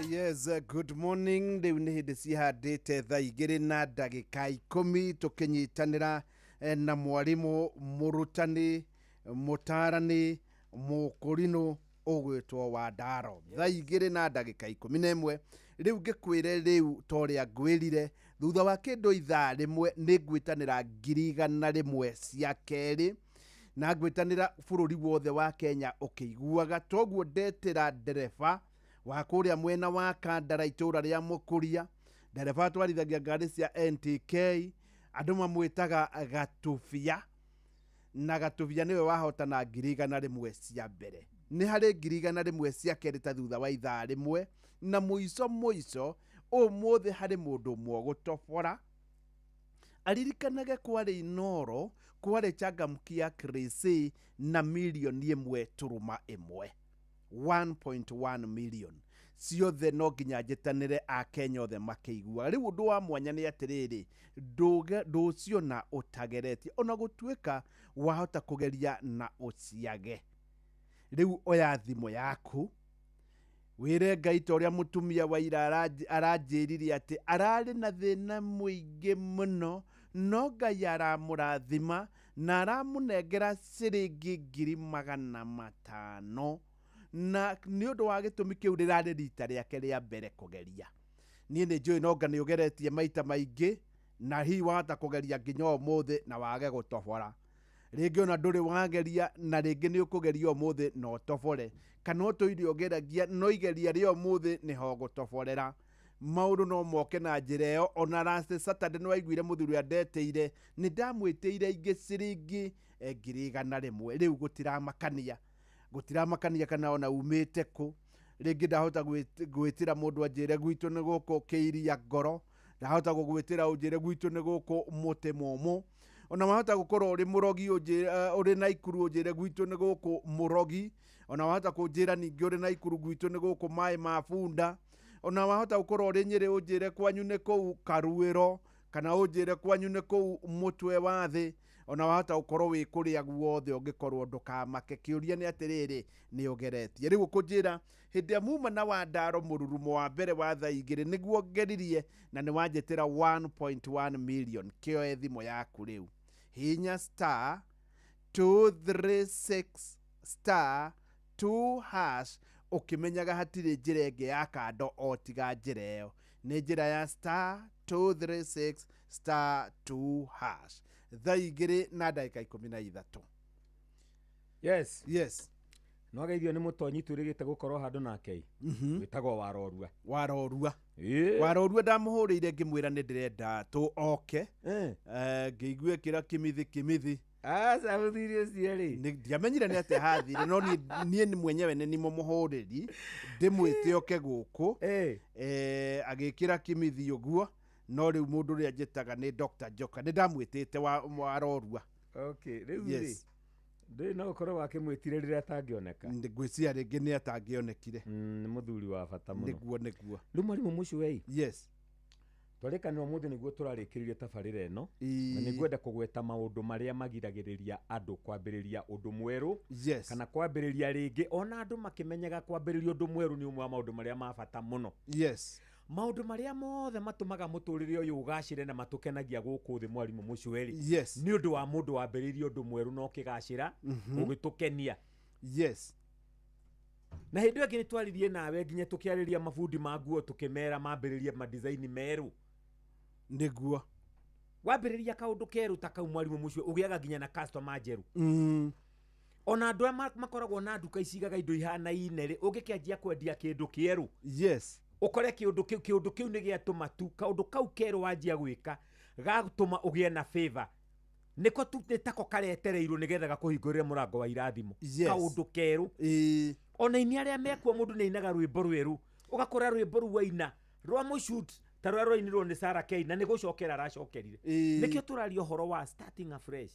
Yes, good morning. They will need to see her date tha igiri na ndagika 10 tukinyitanira na mwarimu murutani mutarani mukurino ogwetwo wa Ndaro. Tha igiri na ndagika 11 riu ngikwire riu toria ngwirire thutha wa kindu ithaa rimwe ningwitanira ngirigana rimwe cia keri na ngwitanira bururi wothe wa Kenya ukiguaga toguo ndetira ndereba wa kuria mwena wa Kandara itura ria Mukuria ndereba twarithagia ngari cia NTK andu mamwitaga Gatubia na Gatubia niwe wahotana ngirigana rimwe cia mbere ni hari ngirigana rimwe cia keri ta thutha wa ithaa rimwe na muico umuthi hari mundu mwo gutobora alirikanage kwari Inoro kwari Changamkia Krisi na milioni imwe turuma imwe 1.1 million ciothe no nginya njitanire a Kenya othe makeigua riu undu wa mwanya ni atiriri nducio na utageretie ona gutuika wahota kugeria na uciage riu oya thimo yaku wire Ngai toria mutumia wa ira aranjirire ati arari na thina muingi muno no Ngai aramurathima na aramunengera ciringi 500,000 na ni undu wa gitumi kiu rirari rita riake ria mbere kugeria nie ni njui no ngani ugeretie maita maingi na hi wahota kugeria nginya umuthi na wage gutobora ringi ona nduri wageria na ringi ni ukugeria umuthi no tobore kana utuire ugeragia no igeria ria umuthi ni ho gutoborera maundu no moke na njira iyo ona last Saturday no waiguire muthuri andeteire ni ndamwiteire ingi ciringi 100,000 riu gutiramakania kana ona umite ku ringi ndahota gwitira mundu anjire gwitu ni guku Kiiria Ngoro ndahota gugwitira unjire gwitu ni guku Muti Mumu ona wahota gukorwo uri murogi uri Naikuru unjire gwitu ni guku Murogi ona wahota kunjira ningi uri Naikuru gwitu ni guku Mai ma Bunda ona wahota gukorwo uri Nyeri unjire kwanyu ni kuu Karuiro kana unjire kwanyu ni kuu Mutwe wa Thi ona wahota gukorwo wi kuria guothe ungikorwo ndukamake kiuria ni atiriri ni ugeretie riu kunjira hindi amuma na wa Ndaro mururumo wa mbere wa tha igiri niguo ngeririe na ni wanjitira 1.1 million kio thimo yaku riu hinya star 236 star 2 hash ukimenyaga hatire njira ĩngĩ ya kando o tiga njira ĩyo. Nĩ njira ya star 236 star 2 hash. Thaa igĩrĩ na ndagĩka 13. Yes. Yes. No geithio nĩ mũtonyi twĩrĩgĩte gũkorwo handũ nake. Wĩtagwo Warorua. Warorua. Warorua ndamũhũrĩire ngĩmwĩra nĩ ndĩrenda oke. Ngĩigua kĩra kĩmithi. Sabuthirio cieri. Ndiamenyire nĩ atĩ hathire no niĩ mwenyewe nĩ mũhũrĩri ndĩmwĩte oke gũkũ. Agĩkĩra kĩmithi ũguo no rĩu mũndũ ũrĩa njĩtaga nĩ Dr. Joka nĩ ndamwĩtĩte Warorua. Okay, rĩu ndĩ no ũkorwo wakĩmwĩtire rĩrĩa atangĩoneka. Ngwĩciria rĩngĩ nĩ atangĩonekire. Nĩ mũthuri wa bata mũno. Nĩguo. Rĩu mwarimũ Mũcũĩ. Yes. Twarĩkanĩrwo mũthĩ nĩguo tũrarĩkĩrĩria tabarĩra ĩno na nĩngwenda kũgweta maũndũ marĩa magiragĩrĩria andũ kwambĩrĩria ũndũ mwerũ. Yes. Kana kwambĩrĩria rĩngĩ ona andũ makĩmenyaga kwambĩrĩria ũndũ mwerũ nĩ ũmwe wa maũndũ marĩa ma bata mũno. Yes. Maũndũ marĩa mothe matũmaga mũtũrĩre ũyũ ũgacĩre na matũkenagia gũkũ thĩ mwarimũ Mũcũĩ. Yes. Nĩ ũndũ wa mũndũ wambĩrĩria ũndũ mwerũ no kĩgacĩra ũgĩtũkenia. Yes. Na hĩndĩ ĩngĩ nĩtwaririe nawe nginya tũkĩarĩria mabundi ma nguo tũkĩmera mambĩrĩrie ma-design merũ. Nĩguo. Wambĩrĩria kaũndũ kerũ ta kau mwarimũ Mũcũĩ ũgĩaga nginya na customer njerũ. Ona andũ aya makoragwo na nduka icigaga indo ihanaine rĩ ũngĩkĩanjia kwendia kĩndũ kĩerũ. Yes. Ũkore kĩndũ kĩu nĩ gĩatũma tu kaũndũ kau kerũ wanjia gwĩka gatũma ũgĩe na favor. Nĩko tu nĩtako karetereirwo nĩgetha gakũhingũrĩre mũrango wa irathimo. Kaũndũ kerũ. Ona ini arĩa mekuo mũndũ nĩainaga rwĩmbo rwerũ ũgakora rwĩmbo rũu waina rwa mũshoot ta rwa rwainirwo nĩ Sarah Kay na nĩgũcokera aracokerire. Nĩkĩo tũraria ũhoro wa starting afresh.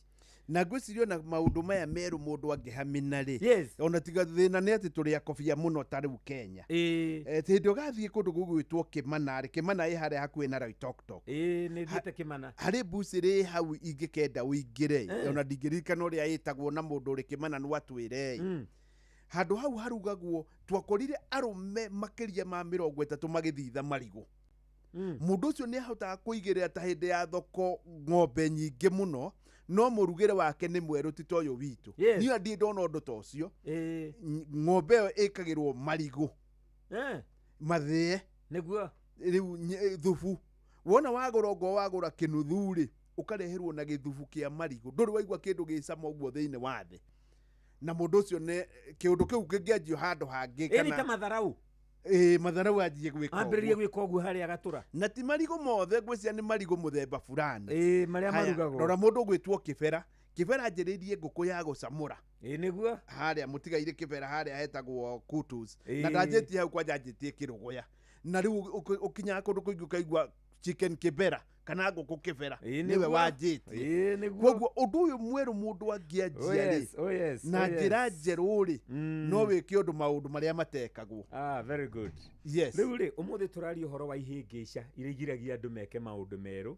Na ngwĩciria na maũndũ maya merũ mũndũ angĩhamina rĩ. Yes. Ona tiga thĩna nĩ atĩ tũrĩ akobia mũno ta rĩu Kenya. Hĩndĩ ũgathiĩ kũndũ gũgwĩtwo Kĩmana rĩ Kĩmana ĩ harĩa hakuhĩ na Loitoktok. Nĩ thiĩte Kĩmana. Harĩ mbucĩrĩ hau ingĩkenda ũingĩre ona ndingĩririkana ũrĩa ĩtagwo na mũndũ ũrĩ Kĩmana nĩ atwĩre. Handũ hau harugagwo twakorire arũme makĩria ma 30 magĩthitha marigũ. Mũndũ ũcio nĩ ahotaga kũigĩrĩra ta hĩndĩ ya thoko ng'ombe nyingĩ mũno no mũrugĩre wake nĩ mwerũ ti ta ũyũ witũ. Niĩ ndiĩ ndona ũndũ ta ũcio. Ng'ombe ĩyo ĩkagĩrwo marigũ mathĩe nĩguo rĩu thubu wona wagũra kĩnuthu rĩ ũkareherwo na gĩthubu kĩa marigũ ndũrĩ waigua kĩndũ gĩcama ũguo thĩinĩ wa thĩ. Na mũndũ ũcio nĩ kĩũndũ kĩu kĩngĩanjio handũ hangĩ kana ĩrĩ ta matharau. Matharau anjie gwĩka ambĩrĩrie gwĩka ũguo harĩa Gatũra. Na ti marigũ mothe ngwĩciria nĩ marigũ mũthemba fulani. Marĩa marugagwo. Rora mũndũ gwĩtwo Kĩbera njĩrĩirie ngũkũ ya gũcamũra. Nĩguo. Harĩa mũtigaire Kĩbera harĩa hetagwo Kutus. Na ndanjĩtie hau kwanja njĩtie Kĩrũgũya. Na rĩu ũkinyaga kũndũ kũingĩ ũkaigua chicken Kĩbera kana ngũkũ Kĩbera nĩwe wanjĩtie. Koguo ũndũ ũyũ mwerũ mũndũ angĩanjia rĩ na njĩra njerũ rĩ no wĩke ũndũ maũndũ marĩa matekagwo. Very good. Yes. Rĩu rĩ ũmũthĩ tũraria ũhoro wa ihĩngĩca iria igiragia andũ meke maũndũ merũ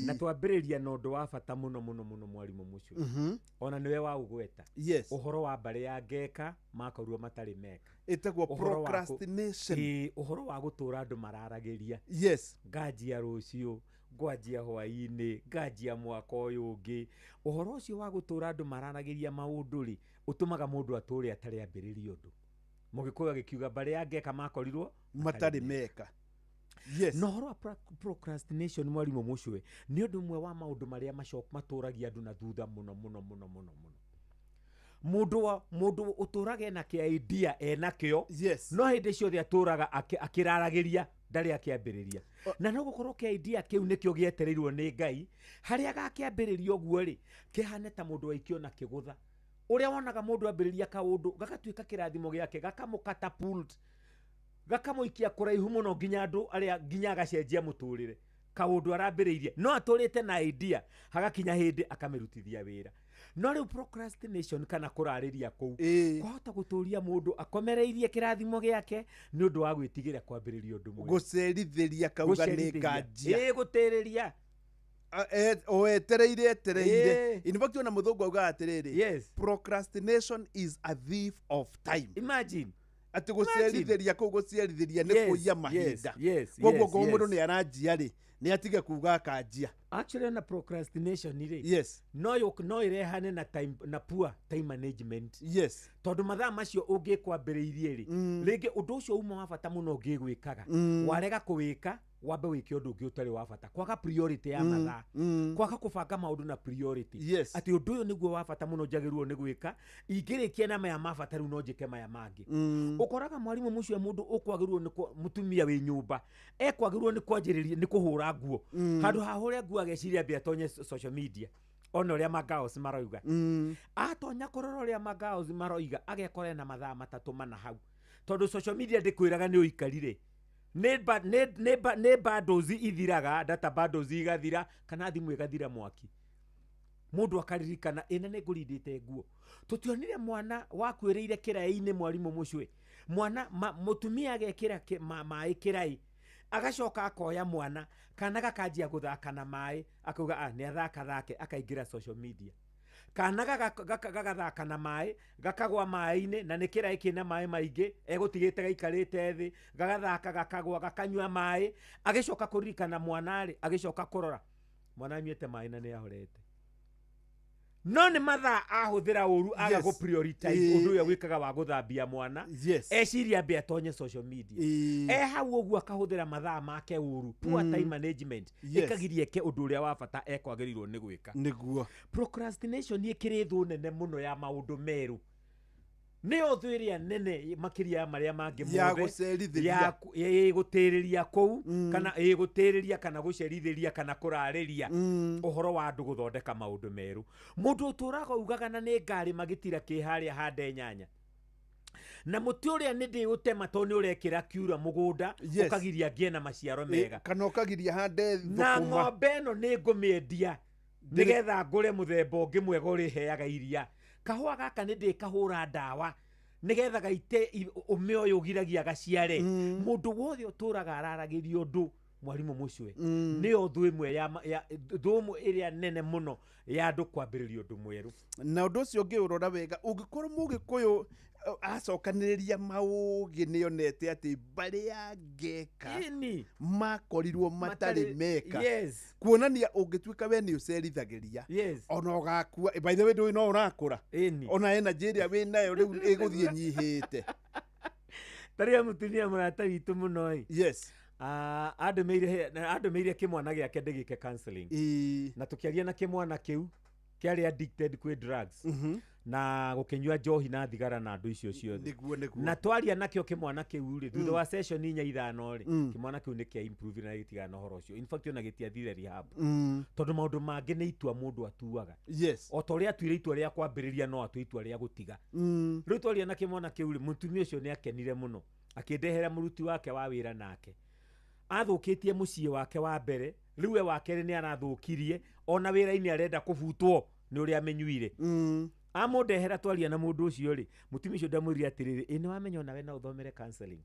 na twambĩrĩria na ũndũ wa bata mũno mwarimũ Mũcũĩ. Ona nĩwe wa ũgweta. Yes. Ũhoro wa mbarĩ ya ngeka makorirwo matarĩ meka. Ĩtagwo procrastination. Ũhoro wa gũtũra andũ mararagĩria. Yes. Nganjia rũciũ ngwanjia hwaĩ-inĩ nganjia mwaka ũyũ ũngĩ. Ũhoro ũcio wa gũtũra andũ mararagĩria maũndũ rĩ ũtũmaga mũndũ atũre atarĩ ambĩrĩria ũndũ. Mũgĩkũyũ agĩkiuga mbarĩ ya ngeka makorirwo matarĩ meka. Yes. No ũhoro wa procrastination mwarimũ Mũcũĩ nĩ ũndũ ũmwe wa maũndũ marĩa matũragia andũ na thutha mũno. Mũndũ ũtũraga na kĩ idea enakĩo. Yes. No hĩndĩ ciothe atũraga akĩraragĩria ndarĩ akĩambĩrĩria. Na no gũkorwo kĩ idea kĩu nĩkĩo gĩetereirwo nĩ Ngai harĩa gakĩambĩrĩria ũguo rĩ kĩhane ta mũndũ waikio na kĩgũtha. Ũrĩa wonaga mũndũ ambĩrĩria kaũndũ gagatuĩka kĩrathimo gĩake gakamũcatapult gakamũikia kũraihu mũno nginya andũ arĩa nginya agacenjia mũtũrĩre. Kaũndũ arambĩrĩirie no atũrĩte na idea hagakinya hĩndĩ akamĩrutithia wĩra. No rĩu procrastination kana kũrarĩria kũu kwahota gũtũria mũndũ akomereirie kĩrathimo gĩake nĩ ũndũ wa gwĩtigĩra kwambĩrĩria ũndũ mwerũ. Gũcerithĩria kauga nĩ nganjia. Gũtĩrĩria. Etereire. In fact ona mũthũngũ auga atĩrĩrĩ. Yes. Procrastination is a thief of time. Imagine. Ati gũcerithĩria kũu gũcerithĩria nĩ kũiya mahinda. Koguo mũndũ nĩ aranjia rĩ nĩ atige kuga akanjia. Actually na procrastination ire. Yes. No irehane na time na poor time management. Yes. Tondu mathaa macio ũngĩkwambĩrĩirie rĩ rĩngĩ ũndũ ũcio uma wa bata mũno ũngĩgwĩkaga warega kũwĩka wambe wĩke ũndũ ũngĩ ũtarĩ wa bata kwaga priority ya mathaa kwaga kũbanga maũndũ na priority Yes. atĩ ũndũ ũyũ nĩguo wa bata mũno njagĩrĩirwo nĩ gwĩka ingĩrĩkia na maya ma bata rĩu no njĩke maya mangĩ ũkoraga mwarimũ mũcio mũndũ ũkwagĩrĩirwo nĩ mũtumia wĩ nyũmba ekwagĩrĩirwo nĩ kwanjĩrĩria nĩ kũhũra nguo handũ hahũre nguo ageciria mbia tonye social media ona ũrĩa magaos maroiga atonya kũrora ũrĩa magaos maroiga agekora na mathaa matatũ mana hau tondũ social media ndĩkwĩraga nĩ ũikarire nĩ bundles ithiraga data bundles igathira kana thimũ igathira mwaki mũndũ akaririkana ĩna nĩ ngũrindĩte nguo tũtionire mwana wakwĩrĩire kĩraĩ-inĩ mwarimũ mũcwe mwana mũtumia agekĩra maĩ kĩraĩ agacoka akoya mwana kana gakanjia gũthaka na maĩ akauga nĩ athaka thake akaingĩra social media kana gagathaka na maĩ gakagwa maĩ-inĩ na nĩ kĩraĩ kĩna maĩ maingĩ egũtigĩte gaikarĩte thĩ gagathaka gakagwa gakanyua maĩ agĩcoka kũririkana mwana-rĩ agĩcoka kũrora mwana anyuĩte maĩ na nĩ ahorete no nĩ mathaa ahũthĩra ũru aga go prioritize ũndũ ũyũ gwĩkaga wa gũthambia mwana eciria mbia tonye social media hau ũguo akahũthĩra mathaa make ũru poor time management ĩkagiria ke ũndũ ũrĩa wa bata ekwagĩrĩirwo nĩ gwĩka nĩguo procrastination ĩkĩrĩ thũ nene mũno ya maũndũ merũ nĩyo thũ ĩrĩa nene makĩria marĩa mangĩ mothe ya gũtĩrĩria kũu kana gũtĩrĩria kana gũcerithĩria kana kũrarĩria ũhoro wa andũ gũthondeka maũndũ merũ mũndũ ũtũraga ugaga na nĩ ngari magĩtira kĩharĩa hande nyanya na mũtĩ ũrĩa nĩ ndĩũtema to nĩ ũrekĩra kiura mũgũnda ũkagiria ngĩe na maciaro mega kana ũkagiria hande thũkũma na ng'ombe ĩno nĩ ngũmĩendia nĩgetha ngũre mũthemba ũngĩ mwega ũrĩheaga iria kahũa gaka nĩ ndĩkahũra ndawa nĩgetha gaite ũme ũyũ ũgiragia gaciare mũndũ wothe ũtũraga araragĩria ũndũ mwarimũ mũcwe nĩyo thũ ĩmwe ya thũ ĩrĩa nene mũno ya andũ kwambĩrĩria ũndũ mwerũ na ũndũ ũcio ũngĩũrora wega ũngĩkorwo mũgĩkũyũ acokanĩrĩria maũgĩ nĩonete atĩ barĩa ngeka makorirwo matarĩ meka kuonania ũngĩtuĩka we nĩ ũcerithagĩria ona ũgakua by the way ndũĩ no ũrakũra ona energy ĩrĩa wĩ nayo rĩu ĩgũthiĩ nyihĩte tarĩa mũtumia mũrata witũ mũno andũmĩire kĩmwana gĩake ndĩgĩke counseling na tũkĩaria na kĩmwana kĩu kĩarĩ addicted kwĩ drugs na gũkĩnyua njohi na thigara na andũ icio ciothe na twaria nakĩo kĩmwana kĩu rĩ thutha wa session 4-5 rĩ kĩmwana kĩu nĩ kĩa improve na gĩtigana ũhoro ũcio in fact ona gĩtiathire rehab tondũ maũndũ mangĩ nĩ itua mũndũ atuaga o ta ũrĩa atuire itua rĩa kwambĩrĩria no atue itua rĩa gũtiga rĩu twaria na kĩmwana kĩu rĩ mũtumia ũcio nĩ akenire mũno akĩndehera mũruti wake wa wĩra nake athũkĩtie mũciĩ wake wa mbere rĩu we wa kerĩ nĩ arathũkirie ona wĩra-inĩ arenda kũbutwo nĩ ũrĩa amenyuire amũndehera twaria na mũndũ ũcio rĩ mũtumia ũcio ndamwĩrire atĩrĩrĩ nĩ wamenya ona we no ũthomere counseling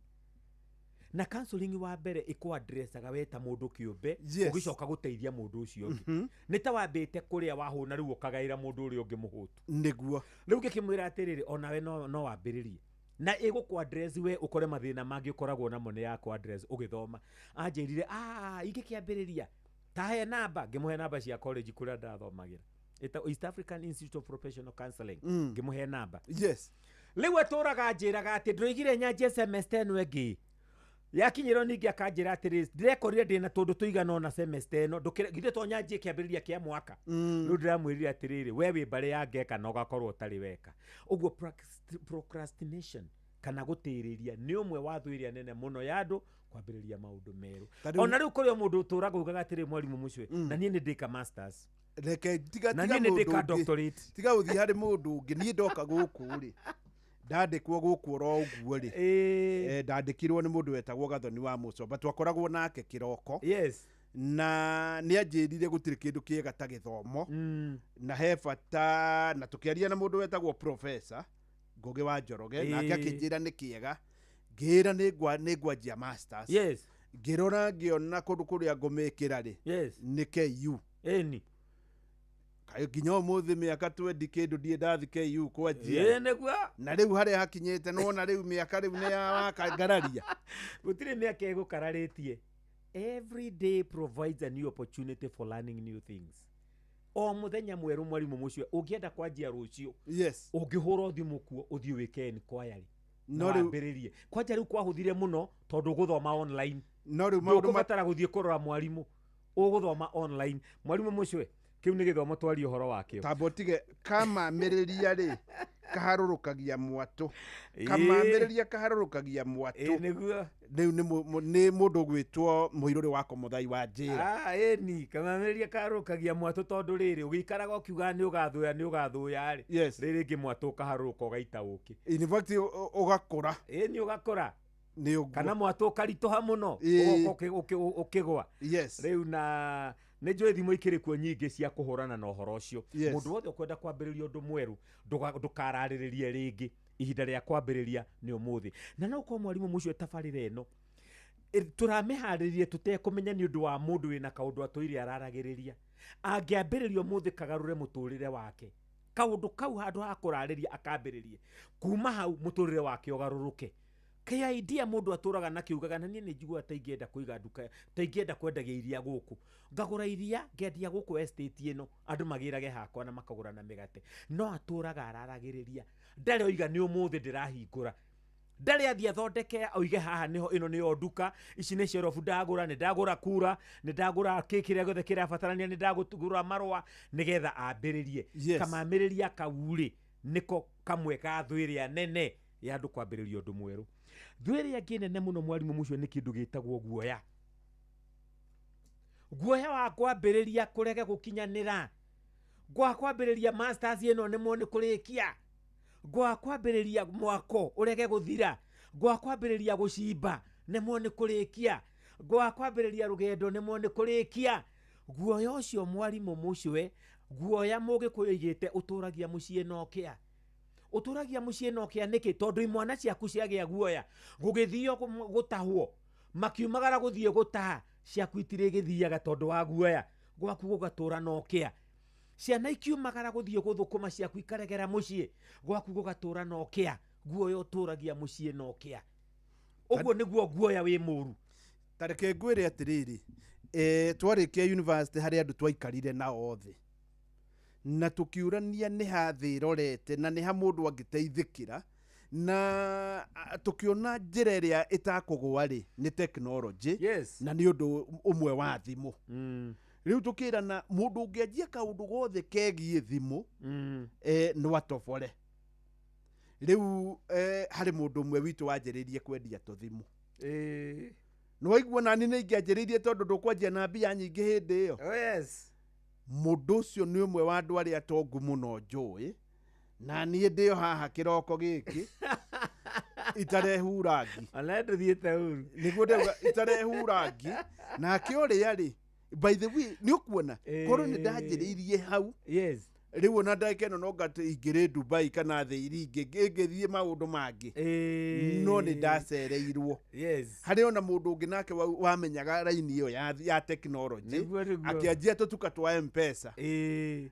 na counseling wa mbere ĩkũadressaga we ta mũndũ kĩũmbe ũgĩcoka gũteithia mũndũ ũcio ũngĩ nĩ ta wambĩte kũrĩa wahũna rĩu ũkagaĩra mũndũ ũrĩa ũngĩ mũhũtu nĩguo rĩu ngĩkĩmwĩra atĩrĩrĩ ona we no wambĩrĩrie na ĩgũkũadress we ũkore mathĩna mangĩ ũkoragwo namo nĩ ya kũadress ũgĩthoma anjĩrire ingĩkĩambĩrĩria tahe namba ngĩmũhe namba cia college kũrĩa ndathomagĩra East African Institute of Professional Counseling ngĩmũhe namba rĩu atũraga njĩraga atĩ ndũigire nyanjie semester ĩno ĩngĩ yakinyĩrwo ningĩ akanjĩra atĩrĩ ndirekorire ndĩna tondũ tũigana ona semester ĩno githĩ to nyanjie kĩambĩrĩria kĩa mwaka rĩu ndĩramwĩrire atĩrĩrĩ we wĩ mbarĩ ya ngeka na ũgakorwo ũtarĩ weka ũguo procrastination kana gũtĩrĩria nĩ ũmwe wa thũ ĩrĩa nene mũno ya andũ kwambĩrĩria maũndũ merũ ona rĩu kũrĩ mũndũ ũtũraga ugaga atĩrĩ mwarimũ mũcwe na niĩ nĩ ndĩka masters reke tiga doctorate tiga ũthiĩ harĩ mũndũ ũngĩ niĩ ndoka gũkũ rĩ ndandĩkwo gũkũ oro ũguo rĩ ndandĩkirwo nĩ mũndũ wetagwo Gathoni wa Mũcomba twakoragwo nake kĩroko na nĩ anjĩrire gũtirĩ kĩndũ kĩega ta gĩthomo na he bata na tũkĩaria na mũndũ wetagwo professor Ngũgĩ wa Njoroge nake akĩnjĩra nĩ kĩega ngĩra nĩ ngwanjia masters ngĩrora ngĩona kũndũ kũrĩa ngũmĩkĩra rĩ nĩ KU nginya ũmũthĩ mĩaka 20 kĩndũ ndiĩ ndathi KU kwanjia na rĩu harĩa hakinyĩte nona rĩu mĩaka rĩu nĩ ya wakangararia gũtirĩ mĩaka ĩgũkararĩtie every day provides a new opportunity for learning new things. O muthenya mweru mwarimu mucio ungienda kwanjia rucio yes ungihura thimu kuo uthii weekend kwayari no no riu ambiririe kwanja riu kwahuthire muno tondu guthoma online no riu maundu batara guthii kurora mwarimu uguthoma online mwarimu mucio kiu ni githomo twari uhoro wakio tabotige kama meriria ri kaharurukagia mwatu kamamiriria kaharurukagia mwatu niguo riu ni mundu gwitwo muiruri wa Komuthai wa Njira eni kamamiriria kaharurukagia mwatu tondu riri ugikaraga ukiuga ni ugathuya ri yes riri ngi mwatu kaharuruka ugaita uki in fact ugakura eni ugakora ni uguo kana mwatu karitoha muno ukigwa yes riu na nä njå thimo ikärä kuo nyingä cia kå hå rana na å horo å cio må ndå wothe å kwenda kwambä rä ria å ndå mwerå ndå kararä rä rie rä ngä ihinda rä a kwambä rä ria nä å må thä na no korwo mwarimå må cio tabarä ra ä no tå ramä harä rie tå tekå menya nä å ndå wa må ndå wä na kaå ndå atå ire araragä rä ria angä ambä rä ria å må thä kagarå re må tå rä re wake kaå ndå kau handå ha kå rarä ria akambä rä rie kuma hau må tå rä re wake å garå rå ke kä idea må ndå atå raga na kä ugaga na niä nä njiguaga ta ingĩenda kũiga nduka ta ingĩenda kwendagia iria gũkũ ngagũra iria ngendia gũkũ estate ĩno andũ magĩrage hakwa na makagũra na mĩgate no atũraga araragĩrĩria ndarĩ oiga nĩ ũmũthĩ ndĩrahingũra ndarĩ athiĩ athondeke oige haha nĩho ĩno nĩyo nduka ici nĩ cerobu ndagũra nĩ ndagũra kura nĩ ndagũra kĩrĩa gĩothe kĩrabatarania nĩ ndagũra marũa nĩgetha ambĩrĩrie kamamĩrĩria kaurĩ nĩko kamwe ka thwĩrĩa nene ya andũ kwambĩrĩria ũndũ mwerũ thwĩrĩa ngĩ nene mũno mwarimũ mũcio nĩ kĩndũ gĩtagwo guoya wa kwambĩrĩria kũrege gũkinyanĩra gwa kwambĩrĩria masters ĩno nĩmo nĩ kũrĩkia gwa kwambĩrĩria mwako ũrege gũthira gwa kwambĩrĩria gũcimba nĩmo nĩ kũrĩkia gwa kwambĩrĩria rũgendo nĩmo nĩ kũrĩkia guoya ũcio mwarimũ mũcio guoya mũgĩkũyũ igĩte ũtũragia mũciĩ nokĩa uturagia muciĩ nokia niki tondu imwana ciaku ciagĩa guoya gũgĩthio gũtahwo makiumagara gũthie gũtaha ciaku itirĩ gĩthiaga tondu wa guoya gwaku gũgatũra nokia ciana ikiumagara gũthie gũthũkũma ciaku ikaregera muciĩ gwaku gũgatũra nokia guoya ũtũragia muciĩ nokia ũguo nĩguo guoya wĩ mũru tareke ngwĩre atĩrĩrĩ twarĩkia university harĩ andũ twaikarire nao othe na tukiurania nĩ ha thĩ rorete na nĩ ha mũndũ angĩteithĩkĩra na tukiona njĩra ĩrĩa ĩtakũgũa rĩ nĩ technology na nĩ ũndũ ũmwe wa thimũ rĩu tukĩrana mũndũ ũngĩanjia kaũndũ gothe kegiĩ thimũ no atobore rĩu harĩ mũndũ ũmwe witũ wanjĩrĩirie kwendia tũthimũ nĩ waigua nani nĩ ingĩanjĩrĩirie tondũ ndũkwanjia na mbia nyingĩ hĩndĩ ĩyo mũndũ ũcio nĩ ũmwe wa andũ arĩa atongu mũno njũĩ na niĩ ndĩo haha kĩroko gĩkĩ itarehu rangi nĩguo ndauga itarehu rangi nake ũrĩa rĩ by the way nĩ ũkuona korwo nĩ ndanjĩrĩirie hau rĩu ona ndagĩka ĩno no ingĩrĩ Dubai kana thĩ iria ingĩ ngĩthiĩ maũndũ mangĩ no nĩ ndacereirwo harĩ ona mũndũ ũngĩ nake wamenyaga raini ĩyo ya technology akĩanjia tũtuka twa M-Pesa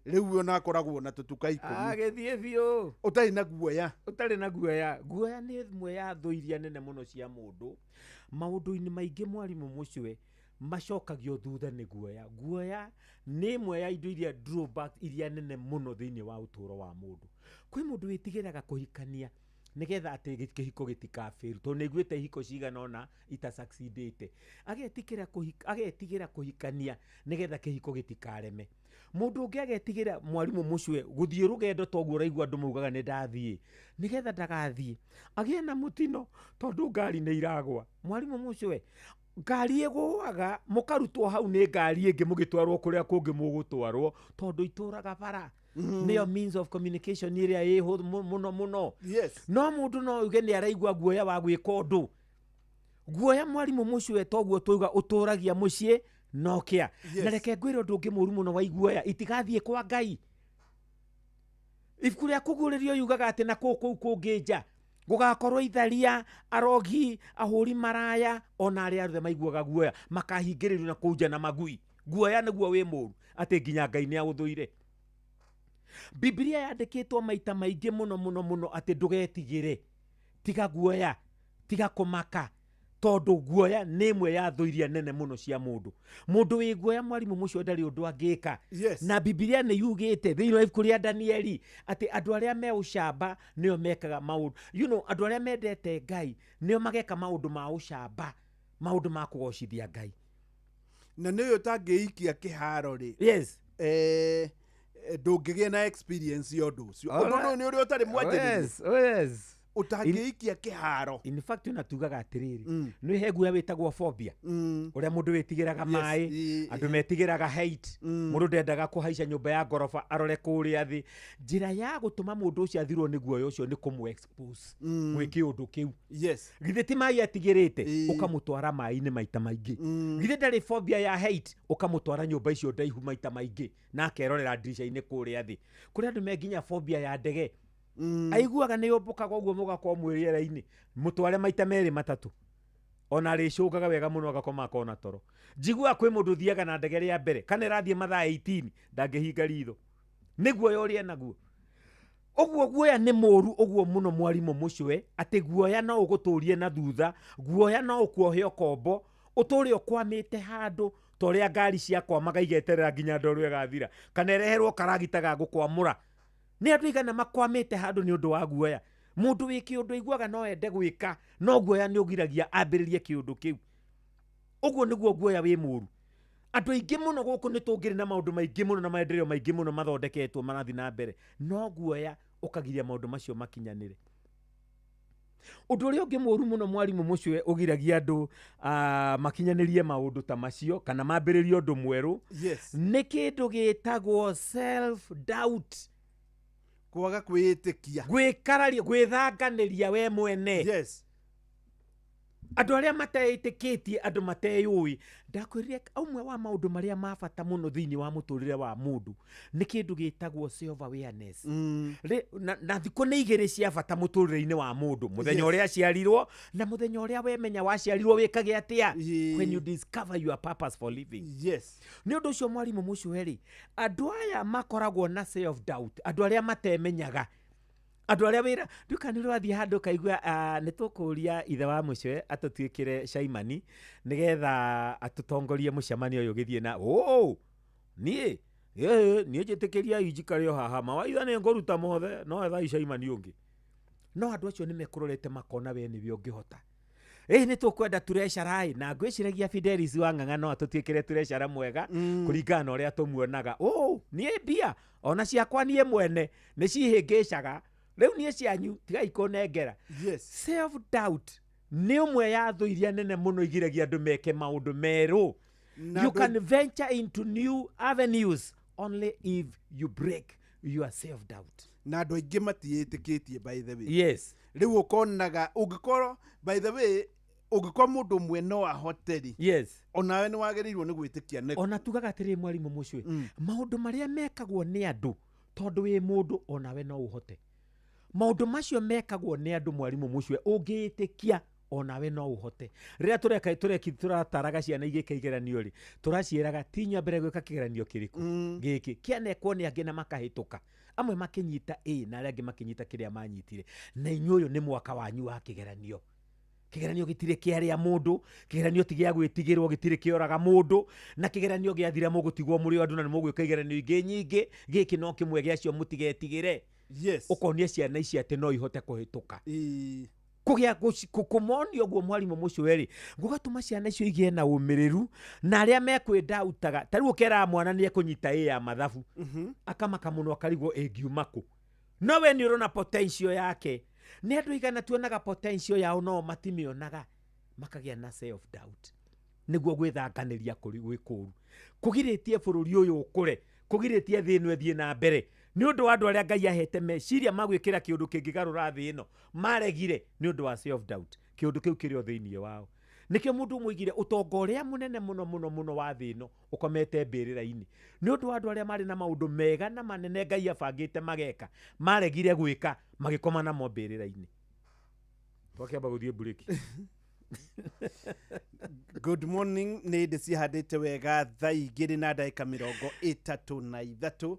rĩu ona akoragwo na tũtuka 10 agĩthiĩ biũ ũtarĩ na guoya guoya nĩ ĩmwe ya thũ iria nene mũno cia mũndũ maũndũ-inĩ maingĩ mwarimũ mũcio macokagio thutha nĩ guoya nĩ ĩmwe ya indo iria drawback iria nene mũno thĩinĩ wa ũtũũro wa mũndũ kwĩ mũndũ wĩtigĩraga kũhikania nĩgetha atĩ kĩhiko gĩtikabĩru tondũ nĩaiguĩte ihiko cigana ona ita-succeedĩte agetigĩra kũhikania nĩgetha kĩhiko gĩtikareme mũndũ ũngĩ agetigĩra mwarimũ mũcio gũthiĩ rũgendo toguo ũraigua andũ maugaga nĩ ndathiĩ nĩgetha ndagathiĩ agĩe na mũtino tondũ ngari nĩ iragwa mwarimũ mũcio ngari ĩgũaga mũkarutwo hau nĩ ngari ĩngĩ mũgĩtwarwo kũrĩa kũngĩ mũgũtwarwo tondũ itũraga bara nĩyo means of communication ĩrĩa ĩho mũno no mũndũ no uge nĩ araigua guoya wa gwĩka ũndũ guoya mwarimũ mũcio toguo tũiga ũtũragia mũciĩ nokia na reke ngwĩre ũndũ ũngĩ mũru mũno wa iguoya itigathiĩ kwa Ngai ibuku rĩa kũguũrĩrio yugaga atĩ na kũu kũngĩ nja gũgakorwo itharia arogi ahũri maraya ona arĩa othe maiguaga guoya makahingĩrĩrio na kũu nja na magui guoya nĩguo wĩ mũru atĩ nginya Ngai nĩ agũthũire Biblia yandĩkĩtwo maita maingĩ mũno atĩ ndũgetigĩre tiga guoya tiga kũmaka tondu guoya nä imwe ya thå iria nene muno cia mundu wä guoya mwarimu mucio ndarä å ndå angä Yes. na Biblia nä yugä te thä inä wa ibuku rä a Danieli atä andå arä a me å camba nä o mekaga maå ndå andå arä a mendete Ngai nä o mageka maå ndå ma å camba maå ndå ma kå gocithia Ngai na nä å tangä ikia kä haro rä yes ndångä na experience ya å ndå å cio å ndå å nä å rä a å tarä mwanjä å tangä ikia kä haro in fact natugaga atiriri nä he guoya wä tagwo phobia å rä a må ndå wä tigä raga maä andå metigä raga må ndå ndendaga kå haica nyå mba ya ngoroba arore kå rä a thä njä ra ya gå tå ma må ndå å cio athirwo nä guoya å cio nä kå må gwä kä å ndå kä u githä ti maä atigä rä te å kamå twara maä-inä maita maingä githä ndarä phobia ya å kamå twara nyå mba icio ndaihu maita maingä na akerorera ndirica-inä kå rä a thä kå rä andå menginya phobia ya ndege aiguaga nä yåmbåkaga å guo må gakorwo mwä rä era-inä må tware maita merä matatå ona rä cångaga wega må no agakoma akona toro njiguaga kwä må ndå thiaga na ndege rä a mbere kana rathiä mathaa 18 ndangä hinga ritho nä guoya å rä a naguo å guo guoya nä må ru å guo må no mwarimå må cwe atä guoya no å gå tå rie na thutha guoya no å kuohe o kombo å tå rä o kwamä te handå ta å rä a ngari ciakwamaga igeterera nginya ndoro ĩgathira kana ĩreherwo karagita ga gå kwamå ra nä andå igana makwamĩte handå nĩ ũndũ wa guoya må ndå wä kä å ndå aiguaga no ende gwä ka no guoya nä å giragia ambä rä rie kä å ndå kä u å guo nä guo guoya wä må ru andå aingä må no gå kå nä tå ngä rä na maå ndå maingä må no na maendereo maingä må no mathondeketwo marathi na mbere no guoya å kagiria maå ndå macio makinyanä re å ndå å rä a å ngä må ru må no mwarimå må cwe å giragia andå makinyanä rie maå ndå ta macio kana mambä rä rie å ndå mwerå nä kä ndå gä tagwo self doubt kwaga kwĩĩtĩkia gwĩkararia gwĩthanganĩria we mwene andå arĩa mateĩtĩkĩtie andå mateyũĩ ndakwĩrire ũmwe wa maũndũ marĩa ma bata mũno thĩinĩ wa mũtũrĩre wa mũndũ nĩ kĩndũ gĩtagwo self awareness na thikũ nĩ igĩrĩ cia bata mũtũrĩre-inĩ wa mũndũ mũthenya ũrĩa aciarirwo na mũthenya ũrĩa wemenya waciarirwo wĩkage atĩa when you discover your purpose for living nĩ ũndũ ũcio mwarimũ mũcio rĩ andũ aya makoragwo na self doubt andũ arĩa matemenyaga andå arä a wä ra ndå ka nä rwathiä handå kaigua nä tå kå ria ithe wa må cwe atå tuä kä re caimani nä getha atå tongorie må cemanio å yå gä thiä na niä njä tä kä ria injikarä o haha mawaitha nä ngå ruta mothe no etha caimani å ngä no andå acio nä mekå rorete makona we nä we å ngä hota nä tå kwenda turecaraä na ngwä ciragia Fidelis wa Ng'ang'a no atå tuä kä re turecara mwega kå ringana na å rä a tå muonaga niä mbia ona ciakwa niä mwene nä cihä ngä caga rĩu niĩ cianyu tigai kũnengera self doubt nĩ ũmwe ya thũ iria nene mũno igiragia andũ meke maũndũ merũ you can venture into new avenues only if you break your self doubt na andũ aingĩ matiĩtĩkĩtie by the way rĩu ũkonaga ũngĩkorwo by the way ũngĩkorwo mũndũ ũmwe no ahoteri onawe nĩ wagĩrĩirwo nĩ gwĩtĩkia ona tugaga atĩrĩ mwarimũ mũcwe maũndũ marĩa mekagwo nĩ andũ tondũ wĩ mũndũ onawe no ũhote maũndũ macio mekagwo nĩ andũ mwarimũ mũcwe ũngĩĩtĩkia onawe no ũhote rĩrĩa tũrataraga ciana igĩka igeranio rĩ tũraciĩraga ti nyambere gwĩka kĩgeranio kĩrĩkũ gĩkĩ kĩanekwo nĩ angĩ na makahĩtũka amwe makĩnyita na arĩa angĩ makĩnyita kĩrĩa manyitire na inyuĩ ũyũ nĩ mwaka wanyu wa kĩgeranio gĩtirĩ kĩarĩa mũndũ kĩgeranio ti gĩa gwĩtigĩrwo gĩtirĩ kĩoraga mũndũ na kĩgeranio gĩathira mũgũtigwo mũrĩ andũ na nĩ mũgwĩka igeranio ingĩ nyingĩ gĩkĩ no kĩmwe gĩacio mũtigetigĩre ũkonia ciana ici atĩ no ihote kũhĩtũka kũgĩa kũmonio guo mwarimũ mũcio rĩ gũgatũma ciana icio igĩe na ũmĩrĩru na arĩa mekwĩndautaga ta rĩu ũkeraga mwana nĩ ekũnyita ya mathabu akamaka mũno akarigwo ĩngiuma kũ no we nĩ ũrona potential yake nĩ andũ igana tuonaga potential yao no matimĩonaga makagĩa na self doubt nĩguo gwĩthanganĩria gwĩ kũũru kũgirĩtie bũrũri ũyũ ũkũre kũgirĩtie thĩ ĩno ĩthiĩ na mbere nĩ ũndũ wa andũ arĩa Ngai ahete meciria magwĩkĩra kĩũndũ kĩngĩgarũra thĩ ĩno maregire nĩ ũndũ wa self doubt kĩũndũ kĩu kĩrĩ o thĩinĩ wao nĩkĩo mũndũ mũigire ũtonga ũrĩa mũnene mũno wa thĩ ĩno ũkomete mbĩrĩra-inĩ nĩ ũndũ wa andũ arĩa marĩ na maũndũ mega na manene Ngai abangĩte mageka maregire gwĩka magĩkoma namo mbĩrĩra-inĩ twakĩamba gũthiĩ burĩki good morning nĩ ndĩ cihandĩte wega thaa igĩrĩ na ndagĩka 33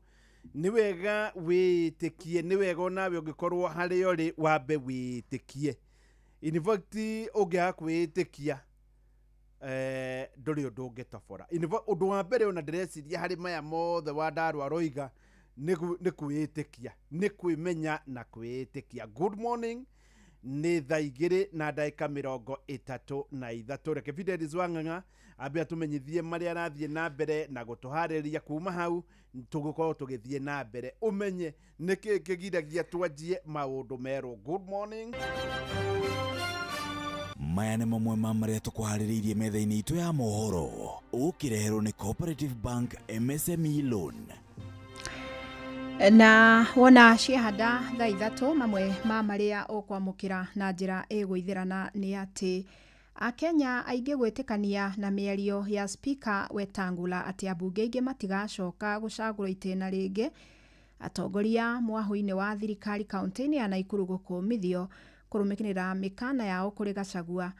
nĩ wega wĩtĩkie nĩ wega onawe ũngĩkorwo harĩa ũrĩ wambe wĩtĩkie in fact ũngĩaga kwĩĩtĩkia ndũrĩ ũndũ ũngĩtobora. Ũndũ wa mbere ona ndĩreciria harĩ maya mothe Wandarũa aroiga nĩ kwĩĩtĩkia, nĩ kwĩmenya na kwĩĩtĩkia. Good morning, nĩ thaa 2:33. Reke Fidelis Wang'ang'a ambe atumenyithie marĩa arathiĩ na mbere na gũtũharĩria kuma hau tũgũkorwo tũgĩthiĩ na mbere. Ũmenye nĩkĩ kĩgiragia twanjie maũndũ merũ. Good morning. Maya nĩ mamwe ma marĩa tũkũharĩrĩirie metha-inĩ itũ ya mohoro, ũkĩreherwo nĩ Cooperative Bank MSME Loan. Na wona ciahanda thaa 3, mamwe ma marĩa ũkwamũkĩra na njĩra ĩgũithĩrana nĩ atĩ Akenya aingĩ gwĩtĩkania na mĩario ya Speaker Wetangula atĩ ambunge aingĩ matigacoka gũcagũra itĩna rĩngĩ. Atongoria mwahũ-inĩ wa thirikari kaunti-inĩ ya Nakuru gũkũmithio kũrũmĩrĩra mĩkana yao kũrĩ Gachagua,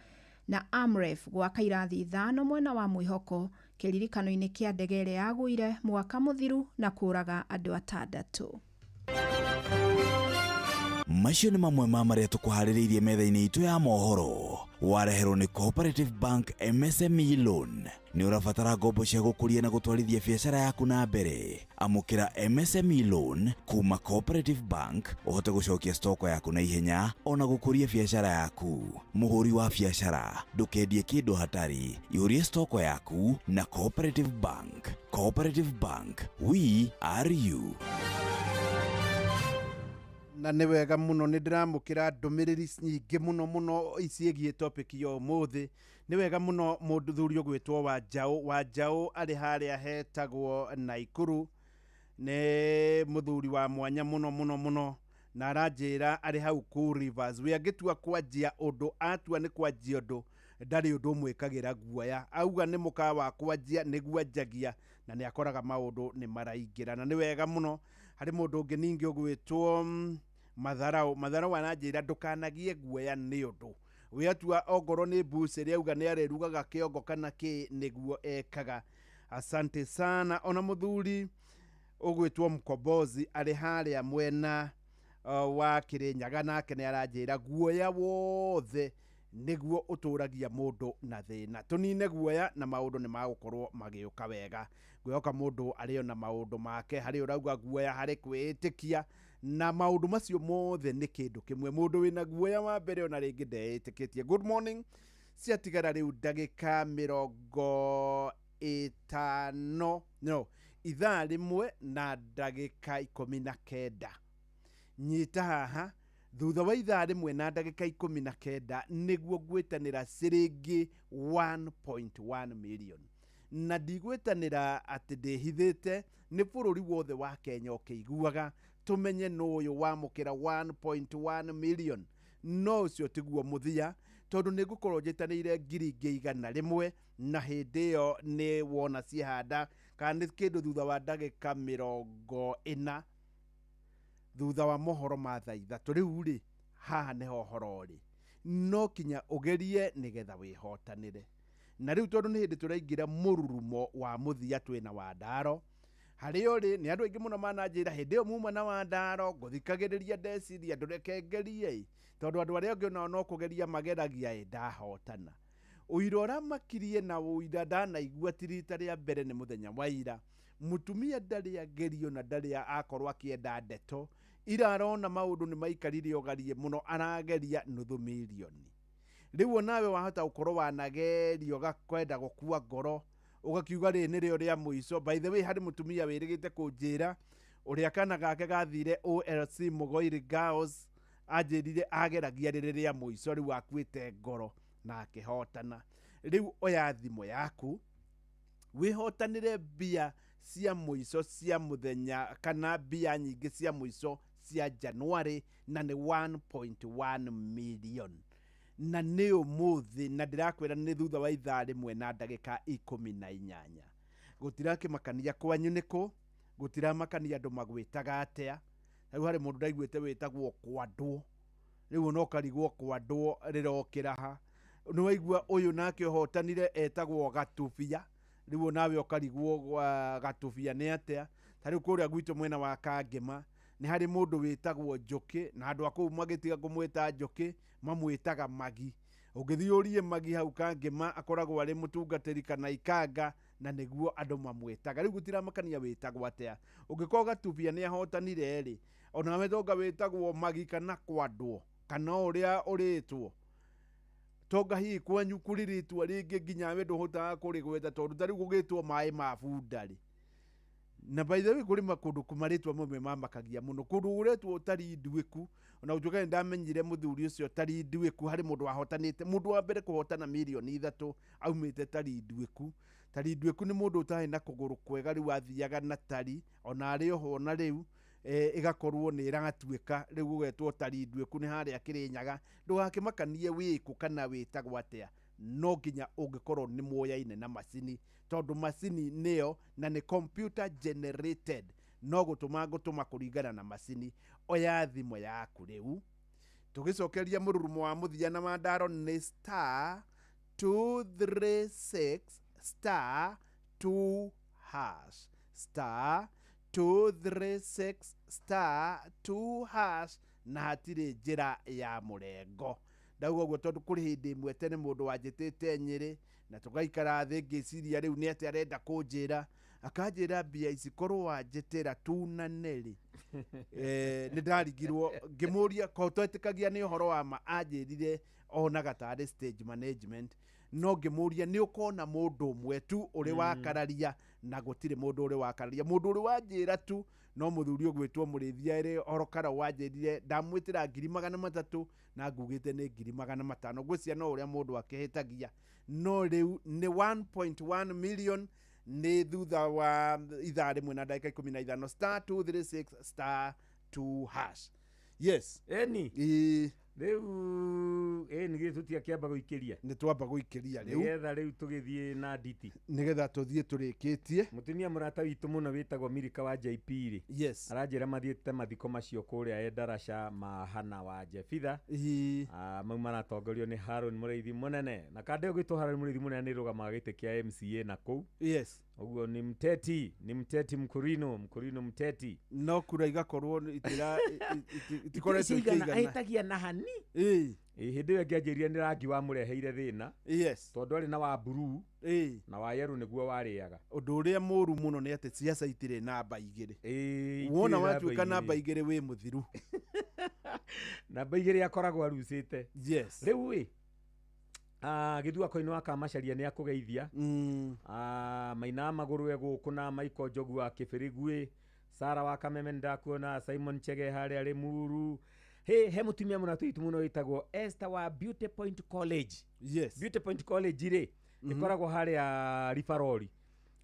na AMREF gwaka irathi 5 mwena wa Mwĩhoko kĩririkano-inĩ kĩa ndege ĩrĩa yagũire mwaka mũthiru na kũraga andũ 6. Macio nĩ mamwe ma marĩa tũkũharĩrĩirie metha-inĩ itũ ya mohoro, wareherwo nĩ Cooperative Bank MSME Loan. Nĩ ũrabatara ngombo cia gũkũria na gũtwarithia biacara yaku na mbere. Amũkĩra MSME Loan kuma Cooperative Bank ũhote gũcokia stoko yaku na ihenya ona gũkũria biacara yaku. Mũhũri wa biacara, ndũkendie kĩndũ hatari, yũrie stoko yaku na Cooperative Bank. Cooperative Bank, we are you. Na nĩ wega mũno nĩ ndĩramũkĩra ndũmĩrĩri nyingĩ mũno iciĩgiĩ topic ya ũmũthĩ. Nĩ wega mũno mũthuri ũgwĩtwo Wanjaũ arĩ harĩa hetagwo Nakuru. Nĩ mũthuri wa mwanya mũno na aranjĩra arĩ hau ku Rivers. We angĩtua kwanjia ũndũ, atua nĩ kwanjia ũndũ, ndarĩ ũndũ ũmwĩkagĩra guoya. Auga nĩ mũkawa wa kwanjia nĩguo anjagia na nĩ akoraga maũndũ nĩ maraingĩra. Na nĩ wega mũno harĩ mũndũ ũngĩ ningĩ ũgwĩtwo Matharau aranjĩra ndũkanagie guoya nĩ ũndũ. We atua ongorwo nĩ mbucĩrĩ auga nĩ arerugaga kĩongo kana kĩ nĩguo ekaga. Asante sana. Ona mũthuri ũgwĩtwo Mkombozi arĩ harĩa mwena wa Kĩrĩnyaga, nake nĩ aranjĩra guoya wothe nĩguo ũtũragia mũndũ na thĩna. Tũnine guoya na maũndũ nĩ magũkorwo magĩũka wega. Gwĩhoka mũndũ arĩ ona maũndũ make, harĩ ũrauga guoya, harĩ kwĩĩtĩkia, na maũndũ macio mothe nĩ kĩndũ kĩmwe. Mũndũ wĩna guoya wa mbere ona rĩngĩ ndeĩtĩkĩtie. Good morning. Ciatigara rĩu ndagĩka 5 ithaa rĩmwe na ndagĩka 19. Nyita haha thutha wa ithaa rĩmwe na ndagĩka 19 nĩguo gwĩtanĩra ciringi 1.1 million. Na ndigwĩtanĩra atĩ ndĩhithĩte, nĩ bũrũri wothe wa Kenya ũkĩiguaga, tũmenye nũ ũyũ wamũkĩra 1.1 million. No ũcio tiguo mũthia, tondũ nĩ ngũkorwo njĩtanĩire ngiri ingĩ 100 na hĩndĩ ĩyo nĩ wona ciahanda kana nĩ kĩndũ thutha wa ndagĩka 40 thutha wa mohoro ma thaa 3. Rĩu rĩ, haha nĩ hohoro rĩ, no kinya ũgerie nĩgetha wĩhotanĩre. Na rĩu tondũ nĩ hĩndĩ tũraingĩra mũrurumo wa mũthia twĩna Wandaro, harĩa ũrĩ nĩ andũ aingĩ mũno mananjĩra hĩndĩ ĩyo muma na Wandaro ngũthikagĩrĩria ndeciria ndũrekengerie, tondũ andũ arĩa angĩ onao no kũgeria mageragia ndahotana. Ũira ũramakirie na ũira ndanaigua ti rita rĩa mbere nĩ mũthenya wa ira. Mũtumia ndarĩ agerio na ndarĩ akorwo akĩenda ndeto. Ira arona maũndũ nĩ maikarire ũgarie mũno, arageria nuthu mirioni. Rĩu nawe wahota gũkorwo wanagerio gakwenda gũkua ngoro, ũgakiuga rĩ nĩrĩo rĩa mũico. By the way, harĩ mũtumia wĩrĩgĩte kũnjĩra ũrĩa kana gake gathire OLC Mugoiri Girls, anjĩrire ageragia rĩrĩ rĩa mũico, rĩu akuĩte ngoro na akĩhotana. Rĩu oya thimũ yaku wĩhotanĩre mbia cia mũico cia mũthenya kana mbia nyingĩ cia mũico cia January, na nĩ 1.1 million. Na nĩ ũmũthĩ, na ndĩrakwĩra nĩ thutha wa ithaa rĩmwe na ndagĩka 18. Gũtirakĩmakania kwanyu nĩkũ, gũtiramakania andũ magwĩtaga atĩa. Rĩu harĩ mũndũ ndaiguĩte wĩtagwo Kwandwo, rĩu no karigwo Kwandwo rĩrokĩra ha. Nĩ waigua ũyũ nake ũhotanire etagwo Gatubia, rĩu nawe ũkarigwo Gatubia nĩ atĩa. Ta rĩu kũrĩa gwitũ mwena wa Kangema nĩ harĩ mũndũ wĩtagwo Njũkĩ na andũ akũu magĩtiga kũmwĩta Njũkĩ mamwĩtaga Magi. Ũngĩthiĩ ũrie Magi hau Kangĩma akoragwo arĩ mũtungatĩri kana ikanga na nĩguo andũ mamwĩtaga. Rĩu gũtiramakania wĩtagwo atĩa. Ũngĩkorwo Gatubia nĩ ahotanire rĩ, onawe tonga wĩtagwo Magi kana Kwandwo kana ũrĩa ũrĩtwo, tonga hihi kwanyu kũrĩ rĩtwa rĩngĩ nginya we ndũhotaga kũrĩgweta tondũ ta rĩu gũgĩtwo maĩ ma bunda rĩ. Na by the way kũrĩ makũndũ kũmarĩtwa mamwe mamakagia mũno. Kũndũ ũretwo Tari Nduĩku, ona gũtuĩka nĩ ndamenyire mũthuri ũcio Tari Nduĩku harĩ mũndũ wahotanĩte, mũndũ wa mbere kũhotana mirioni 3 aumĩte Tari Nduĩku. Tari Nduĩku nĩ mũndũ ũtarĩ na kũgũrũ kwega, rĩu athiaga na tari, ona arĩ oho na rĩu ĩgakorwo nĩ ĩratuĩka rĩu gũgetwo Tari Nduĩku nĩ harĩa Kĩrĩnyaga. Ndũgakĩmakanie wĩkũ kana wĩtagwo atĩa, no nginya ũngĩkorwo nĩ muoyaine na macini, tondũ macini nĩyo na nĩ computer generated, no gũtũma kũringana na macini. Oya thimũ yaku rĩu tũgĩcokeria mũrurumo wa mũthia na mandaro nĩ *236*2# *236*2# na hatirĩ njĩra ya mũrengo. Ndauga ũguo tondũ kũrĩ hĩndĩ ĩmwe tene mũndũ wanjĩtĩte Nyĩrĩ na tũgaikara thĩ ngĩciria rĩu nĩ atĩ arenda kũnjĩra, akanjĩra mbia ici korwo wanjĩtĩra tunaneri. Nĩ ndarigirwo ngĩmũria ko twetĩkagia nĩ ũhoro wa ma, anjĩrire onaga tarĩ stage management, no ngĩmũria nĩ ũkona mũndũ ũmwe tu ũrĩ wakararia, na gũtirĩ mũndũ ũrĩ wakararia. Mũndũ ũrĩ wanjĩra tu no mũthuri ũgwĩtwo Mũrĩthia ĩrĩ orokara wanjĩrire ndamwĩtĩra 300,000 na ngugĩte nĩ 500,000. Ngwĩciria no ũrĩa mũndũ akĩhĩtagia, no rĩu nĩ 1.1 million nĩ thutha wa ithaa rĩmwe na ndagĩka 15 *236*2#. Yes. Eni. Rĩu nĩ gĩtutia kĩamba gũikĩria. Nĩ twamba gũikĩria rĩu. Nĩgetha rĩu tũgĩthiĩ na nditi. Nĩgetha tũthiĩ tũrĩkĩtie. Mũtumia mũrata witũ mũno wĩtagwo Milika wa JP rĩ. Yes. Aranjĩra mathiĩte mathiko macio kũrĩa Endarasha mahana wa Jebitha. Mau maratongorio nĩ Harun Mũrĩithi Mũnene. Na kande ũgĩtwo Harun Mũrĩithi Mũnene nĩ rũgamaga gĩtĩ kĩa MCA na kũu. Yes. Ũguo nĩ mteti Mkurino mteti. No kura igakorwo itikoretwo ikĩigana. Ahĩtagia na hani. Hĩndĩ ĩyo ngĩanjĩrire nĩ rangi wa mũreheire thĩna. Yes. Tondũ arĩ na wa blue na wa yellow nĩguo warĩaga. Ũndũ ũrĩa mũru mũno nĩ atĩ ciaca itirĩ namba igĩrĩ. Wona watuĩka namba igĩrĩ wĩ mũthiru. Namba igĩrĩ akoragwo arucĩte. Yes. Rĩu gĩthuako-inĩ wa Kamacharia nĩ akũgeithia. Maina magũrũ gũkũ na Maiko Njogu wa Kĩbĩrĩguĩ, Sara wa Kameme ndakuona, Simon Chege harĩa arĩ Muru. He mũtumia mũno tũitu mũno wĩtagwo Esther wa Beauty Point College. Yes. Beauty Point College rĩ ĩkoragwo harĩa Rifarori.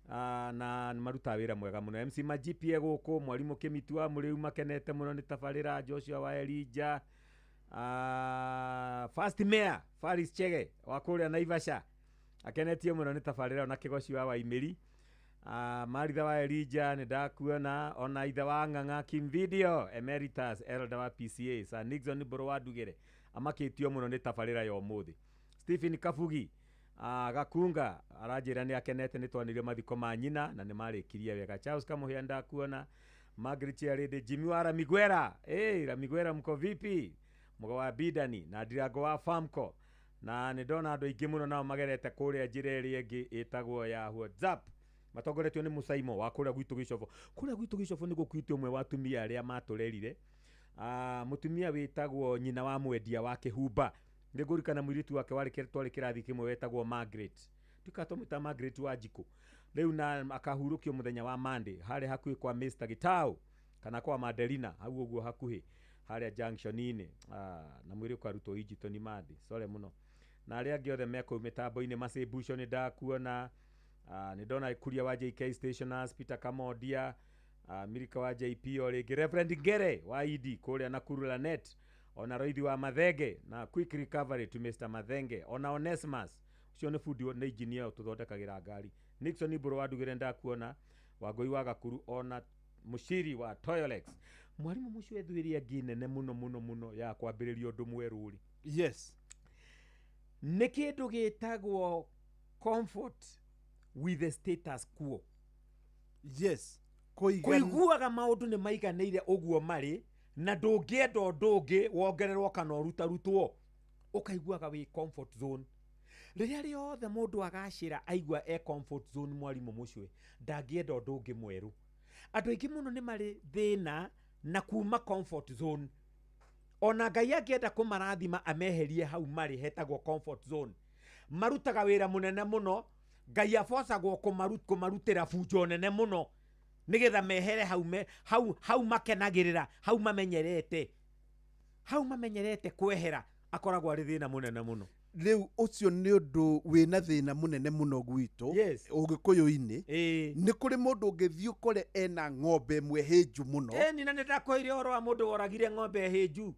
Na maruta wĩra mwega mũno. MC Majipie gũkũ, mwarimũ Kĩmiti wa Mũrĩu makenete mũno nĩ tabarĩra, Joshua wa Elija. First Mayor Faris Chege wa kũrĩa Naivasha akenetio mũno nĩ tabarĩra, na Kĩgoci wa Waimĩri. Maritha wa Elija nĩ ndakuona, ona ithe wa Ng'ang'a Kim Video Emeritus Elder wa PCA Sir Nixon Mbũrũ wa Ndugĩre amakĩtio mũno nĩ tabarĩra ya ũmũthĩ. Stephen Kabugi Gakunga aranjĩra nĩ akenete nĩ twanire mathiko ma nyina na nĩ marĩkirie wega. Charles Kamuhia ndakuona, Margaret Yarede, Jimmy wa Ramigwera. Ramigwera mko vipi? Mũgo wa Bidani na Ndirango wa Famco, na nĩ ndona andũ aingĩ mũno nao magerete kũrĩa njĩra ĩrĩa ĩngĩ ĩtagwo ya WhatsApp, matongoretio nĩ Musaimo wa kũrĩa gwitũ Gĩcobo. Kũrĩa gwitũ Gĩcobo nĩ gũkuĩte ũmwe wa atumia arĩa matũrerire, mũtumia wĩtagwo nyina wa mwendia wa Kĩhumba. Nĩ ngũrikana mũirĩtu wake twarĩ kĩrathi kĩmwe wetagwo Margaret, tukatomĩta Margaret wa Njikũ. Rĩu na akahurũkio mũthenya wa Monday harĩ hakuhĩ kwa Mr. Gitau kana kwa Madelina, hau ũguo hakuhĩ harĩa junction-inĩ. Na mwĩrĩ ũkarutwo Ijito ni Madi, sore mũno. Na arĩa angĩ othe mekũu mĩtambo-inĩ, Masai Busho nĩ ndakuona, nĩ ndona Kuria wa JK Stationers, Peter Kamodia, Milika wa JP o rĩngĩ, Reverend Ngere wa ID kũrĩa Nakuru Lanet, ona Roithi wa Mathenge na quick recovery to Mr. Mathenge, ona Onesimus ucio nĩ fundi na engineer ũtũthondekagĩra ngari. Nixon Mbũrũ wa Ndugĩre ndakuona, Wangũi wa Gakuru, ona Mushiri wa Toyolex. Mwarimu mũcio ethwĩria ngĩ nene mũno ya kwambĩrĩria ũndũ mwerũ rĩ. Yes. Nĩ kĩndũ gĩtagwo comfort with the status quo. Yes. kuiguaga maundu ni maiganĩire ũguo marĩ na ndũngĩenda ũndũ ũngĩ wongererwo kana ũrutarutwo ũkaiguaga wĩ comfort zone. Rĩrĩa rĩothe mũndũ agacĩra aigua comfort zone mwarimũ mũcwe ndangĩenda ũndũ ũngĩ mwerũ. Andũ aingĩ mũno nĩ marĩ thĩna na kuma comfort zone. Ona Ngai angĩenda kũmarathima ameherie hau marĩ hetagwo comfort zone. Marutaga wĩra mũnene mũno, Ngai abocagwo kũmarutĩra bunjo nene mũno nigetha mehere hau makenagĩrĩra, hau mamenyerete kwehera akoragwo arĩ thĩna mũnene mũno. Rĩu ũcio nĩ ũndũ wĩna thĩna mũnene mũno gwitũ Ũgĩkũyũ-inĩ. Nĩ kũrĩ mũndũ ũngĩthiĩ ũkore ena ng'ombe ĩmwe hĩnju mũno. Nina nĩndakwĩrire ũhoro wa mũndũ woragire ng'ombe hĩnju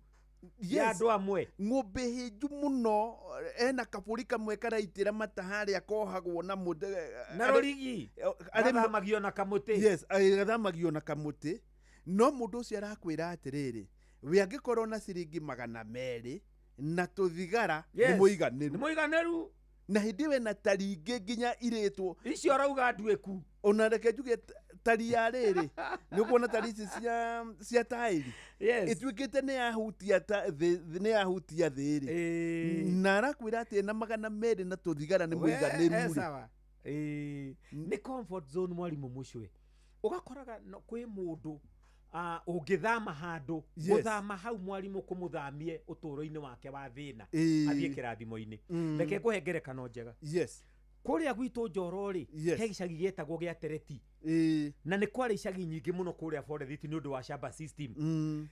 ya andũ amwe. Ng'ombe hĩnju mũno, ena kabũri kamwe karaitĩra mata harĩa kohagwo na na rũrigi athamagio na kamũtĩ. Yes, athamagio na kamũtĩ. No mũndũ ũcio arakwĩra atĩrĩrĩ, we angĩkorwo na ciringi 200 na tũthigara nĩ mũiganĩru. Na hĩndĩ we na tari ingĩ nginya irĩtwo icio arauga nduĩku. Ona reke njuge tari ya rĩrĩ nĩ kuona tari ici cia taĩri ĩtuĩkĩte nĩ yahutia thĩ-rĩ, na arakwĩra atĩ na 200 na tũthigara nĩ mũiganĩru. Nĩ comfort zone mwarimũ mũcwe. Ũgakoraga kwĩ mũndũ ũngĩthama handũ, gũthama hau mwarimũ kũmũthamie ũtũũro-inĩ wake wa thĩna athiĩ kĩrathimo-inĩ. Reke ngũhe ngerekano njega. Kũrĩa gwitũ Njoro-rĩ he gĩcagi gĩetagwo gĩa Tereti, na nĩ kwarĩ icagi nyingĩ mũno kũrĩa Forest nĩ ũndũ wa shamba system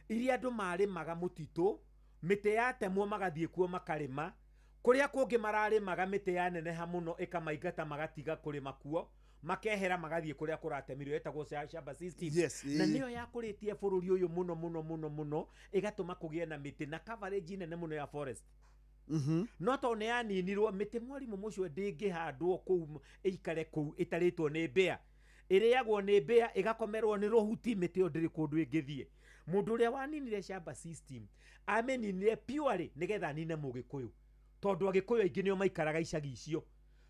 iria andũ marĩmaga mũtitũ, mĩtĩ yatemwo magathiĩ kuo makarĩma. Kũrĩa kũngĩ mararĩmaga mĩtĩ yaneneha mũno ĩkamaingata magatiga kũrĩma kuo, makehera magathiĩ kũrĩa kũratemirwo etagwo shamba system. Na nĩyo yakũrĩtie bũrũri ũyũ mũno ĩgatũma kũgĩe na mĩtĩ na coverage nene mũno ya forest. No to nĩ yaninirwo mĩtĩ mwarimũ mũcwe ndĩngĩhandwo kũu ĩikare kũu ĩtarĩtwo nĩ mbĩa. Ĩrĩagwo nĩ mbĩa, ĩgakomerwo nĩ rũhuti, mĩtĩ ĩyo ndĩrĩ kũndũ ĩngĩthiĩ. Mũndũ ũrĩa waninire shamba system ameninire purely nĩgetha anine Mũgĩkũyũ, tondũ Agĩkũyũ aingĩ nĩo maikaraga icagi icio,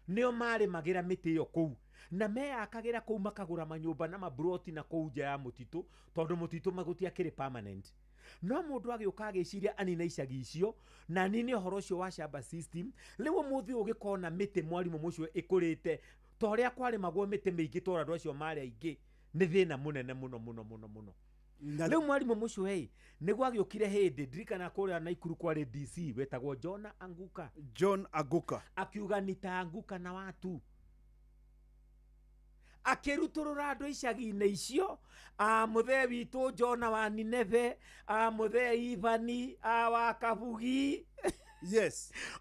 nĩo marĩmagĩra mĩtĩ ĩyo kũu na meyakagĩra kũu, makagũra manyũmba na maburoti na kũu nja ya mũtitũ, tondũ mũtitũ magũtiakĩrĩ permanent. No mũndũ agĩũka agĩciria anina icagi icio na anine ũhoro ũcio wa shamba system. Rĩu ũmũthĩ ũgĩkona mĩtĩ mwarimũ mũcwe ĩkũrĩte ta ũrĩa kwarĩmagwo mĩtĩ mĩingĩ tondũ andũ acio marĩ aingĩ, nĩ thĩna mũnene mũno. Rĩu mwarimũ mũcwe nĩguo agĩũkire hĩndĩ, ndirikana kũrĩa Naikuru kwarĩ DC wetagwo John Anguka, akiuga nita Anguka na watu, akĩrutũrũra andũ icagi-inĩ icio, mũthee witũ Jona wa Nineve, mũthee Ivani wa Kabugi,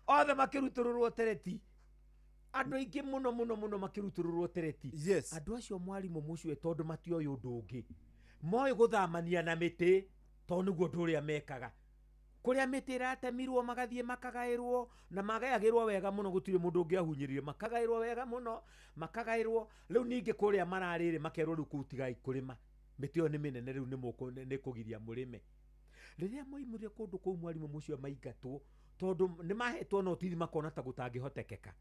othe makĩrutũrũrwo Tereti. Andũ aingĩ mũno makĩrutũrũrwo Tereti. Andũ acio mwarimũ mũcwe tondũ matioĩ ũndũ ũngĩ, moĩ gũthamania na mĩtĩ, tondũ nĩguo ũndũ ũrĩa mekaga. Kũrĩa mĩtĩ ĩratemirwo magathiĩ makagaĩrwo na magayagĩrwo wega mũno, gũtirĩ mũndũ ũngĩahunyirie, makagaĩrwo wega mũno, makagaĩrwo. Rĩu ningĩ kũrĩa mararĩrĩ makerwo rĩu kũu tigai kũrĩma, mĩtĩ ĩyo nĩ mĩnene, rĩu nĩ kũgiria mũrĩme. Rĩrĩa moimire kũndũ kũu mwarimũ mũcio maingatwo, tondũ nĩ mahetwo notithi makona ta gũtangĩhotekeka,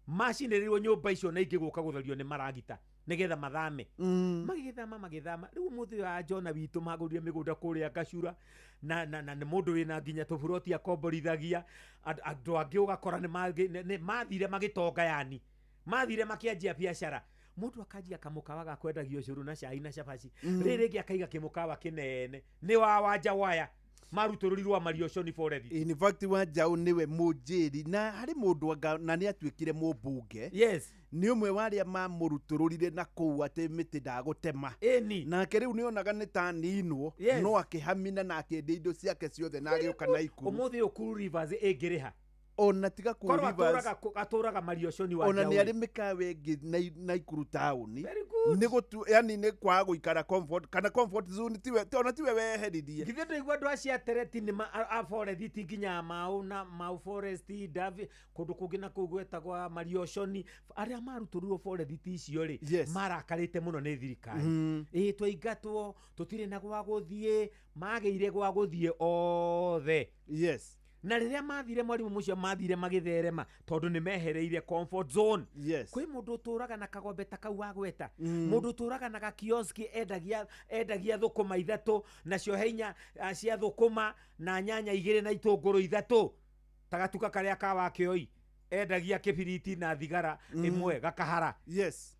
macinĩrĩrwo nyũmba icio na ingĩ gũka gũtherio nĩ maragita nĩgetha mathame. Magĩthama. Rĩu mũthĩ wa Jona witũ magũrire mĩgũnda kũrĩa Gacura na nĩ mũndũ wĩna nginya tũburoti akomborithagia. Andũ angĩ ũgakora nĩ mathire magĩtonga, yani mathire makĩanjia biacara. Mũndũ akanjia kamũkawa ga kwendagio cũrũ na cai na cabaci, rĩrĩ rĩngĩ akaiga kĩmũkawa kĩnene, nĩ wa Wanja Waya marutũrũrirwo Marioconi Forest. In fact Wanjaũ nĩwe mũnjĩri na harĩ mũndũ na nĩ atuĩkire mũmbunge. Nĩ ũmwe wa arĩa mamũrutũrũrire na kũu atĩ mĩtĩ ndagũtema. Nake rĩu nĩonaga nĩ ta ninwo, no akĩhamina na akĩendia indo ciake ciothe na agĩũka Naikuru. Ũmũthĩ Kuru Rivers ĩngĩrĩha. Ona tiga Kuru Rivers, atũraga Marioconi wa ona nĩ arĩ mĩkawa ĩngĩ Naikuru taũni. Yani nĩ kwaga gũikara comfort zone, ona tiwe weheririe. Githĩ ndũigua andũ acio a Tereti nĩ Forest nginya Mau Forest, Davi, kũndũ kũngĩ na kũu gwetagwo Marioconi, arĩa marutũrirwo Forest icio-rĩ marakarĩte mũno nĩ thirikari. Twaingatwo, tũtirĩ na gwa gũthiĩ, magĩire gwa gũthiĩ othe. na riria mathire mwarimu mucio mathire magitherema tondu ni mehereire comfort zone. Yes. Kwi mundu turaga na kagombe ta kau wa gweta, mundu turaga na gakioski endagia thukuma ithatu nacio heinya cia thukuma na nyanya 2 na itunguru 3 tagatuka karia kawa kioi endagia kibiriti na thigara imwe gakahara. Yes.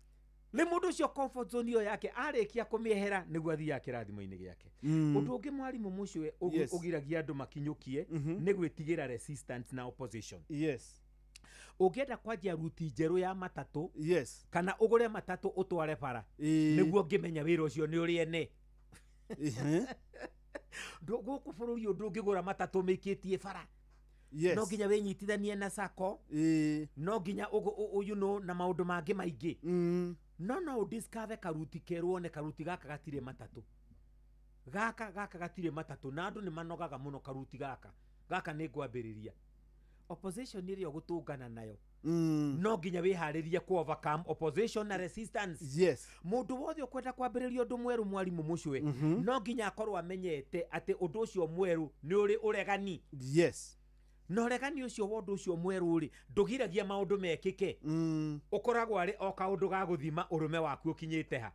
Ni mundu ucio comfort zone yo yake arikia kumiehera niguo athia kirathimo-ini giake. Undu ungi mwarimu mucio ugiragia andu makinyukie ni gwitigira resistance na opposition. Yes. Ugienda kwanjia ruti njeru ya matatu, yes, kana ugure matatu utware bara niguo ngimenya wira ucio ni uri ene. Guku bururi undu ngigura matatu mikitie bara. Yes. No nginya winyitithanie na sako, no nginya you know na maundu mangi maingi. No discover karuti keru, one karuti gaka gatire matatu. Gaka gatire matatu na andu ni manogaga muno karuti gaka ni ngwambiriria. Opposition iri ogutungana nayo. No nginya wiharirie ku overcome opposition na resistance. Yes. Mundu wothe ukwenda kwambiriria undu mweru mwarimu mucwe, no nginya akorwo amenyete ati undu ucio mweru ni uri uregani. Yes. No regani ucio wondu ucio mweru ri ndugiragia maundu mekike. Ukoragwo ari o kaundu ga guthima urume waku ukinyite ha.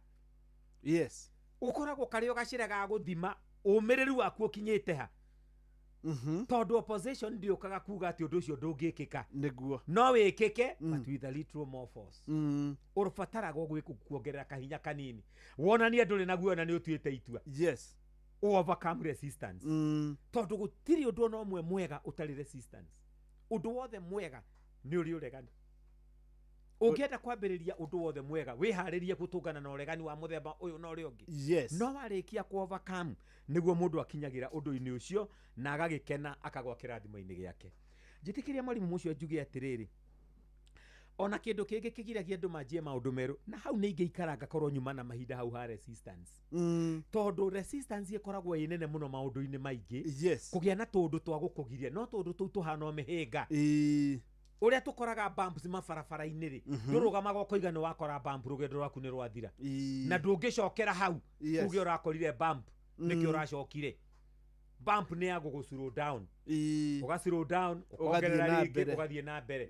Yes. Ukoragwo kari ogacira ga guthima umiriru waku ukinyite ha. Tondu opposition ndiukaga kuga ati undu ucio ndungikika niguo no wikike but with a little more force. Urubataraga kuongerera kahinya kanini wonanie nduri naguo na ni utuite itua. Yes. Overcome resistance. Tondu gutiri undu no mwe mwega utari resistance. Undu wothe mwega ni uri uregani. Ungienda kwambiriria undu wothe mwega wiharirie gutungana na uregani wa muthemba uyu no uri ungi. Yes. No warikia ku overcome niguo mundu akinyagira undu-ini ucio na agagikena akagwa kirathimo-ini giake. Njitikiria mwarimu mucio njuge atiriri, ona kindu kingi kigiragia andu manjie maundu meru na hau ni ingiikara ngakorwo nyuma na mahinda hau ha resistance. Tondu resistance ikoragwo inene muno maundu-ini maingi. Yes. Kugia na tundu twa gukugiria no tundu tuu tuhana mihinga. Uria tukoraga bumps mabarabara-ini ri ndurugamaga ukoigana wakora bump rugendo rwaku ni rwathira na ndungicokera hau uge urakorire bump niki uracokire. Bump ni ya gugu slow down. Uga slow down ukongerera ringi ugathie na mbere.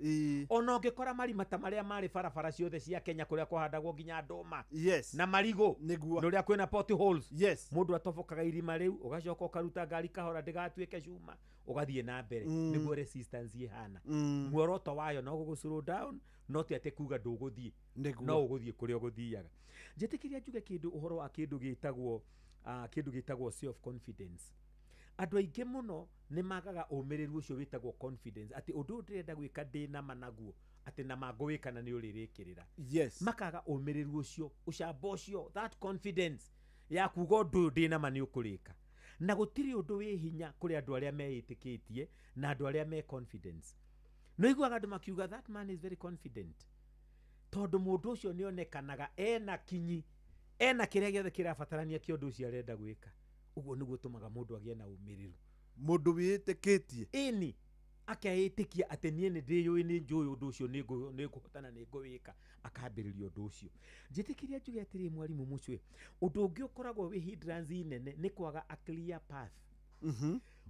Ona ungikora marimata maria mari barabara ciothe cia Kenya kuria kwahandagwo nginya nduma. Yes. Na marigo nuria kwina potholes. Yes. Mundu atobokaga irima riu ugacoka ukaruta ngari kahora ndigatuike cuma ugathie na mbere. Niguo resistance ihana. Muoroto wayo no gugu slow down no ti ate kuga nduguthie no uguthie kuria uguthiaga. Njitikiria njuge kindu uhoro wa kindu gitagwo self confidence. Andu aingi muno ni magaga umiriru ucio witagwo confidence ati undu ndirenda gwika ndina managuo ati na magwika na ni uririkirira. Yes. Makaga umiriru ucio ucamba ucio that confidence ya kuga undu ndina mani ukurika na gutiri undu wi hinya kuri andu aria meitikitie na andu aria me confidence. No iguaga andu makiuga that man is very confident tondu mundu ucio ni onekanaga ena kinyi ena kiria giothe kirabatarania ki undu ucio arenda gwika. Uguo niguo tumaga mundu agie na umiriru. Mundu wiitikitie Ini akaitikia ati nie ni ndiyui ni njui undu ucio ni nguhotana ni ngwika akambiriria undu ucio. Njitikiria njuge atiri mwarimu mucwe undu ungi ukoragwo wi hindrance nene ni kwaga a clear path.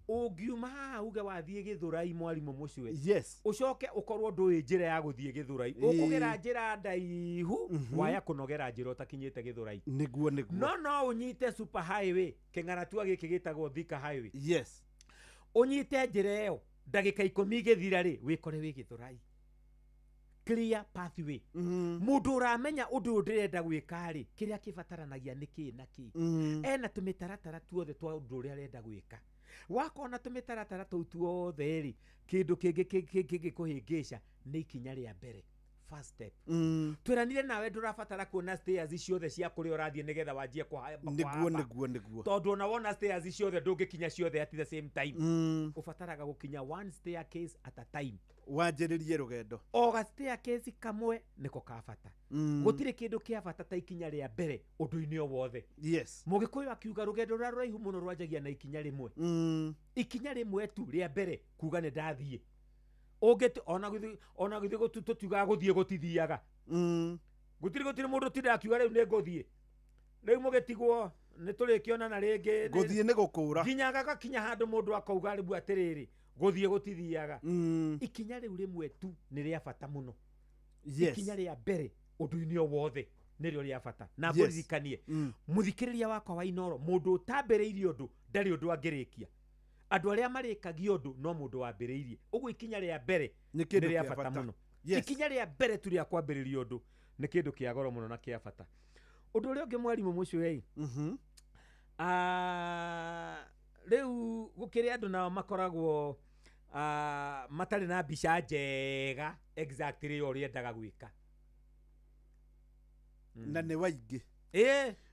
Ungiuma uge wathie Githurai mwarimu mucwe. Yes. Ucoke ukorwo ndui njira ya guthie Githurai ukugera njira ndaihu waya kunogera njira utakinyite Githurai niguo no unyite super highway king'aratua giki gitagwo Thika highway. Yes. Unyite njira iyo ndagika 10 githira ri wikore wi Githurai. Clear pathway. Mundu uramenya undu ndirenda gwika ri kiria kibataranagia niki na ki. Ena tumitaratara tuothe twa undu uria arenda gwika. Wakona tumitaratara tuothe ri kindu kingi kuhingisha ni ikinya ria mbere. First step. Twiranire nawe ndurabatara kuona stairs ciothe cia kuri urathie nigetha wanjie kuhamba niguo tondu ona wona stairs ciothe ndungikinya ciothe at the same time. Ubataraga gukinya one staircase at a time wanjiririe rugendo. O staircase kamwe niko kabata. Gutire kindu kia bata ta ikinya ria mbere undu-ini o wothe. Yes. Mugikuyu akiuga rugendo rwa raihu muno rwanjagia na ikinya rimwe. Ikinya rimwe tu ria mbere kuga ni ndathie. Ogete ona guthi gututiga guthie gutithiaga. Gutire mundu tinde akiuga riu ni nguthie. Riu mugetigwo ni turikiona na ringi guthie ni gukura. Nginyaga gakinya handu mundu akauga ribu atiriri guthie gutithiaga Mm. ikinya riu rimwe tu ni ria bata muno Yes. ikinya ria mbere undu-ini o wothe nä rä o rä a bata na Yes. ngåririkanie Mm. muthikä rä ria wakwa wa Inoro må ndå å tambä rä irie å ndå ndarä å ndå angä rä kia andå arä a marä kagia å ndå no må ndå wambä rä irie å guo ikinya rä a mbere Nĩ nä kĩndũ rä a kĩa bata bata. må no Yes. ikinya rä a mbere tu rä a kwambä rä ria å ndå nä kä ndå kä a goro må no na kä a bata å ndå å rä a å ngä mwarimå må cio ei Mhm. rä u gå kä rä andå nao makoragwo matarä na mbica njega exactly å rä endaga gwä ka Na nĩ waingĩ.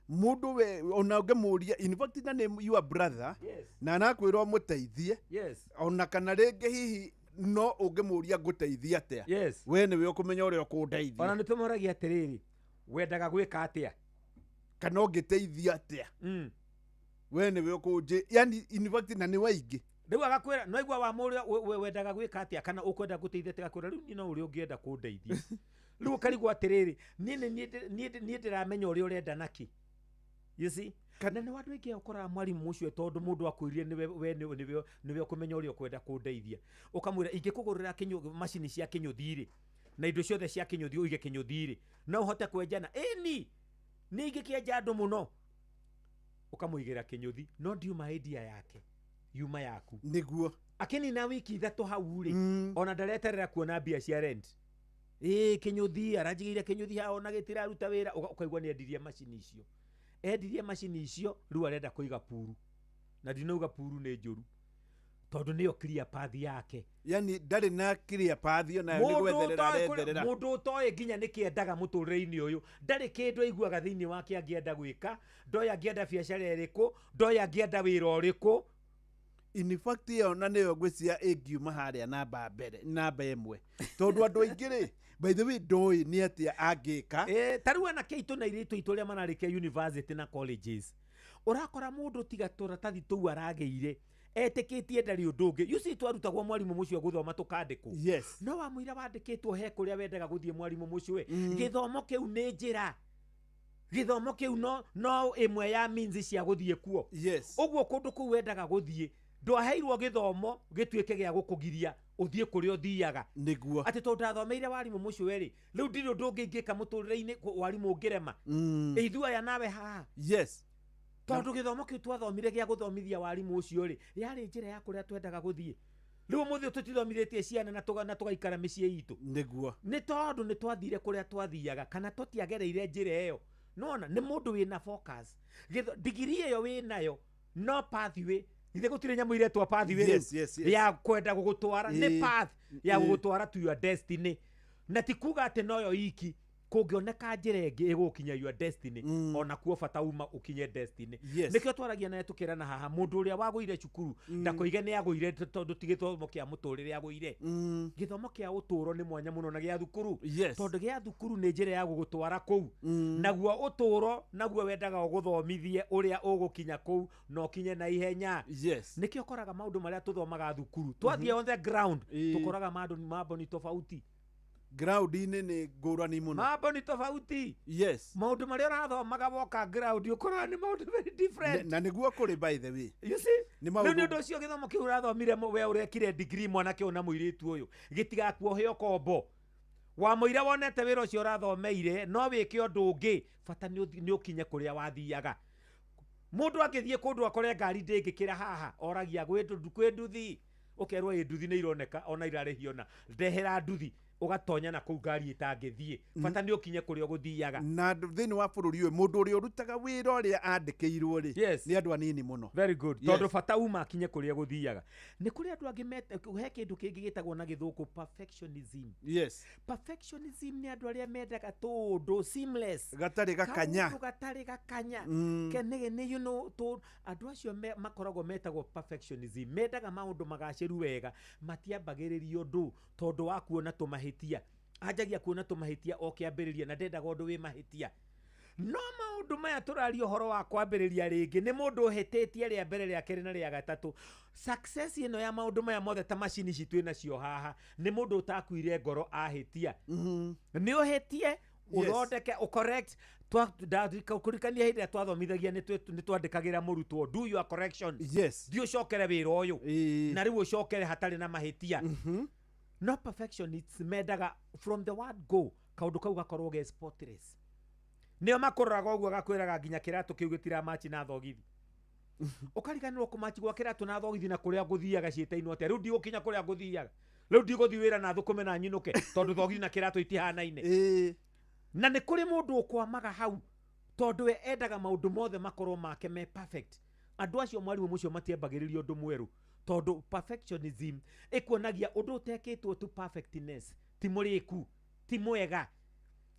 Mũndũ we ona ũngĩmũria in fact na nĩ your brother yes na nakwĩra ũmũteithie yes ona kana rĩngĩ hihi no ũngĩmũria ngũteithie atĩa yes we nĩwe ũkũmenya ũrĩa ũkũndeithia ona nä tå moragia atä rä rä wendaga gwä ka atä a kana ũngĩteithia atĩa we nĩwe ũkũnjĩ yani in fact na nĩ waingĩ rä u agakwä ra no igua wa må rä wendaga gwä ka atä a kana å kwenda gå teithia tä gakwä ra rä u niä no å rä å ngä enda kå ndeithia rä u å karigwo atä rä rä niä ndä ramenya å rä a å renda nakä na nä wandå aingä åkoraga mwarimå må cio tondå må ndå akwä rire nä we å kå menya å rä a å kwenda kå ndeithia å kamwä ra ingä kå gå rä ra macini cia kä nyå thirä na indo ciothe cia kä nyå thi å ige kä nyå thirä no å hote kwenjana nä ingä kä enja andå må no å kamå igä ra kä nyå thi no ndiuma idea yake yuma yaku nĩguo akinina wiki ithatå hau rĩ ona ndareterera kuona mbia cia rent kä nyå thi aranjigä ire kä nyå thi hao na gä tä raruta wä ra å kaigua nä endirie macini icio endirie macini icio rä u arenda kå iga puru na ndinauga puru nä njå ru tondå nä yo clear path yake yani ndarĩ na clear path onayo nĩ gwetherera aretherera må ndå å toä nginya nä kä endaga må tå rä re-inä å yå ndarä kä ndå aiguaga thä inä wake angĩenda gwä ka ndoä angĩenda biacara ä rä kå ndoä angĩenda wä ra å rä kå in fact ĩyo na nĩyo ngwĩciria ĩngiuma harĩa namba ĩmwe tondũ andũ aingĩ rĩ by the way ndoĩ nĩ atĩa angĩka ta rĩu anake aitũ na airĩtu aitũ arĩa mararĩkia university na colleges ũrakora mũndũ tiga tũratathi tũu aragĩire etĩkĩtie ndarĩ ũndũ ũngĩ yusi twarutagwo mwarimũ mũcio gũthoma tũkandĩkwo yes no wamũira wandĩkĩtwo he kũrĩa wendaga gũthiĩ mwarimũ mũcio gĩthomo kĩu nĩ njĩra gĩthomo kĩu no ĩmwe ya means cia gũthiĩ kuo yes ũguo kũndũ kũu wendaga gũthiĩ ndwaheirwo gĩthomo gĩtuĩke gĩa gũkũgiria ũthiĩ kũrĩa ũthiaga nĩguo atĩ tondũ ndathomeire warimũ mũcio rĩ rĩu ndirĩ ũndũ ũngĩ ingĩka mũtũrĩre-inĩ warimũ ũngĩrema ithuĩ aya nawe haha yes tondũ gĩthomo kĩu twathomire gĩa gũthomithia warimũ ũcio rĩ yarĩ njĩra ya kũrĩa twendaga gũthiĩ rĩu ũmũthĩ tũtithomithĩtie ciana na tũgaikara mĩciĩ itũ nĩguo nĩ tondũ nĩ twathire kũrĩa twathiaga kana tũtiagereire njĩra ĩyo nona nĩ mũndũ wĩna focus digiri ĩyo wĩnayo no pathway ithe gũtirĩ nyamũ iretwo pathway rĩu ya kwenda gũgũtwara nĩ path ya gũgũtwara to your destiny na ti kuga atĩ noyo iki kũngĩoneka njĩra ĩngĩ ĩgũkinya your destiny ona kuo bata uma ũkinye destiny nĩkĩo twaragia nawe tũkĩrana haha mũndũ ũrĩa wagũire cukuru ndakũige nĩ agũire tondũ ti gĩthomo kĩa mũtũrĩre agũire gĩthomo kĩa ũtũũro nĩ mwanya mũno na gĩa thukuru tondũ gĩa thukuru nĩ njĩra ya gũgũtwara kũu naguo ũtũũro naguo wendaga ũgũthomithie ũrĩa ũgũkinya kũu na ũkinye na ihenya nĩkĩo ũkoraga maũndũ marĩa tũthomaga thukuru twathiĩ on the ground tũkoraga mambo ni tofauti ground-inĩ nĩ ngũrani mũno mambo ni tofauti maũndũ marĩa ũrathomaga woka ground ũkoraga nĩ maũndũ very different na nĩguo kũrĩ by the way you see rĩu nĩ ũndũ ũcio gĩthomo kĩu ũrathomire we ũrekire degree mwanake ũyũ na mũirĩtu ũyũ gĩtigakuohe kombo wamũira wonete wĩra ũcio ũrathomeire no wĩke ũndũ ũngĩ bata nĩ ũkinye kũrĩa wathiaga mũndũ angĩthiĩ kũndũ akore ngari ndĩngĩkĩra haha oragia gwĩ nduthi ũkerwo ĩ nduthi nĩ ironeka ona irarĩhio na ndehera nduthi ũgatonya na kũu ngari ĩtangĩthiĩ bata nĩ ũkinye kũrĩa ũgũthiaga na thĩinĩ wa bũrũri ũyũ mũndũ ũrĩa ũrutaga wĩra ũrĩa andĩkĩirwo rĩ nĩ andũ anini mũno very good tondũ bata uma akinye kũrĩa ũgũthiaga nĩ kũrĩ andũ angĩ he kĩndũ kĩngĩ gĩtagwo na gĩthũngũ perfectionism perfectionism nĩ andũ arĩa mendaga tũndũ seamless gatarĩ gakanya you know andũ acio makoragwo metagwo perfectionism mendaga maũndũ magacĩru wega matiambagĩrĩria ũndũ tondũ wa kuona tũmahĩtia anjagia kuona tũmahĩtia o kĩambĩrĩria na ndendaga ũndũ wĩ mahĩtia no maũndũ maya tũraria ũhoro wa kwambĩrĩria rĩngĩ nĩ mũndũ ũhĩtĩtie rĩa mbere rĩa kerĩ na rĩa gatatũ success ĩno ya maũndũ maya mothe ta macini ici twĩ nacio haha nĩ mũndũ ũtakuire ngoro ahĩtia nĩ ũhĩtie uthondeke correct kurikania hĩndĩ ĩrĩa twathomithagia nĩ twandĩkagĩra mũrutwo do your corrections yes thiĩ ũcokere wĩra ũyũ na rĩu ũcokere hatarĩ na mahĩtia no perfection it's mendaga from the word go kaũndũ kau gakorwo ge spotless nĩo makũroraga ũguo gakwĩraga nginya kĩratũ kĩu gĩtiramachi na thogithi ũkariganĩrwo kũmachi gwa kĩratũ na thogithi na kũrĩa ngũthiaga ciĩta-inĩ atĩa rĩu ndigũkinya kũrĩa ngũthiaga rĩu ndigũthiĩ wĩra na thũkũme na nyinũke tondũ thogithi na kĩratũ itihanaine na nĩ kũrĩ mũndũ ũkwamaga hau tondũ we endaga maũndũ mothe makorwo make me perfect andũ acio mwarimũ mũcio matiambagĩrĩria ũndũ mwerũ tondũ perfectionism ĩkuonagia ũndũ ũtekĩtwo tu perfectness ti mũrĩku ti mwega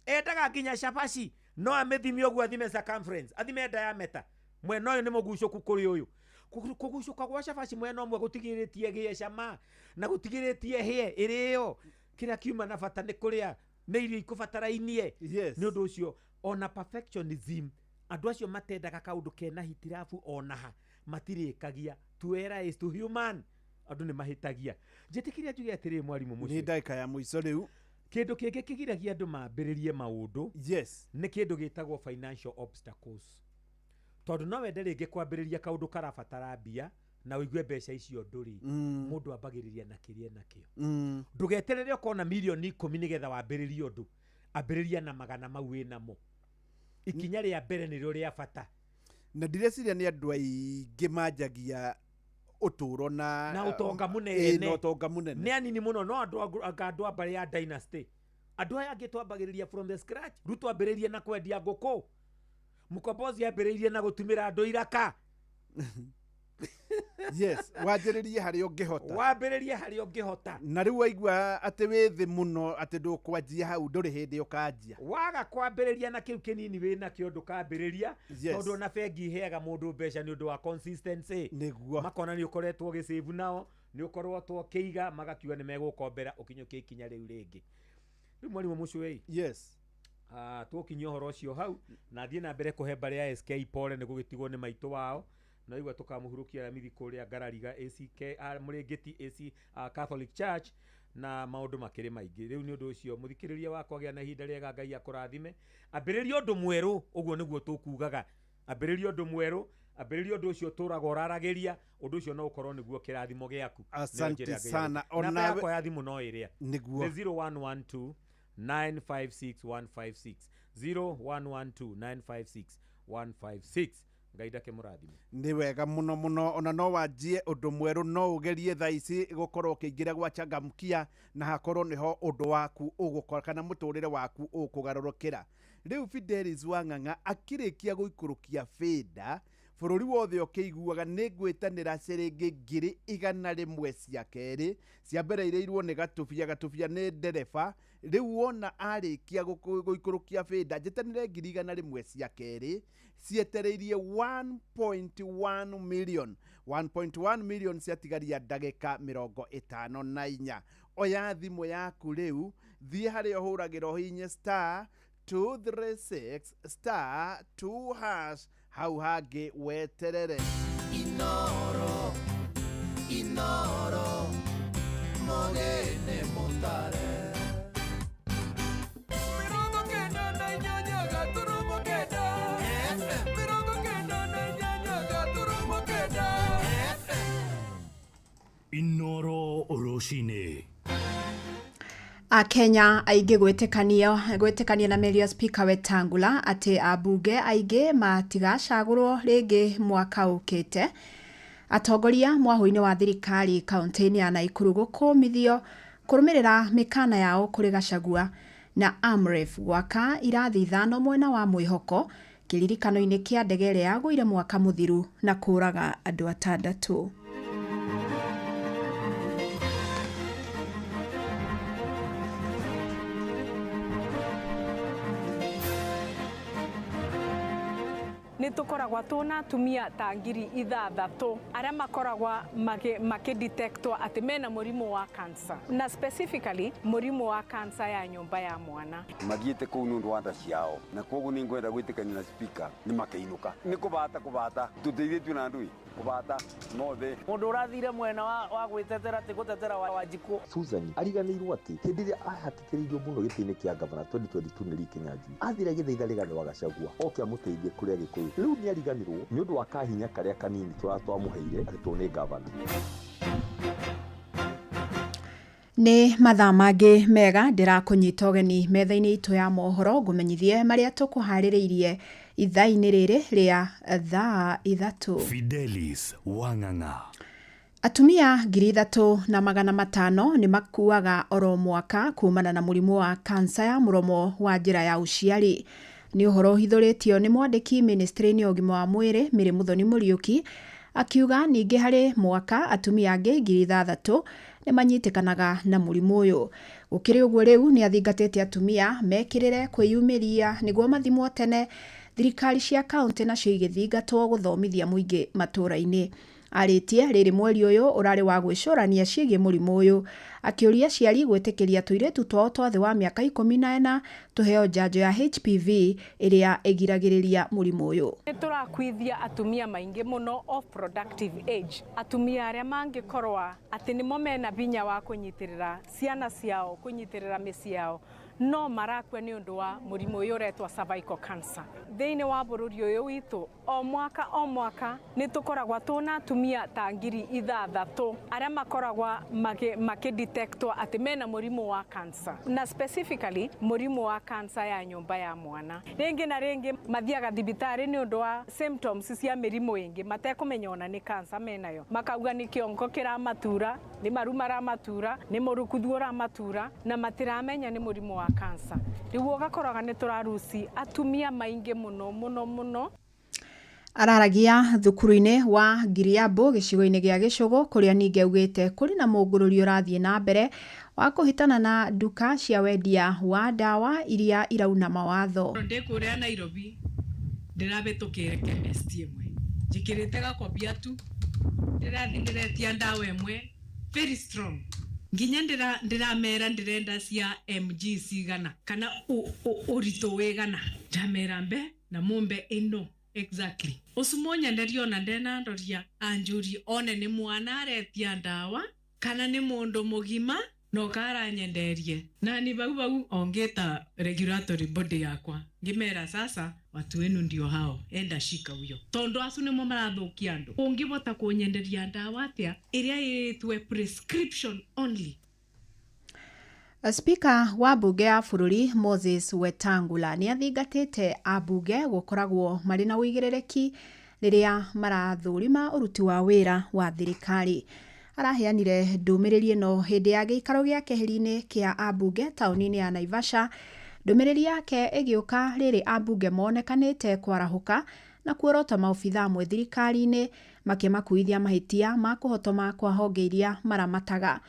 endaga nginya cabaci no amĩthime ũguo athime circumference athime diameter mwena ũyũ nĩ mũgucũku kũrĩ ũyũ kũgucũka gwa cabaci mwena ũmwe gũtigĩrĩtie gĩe cama na gũtigĩrĩtie hĩe ĩrĩo kĩrĩa kiuma na bata nĩ kũrĩa nĩ irio ikũbatarainie nĩ ũndũ ũcio ona perfectionism andũ acio matendaga kaũndũ kena hitirabu onaha matirĩkagia to error is to human andũ nĩ mahĩtagia njĩtĩkĩria njuge atĩrĩ mwarimũ mũcio nĩ ndagĩka ya mũico rĩu kĩndũ kĩngĩ kĩgiragia andũ mambĩrĩrie maũndũ nĩ kĩndũ gĩtagwo financial obstacles tondũ no wende rĩngĩ kwambĩrĩria kaũndũ karabatara mbia na ũigue mbeca icio ndũrĩ mũndũ ambagĩrĩria na kĩrĩa nakĩo ndũgeterere ũkona milioni 10 nĩgetha wambĩrĩrie ũndũ ambĩrĩria na magana mau wĩnamo ikinya rĩa mbere nĩrĩo rĩa bata na ndireciria nĩ andũ aingĩ manjagia ũtũũro na ũtonga mũnene na ũtonga mũnene nĩ anini mũno no andũ a mbarĩ ya dynasty andũ aya angĩ twambagĩrĩria from the scratch rĩu twambĩrĩrie na kwendia ngũkũ mũkombozi ambĩrĩirie na gũtumĩra andũ iraka yes wanjĩrĩrie harĩa ũngĩhota wambĩrĩrie harĩa ũngĩhota na rĩu waigua atĩ wĩ thĩ mũno atĩ ndũkwanjia hau ndũrĩ hĩndĩ ũkanjia waga kwambĩrĩria na kĩu kĩnini wĩna kĩo ndũkambĩrĩria tondũ ona bengi iheaga mũndũ mbeca nĩ ũndũ wa consistency nĩguo makona nĩ ũkoretwo ũgĩsave nao nĩ ũkoretwo ũkĩiga magakiuga nĩ megũkombera ũkinyũkie ikinya rĩu rĩngĩ rĩu mwarimũ mũcio yes tũkinyia ũhoro ũcio hau na thiĩ na mbere kũhe mbarĩ ya SK pole nĩ gũgĩtigwo nĩ maitũ wao na igua tukamũhurũkia ramithi kũrĩa Ngarariga ACK Mũrĩngĩti AC Catholic Church na maũndũ makĩrĩ maingĩ rĩu nĩ ũndũ ũcio mũthikĩrĩria wakwa gĩa na ihinda rĩega Ngai akũrathime ambĩrĩria ũndũ mwerũ ũguo nĩguo tũkugaga ambĩrĩria ũndũ mwerũ ambĩrĩria ũndũ ũcio tũraga ũraragĩria ũndũ ũcio no ũkorwo nĩguo kĩrathimo gĩaku asante sana ona yakwa ya thimũ no ĩrĩa nĩguo 0112 956 156 0112 956 156 Ngai ndake mũrathime nĩ wega mũno mũno ona no wanjie ũndũ mwerũ no ũgerie thaa ici gũkorwo ũkĩingĩra gwa Changamkia na hakorwo nĩho ũndũ waku ũgũkorwo kana mũtũrĩre waku ũkũgarũrũkĩra rĩu Fidelis Wang'ang'a akĩrĩkia gũikũrũkia bĩnda bũrũri wothe ũkĩiguaga nĩ ngwĩtanĩra ciringi 100 cia kerĩ cia mbere ireirwo nĩ gatubia nĩ ndereba rĩu wona arĩkia gũikũrũkia bĩnda njĩtanĩre 100 cia kerĩ cietereirie 1.1 million 1.1 million ciatigaria ndagĩka 54 oya thimũ yaku rĩu thiĩ harĩa ũhũragĩra hinya *236*2# hau hangĩ weterere inoro mogene motare Inoro Oroshine. Akenya aingĩ gwĩtĩkania na mĩario ya Speaker Wetangula atĩ ambunge aingĩ matigacagũrwo rĩngĩ mwaka ũkĩte. Atongoria mwahũ-inĩ wa thirikari kaunti-inĩ ya Nakuru gũkũmithio kũrũmĩrĩra mĩkana yao kũrĩ Gachagua na Amref gwaka irathi 5 mwena wa Mwĩhoko kĩririkano-inĩ kĩa ndege ĩrĩa yagũire mwaka mũthiru na kũraga andũ 6. nĩ nĩ tũkoragwa tũna atumia ta ngiri 6 arĩa makoragwa makĩdetectwo atĩ mena mũrimũ wa cancer na specifically mũrimũ wa cancer ya nyũmba ya mwana. Mathiĩte kũu nĩ ũndũ wa nda ciao na koguo nĩ ngwenda gwĩtĩkania na speaker nĩ makĩinũka nĩ kũbata tũteithĩtio na ndui kubata mothe mundu urathire mwena wa gwitetera ti gutetera wa Njikũ. Susan ariganĩirwo atĩ hĩndĩ ĩrĩa ahatĩkĩrĩirio mũno gĩtĩ-inĩ kĩa gavana 2022 nĩ Rikinyanji athire gĩthaitha rĩgatho wa Gachagua oke amũteithie kũrĩa Gĩkũyũ. Rĩu nĩ ariganĩrwo nĩ ũndũ wa kahinya karĩa kanini tũramũheire atĩ nĩ gavana. Nĩ mathaa mangĩ mega ndĩrakũnyita ũgeni metha-inĩ itũ ya mohoro ngũmenyithie marĩa tũkũharĩrĩirie ithaa-inĩ rĩrĩ rĩa thaa 3. Fidelis Wang'ang'a. Atumia 3,500 nĩ makuaga oro mwaka kumana na mũrimũ wa kansa ya mũromo wa njĩra ya ũciari. Nĩ ũhoro hithũrĩtio nĩ mwandĩki ministry-inĩ ya ũgima wa mwĩrĩ Mary Muthoni Mũriũki akiuga ningĩ harĩ mwaka atumia angĩ 6,000 nĩ manyitĩkanaga na mũrimũ ũyũ. Gũkĩrĩ ũguo rĩu nĩ athingatĩte atumia mekĩrĩre kwĩyumĩria nĩguo mathimwo tene, thirikari cia kaunti nacio igĩthingatwo gũthomithia mũingĩ matũũra-inĩ. Arĩtie rĩrĩ mweri ũyũ ũrarĩ wa gwĩcũrania ciĩgiĩ mũrimũ ũyũ, akĩũria aciari gwĩtĩkĩria tũirĩtu twao twa thĩ wa mĩaka 14 tũheo njanjo ya HPV ĩrĩa ĩgiragĩrĩria mũrimũ ũyũ. Nĩ tũrakuithia atumia maingĩ mũno of productive age, atumia arĩa mangĩkorwa atĩ nĩmo mena binya wa kũnyitĩrĩra ciana ciao, kũnyitĩrĩra mĩciĩ yao, no marakua nĩ ũndũ wa mũrimũ ũyũ ũretwa cervical cancer. Thĩinĩ wa bũrũri ũyũ witũ o mwaka nĩ tũkoragwa tũna atumia ta ngiri 6 arĩa makoragwa makĩdetectwo atĩ mena mũrimũ wa cancer na specifically mũrimũ wa cancer ya nyũmba ya mwana. Rĩngĩ na rĩngĩ mathiaga thibitarĩ nĩ ũndũ wa symptoms cia mĩrimũ ĩngĩ matekũmenya ona nĩ cancer menayo, makauga nĩ kĩongo kĩramatura, nĩ maru maramatura, nĩ mũrukuthu ũramatura na matiramenya nĩ mũrimũ wa cancer. Rĩu ũgakoraga nĩ tũraruci atumia maingĩ mũno. Araragia thukuru-inĩ wa Giriambo gĩcigo-inĩ gĩa Gĩcũgũ kũrĩa ningĩ augĩte kũrĩ na mũngũrũri ũrathiĩ na mbere wa kũhĩtana na nduka cia wendia wa ndawa iria irauna mawatho. Ndĩ kũrĩa Nairobi ndĩrabĩtũkĩre chemist ĩmwe njĩkĩrĩte gakobia tu ndĩrathiĩretia ndawa ĩmwe very strong nginya ndiramera ndirenda cia mg cigana kana ũritũ wĩgana ndamera mbe na mumbe ino exactly usumonya nderiona ndena ndoria anjuri one ni mwana aretia ndawa kana ni mundu mugima no karanyenderie na ni bau ongeta regulatory body yakwa ngimera sasa watu wenu ndio hao enda shika huyo tondo asu nimo marathukia andu ungibota kunyenderia ndawa atia iria yitwe prescription only. Speaker wa bunge ya bũrũri Moses Wetangula nĩ athingatĩte ambunge gũkoragwo marĩ na ũigĩrĩrĩki rĩrĩa marathũrima ũruti wa wĩra wa thirikari. Araheanire ndũmĩrĩri ĩno hĩndĩ ya gĩikaro gĩa keheri-inĩ kĩa ambunge taũni-inĩ ya Naivasha. Ndũmĩrĩri yake ĩgĩũka rĩrĩ ambunge monekanĩte kwarahũka na kuorota maobitha amwe thirikari-inĩ makĩmakuithia mahĩtia ma kũhotoma kwa honge iria maramataga.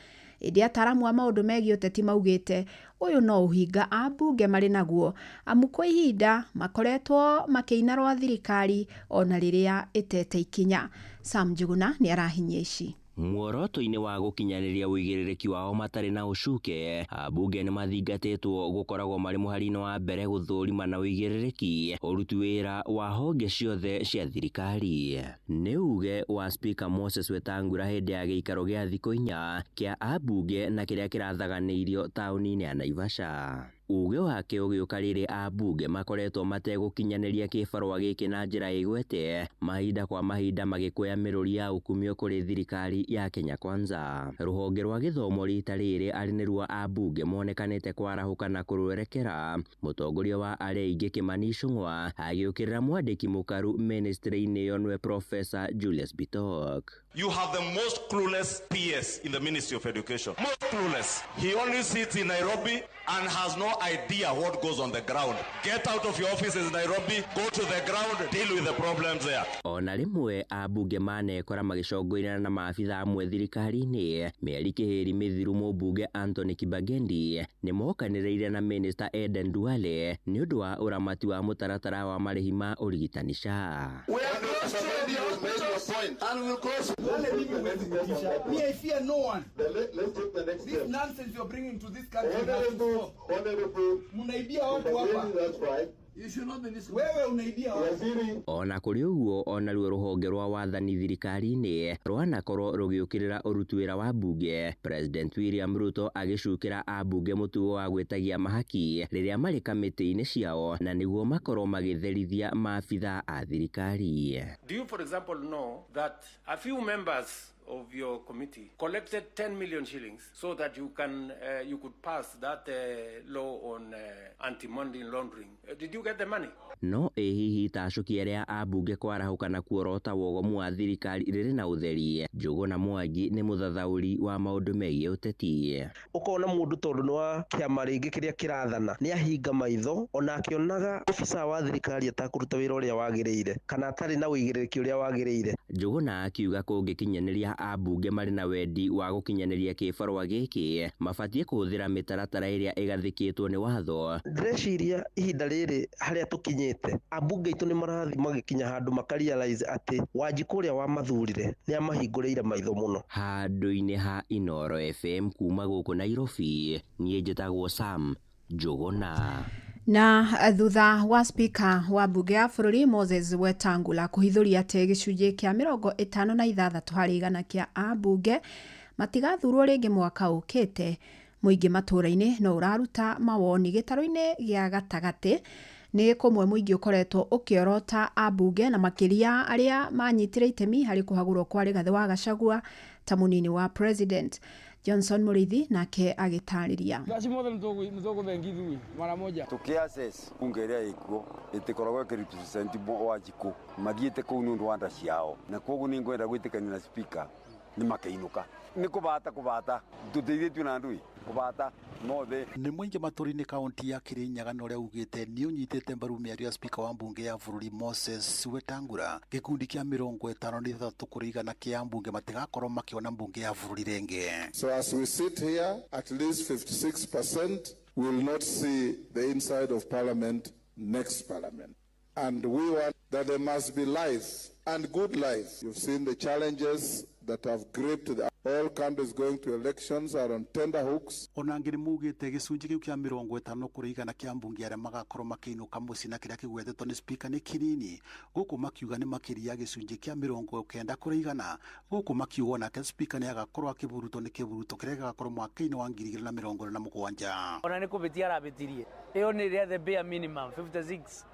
Ĩndĩ ataramu a maũndũ megiĩ ũteti maugĩte ũyũ no ũhinga ambunge marĩ naguo amu kwa ihinda makoretwo makĩina rwa thirikari ona rĩrĩa ĩtete ikinya. Sam Njuguna nĩ arahinyia ici. Muoroto-inĩ wa gũkinyanĩria ũigĩrĩrĩki wao matarĩ na ũcuke, ambunge nĩ mathingatĩtwo gũkoragwo marĩ mũhari-inĩ wa mbere gũthũrima na ũigĩrĩrĩki ũruti wĩra wa honge ciothe cia thirikari. Nĩ uge wa Speaker Moses Wetangula hĩndĩ ya gĩikaro gĩa thikũ 4 kĩa ambunge na kĩrĩa kĩrathaganĩirio taũni-inĩ ya Naivasha. Uge wake ũgĩũka rĩrĩ ambunge makoretwo mategũkinyanĩria kĩbarũa gĩkĩ na njĩra ĩgwete, mahinda kwa mahinda magĩkũya mĩrũri ya ũkumio kũrĩ thirikari ya Kenya Kwanza. Rũhonge rwa gĩthomo rita rĩrĩ arĩ nĩruo ambunge monekanĩte kwarahũka na kũrwerekera. Mũtongoria wa arĩa aingĩ Kimani Ichung'wa agĩũkĩrĩra mwandĩki mũkaru ministry-inĩ ĩyo nĩwe Professor Julius Bitok. You have the most clueless PS in the Ministry of Education. Most clueless. He only sits in Nairobi and has no idea what goes on the ground. Get out of your offices in Nairobi, go to the ground, deal with the problems there. Ona rimwe abunge manekora magicongoirana na maabitha amwe thirikari-ini mĩeri kĩhĩri mĩthiru mũmbunge Anthony Kibagendi nĩmokanĩrĩire na Minister Eden Duale nĩ ũndũ wa ũramati wa mũtaratara wa marĩhi ma ũrigitani SHA. I fear no one. Let's take the next step. This nonsense you're bringing to this country. That's right. You should not be listening. Wewe unaibia waziri. Ona kũrĩ ũguo ona ruo rũhonge rwa wathani thirikari-inĩ rwanakorwo rũgĩũkĩrĩra ũruti wĩra wa mbunge, President William Ruto agĩcukĩra ambunge mũtugo wa gwĩtagia mahaki rĩrĩa marĩ kamĩtĩ-inĩ ciao na nĩguo makorwo magĩtherithia maabitha a thirikari. Do you for example know that a few members of your committee collected 10 million shillings so that you could pass that law on anti-money laundering? Did you get the money? No hihi tacuki arĩa ambunge kwarahũka na kuorota wogomu wa thirikari rĩrĩ na ũtheri. Njũgũna Mwangi nĩ mũthathaũri wa maũndũ megiĩ ũteti. Ũkona mũndũ tondũ nĩ wa kĩama rĩngĩ kĩrĩa kĩrathana nĩ ahinga maitho ona akĩonaga ofisa wa thirikari atakũruta wĩra ũrĩa wagĩrĩire kana atarĩ na ũigĩrĩrĩki ũrĩa wagĩrĩire. Njũgũna akiuga kũngĩkinyanĩria ambunge marĩ na wendi wa gũkinyanĩria kĩbarũa gĩkĩ mabatiĩ kũhũthĩra mĩtaratara ĩrĩa ĩgathĩkĩtwo nĩ watho. Ndĩreciria ihinda rĩrĩ harĩa tũkinyĩte ambunge aitũ nĩ marathiĩ magĩkinya handũ makarealize atĩ Wanjikũ ũrĩa wamathurire nĩ amahingũrĩire maitho mũno. Handũ-inĩ ha Inooro FM kuma gũkũ Nairobi, niĩ njĩtagwo Sam Njũgũna. Na thutha wa speaker wa bunge ya bũrũri Moses Wetangula kũhithũria atĩ gĩcunjĩ kĩa 56 harĩ igana kĩa ambunge matigathurwo rĩngĩ mwaka ũkĩte, mũingĩ matũũra-inĩ no ũraruta mawoni gĩtarũ-inĩ gĩa gatagatĩ nĩ kũmwe mũingĩ ũkoretwo ũkĩorota ambunge na makĩria arĩa manyitire itemi harĩ kũhagũrwo kwa Rigathĩ wa Gachagua ta mũnini wa president. Johnson Murithi nake agĩtarĩria. Tukiaccess bunge ĩrĩa ĩkuo ĩtikoragwo ĩkĩrepresent Wanjikũ mathiĩte kũu nĩ ũndũ wa nda ciao, na koguo nĩ ngwenda gwĩtĩkania na speaker nĩ makĩinũka nĩ kũbata tũteithĩtio na andũ kũbata mothe nĩ mũingĩ matũũra-inĩ kaunti ya Kirinyaga na ũrĩa ugĩte nĩ ũnyitĩte mbaru mĩario ya speaker wa mbunge ya bũrũri Moses Wetangula gĩkundi kĩa 53 kũrĩ igana kĩa ambunge matigakorwo makĩona mbunge ya bũrũri rĩngĩ. So as we sit here, at least 56% will not see the inside of parliament next parliament. And we want that there must be life and good life. You've seen the challenges that have gripped all countries going to elections are on tender hooks. Ona ngiri mugite gicunji kiu kia 50 kuri igana kia mbunge aria magakorwo makiinuka muci na kiria kigwetetwo ni speaker ni kinini guku makiuga ni makiria gicunji kia 90 kuri igana guku makiuga na speaker ni agakorwo akiburutwo ni kiburuto kiria gakorwo mwaka-ini wa 2027. Ona ni kubitia rabitirie iyo ni ria the bare minimum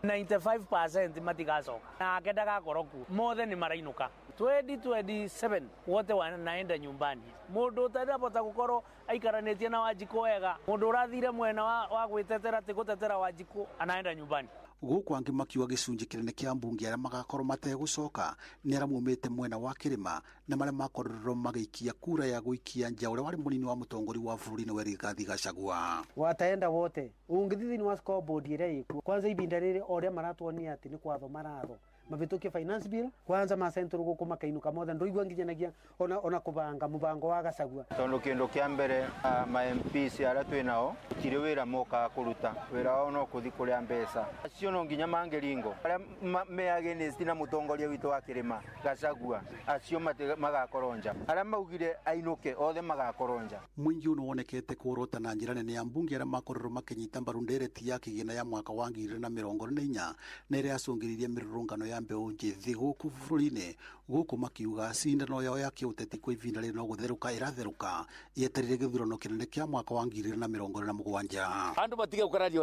95% matigacoka na akenda gakoroku mothe ni marainuka 2027 wote wanaenda nyumbani. Mundu utarapota gukorwo aikaranĩtie na Wanjikũ wega, mundu urathire mwena wa gwitetera ati gutetera Wanjikũ anaenda nyumbani. Guku angi makiuga gicunji kinene kia mbunge aria magakorwo mategũcoka ni aria mumite mwena wa Kirima na maria makorwo magĩikia kura ya gũikia nja uria wari munini wa mũtongori wa bũrũri ni Rigathĩ Gachagua. Wataenda wote ungithithi ni wa scoreboard iria ikuo kwanza ibinda rĩrĩ oria maratuonia ati ni kwatho maratho mavitukie finance bill kwanza macentro guku makainuka mothe ndoigua ngijanagia ona kubanga mubango wa Gachagua tondu kindu kia mbere ma MPs aria twinao tire wira moka kuruta wira wao no kuthi kuria mbeca acio no nginya mangeringo aria me against na mutongoria witu wa Kirima Gachagua acio magakoronja aria maugire ainuke othe magakoronja. Mwingi uno wonekete kuorota na njira nene ya mbunge aria makorwo makinyita mbaru ndereti ya kigina ya mwaka wa 2024 na iria acungiririe mirurungano ya mbeũ njĩthĩ gũkũ bũrũri-inĩ gũkũ makiuga cindano yao ya kĩũteti kwa ivinda rĩrĩ no gũtherũka ĩratherũka yeterire gĩthurano kĩnene kĩa mwaka wa 2027. Andũ matige gũkararia